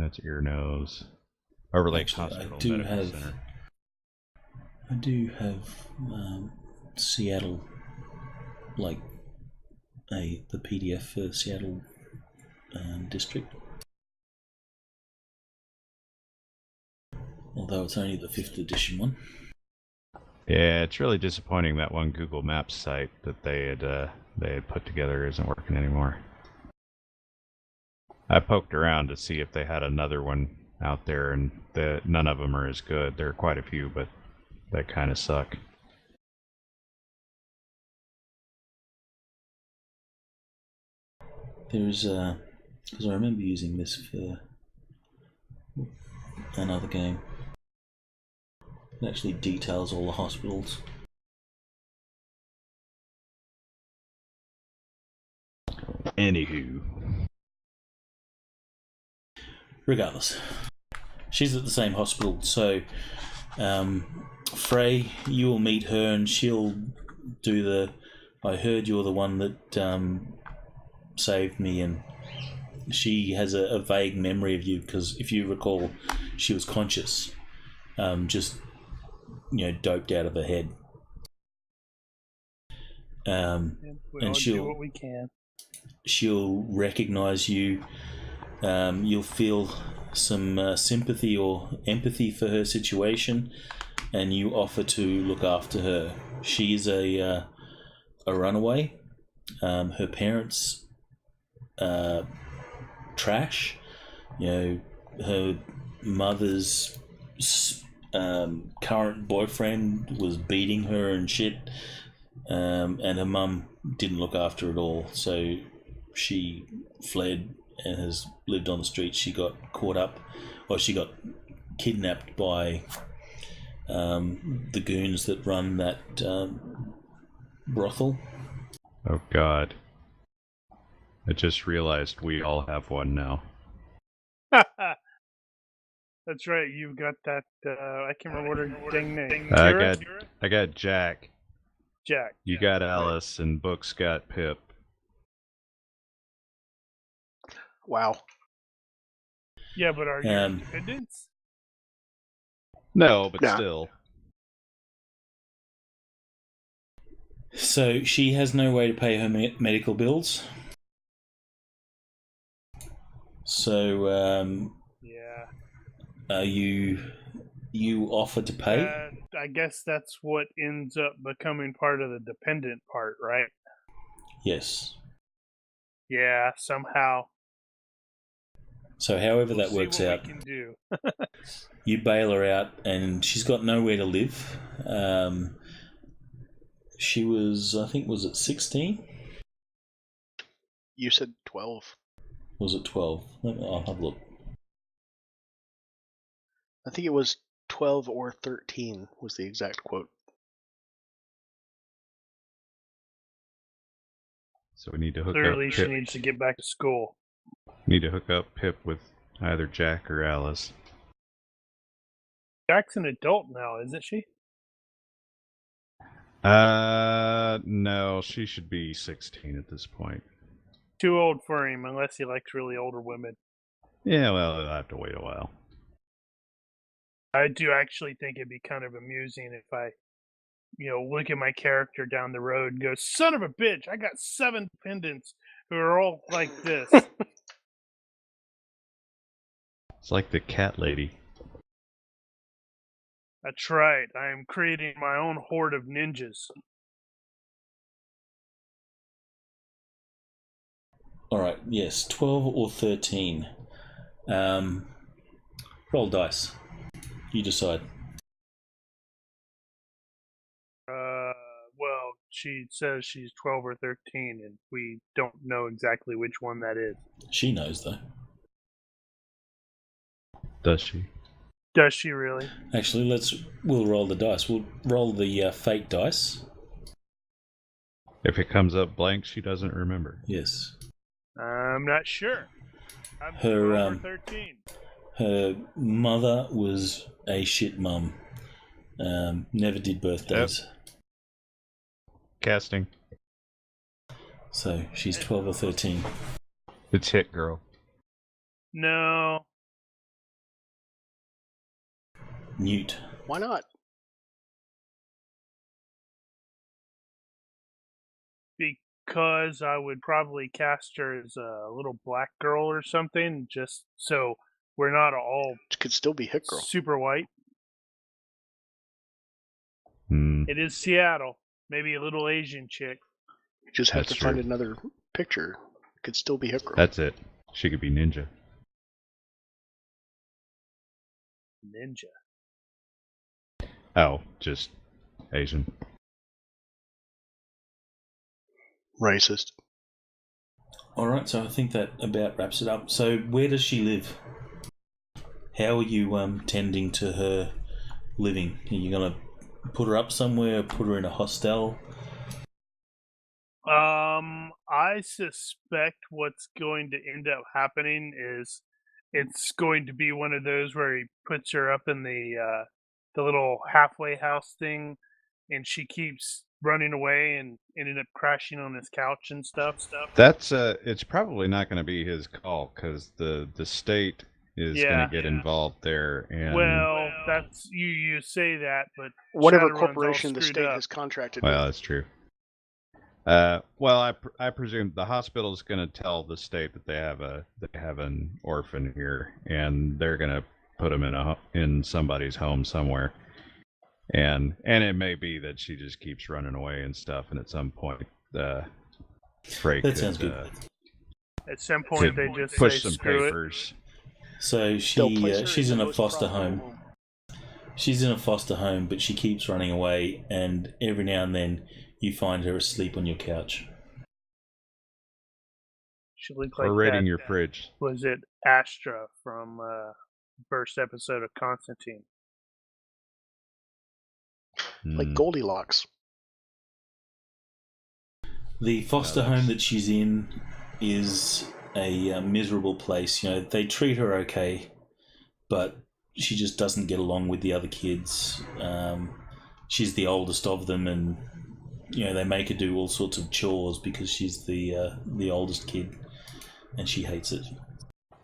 That's ear nose. Overlake Actually, Hospital Medical Center. I do have Seattle, like the PDF for Seattle district. Although it's only the 5th edition one. Yeah, it's really disappointing that one Google Maps site that they had put together isn't working anymore. I poked around to see if they had another one out there, and none of them are as good. There are quite a few, but they kind of suck. There's because I remember using this for another game. It actually details all the hospitals. Anywho. Regardless, she's at the same hospital, so Frey, you will meet her and she'll do the I heard you're the one that saved me, and she has a vague memory of you because if you recall, she was conscious, just doped out of her head. We all do what we can. She'll recognize you. You'll feel some sympathy or empathy for her situation, and you offer to look after her. She is a runaway. Her parents trash. Her mother's current boyfriend was beating her and shit, and her mum didn't look after her at all, so she fled and has lived on the street. She got caught up, or she got kidnapped by the goons that run that brothel. Oh god. I just realized we all have one now. That's right. You've got that. I can't remember what her dang name. I got Jack. Jack. You got Alice, and Book's got Pip. Wow. Yeah, but are you independents? No, but Nah. still. So she has no way to pay her medical bills. So Yeah. you offer to pay? I guess that's what ends up becoming part of the dependent part, right? Yes. Yeah, somehow. So however We'll that works see what out, we can do. you bail her out, and she's got nowhere to live. She was, I think, was it 16? You said 12. Was it 12? I'll have a look. I think it was 12 or 13 was the exact quote. So we need to hook Clearly, up she Pip. needs to get back to school. Need to hook up Pip with either Jack or Alice. Jack's an adult now, isn't she? No, she should be 16 at this point. Too old for him, unless he likes really older women. Yeah, well, I'll have to wait a while. I do actually think it'd be kind of amusing if I, look at my character down the road and go, son of a bitch, I got 7 dependents who are all like this. It's like the cat lady. That's right. I am creating my own horde of ninjas. Alright, yes, 12 or 13. Roll dice. You decide. Well, she says she's 12 or 13, and we don't know exactly which one that is. She knows, though. Does she? Does she really? Actually, we'll roll the dice. We'll roll the fate dice. If it comes up blank, she doesn't remember. Yes. I'm not sure. I'm Her, 12 or 13. Her mother was a shit mum. Never did birthdays. Casting. So she's 12 or 13. It's Hit Girl. No. Newt. Why not? Because I would probably cast her as a little black girl or something, just so we're not all It could still be Hit Girl. super white. Hmm. It is Seattle. Maybe a little Asian chick. You just have That's to find true. another picture. It could still be Hit Girl. That's it. She could be Ninja. Ninja. Oh, just Asian. Racist. Alright, so I think that about wraps it up. So where does she live? How are you tending to her living? Are you going to put her up somewhere, put her in a hostel? I suspect what's going to end up happening is it's going to be one of those where he puts her up in the little halfway house thing, and she keeps running away and ended up crashing on his couch and stuff. That's it's probably not going to be his call because the state is going to get involved there. And Well, that's you say that, but Whatever Shadowrun's corporation all the screwed state up. has contracted well, with. that's true. Well, I presume the hospital is going to tell the state that they have an orphan here, and they're going to put him in somebody's home somewhere. And it may be that she just keeps running away and stuff, and at some point, Frey That sounds good. At some point, they just push say some screw papers. So They'll place her she's the in a most foster profitable home. She's in a foster home, but she keeps running away, and every now and then you find her asleep on your couch. She looked Or like raiding that. your fridge. Was it Astra from first episode of Constantine? Like Goldilocks. The foster home that she's in is a miserable place. You know, they treat her okay, but she just doesn't get along with the other kids. She's the oldest of them, and you know they make her do all sorts of chores because she's the oldest kid, and she hates it.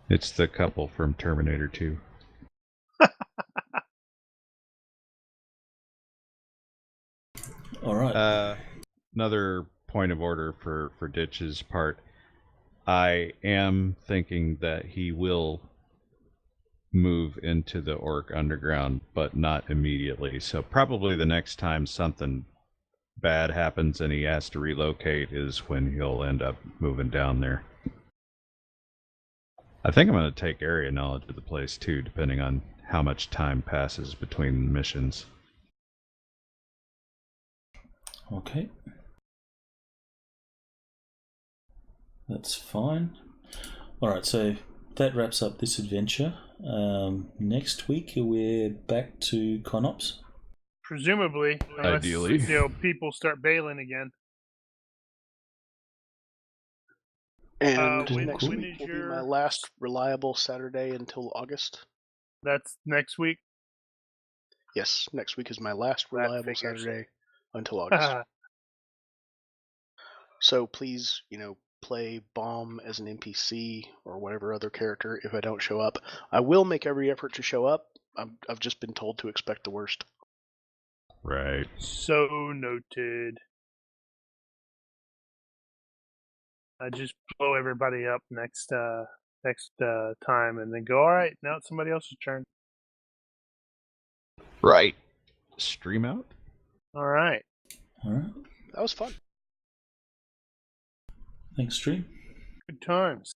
It's the couple from Terminator 2. All right. Another point of order for Ditch's part. I am thinking that he will move into the Orc Underground, but not immediately. So probably the next time something bad happens and he has to relocate is when he'll end up moving down there. I think I'm going to take area knowledge of the place too, depending on how much time passes between missions. Okay. That's fine. Alright, so that wraps up this adventure. Next week we're back to Conops. Presumably, unless Ideally. people start bailing again. And when next week will be my last reliable Saturday until August. That's next week? Yes, next week is my last reliable Saturday until August. So please, play Bomb as an NPC or whatever other character if I don't show up. I will make every effort to show up. I've just been told to expect the worst. Right. So noted. I just blow everybody up next time and then go, all right, now it's somebody else's turn. Right. Stream out? All right. That was fun. Thanks, Stream. Good times.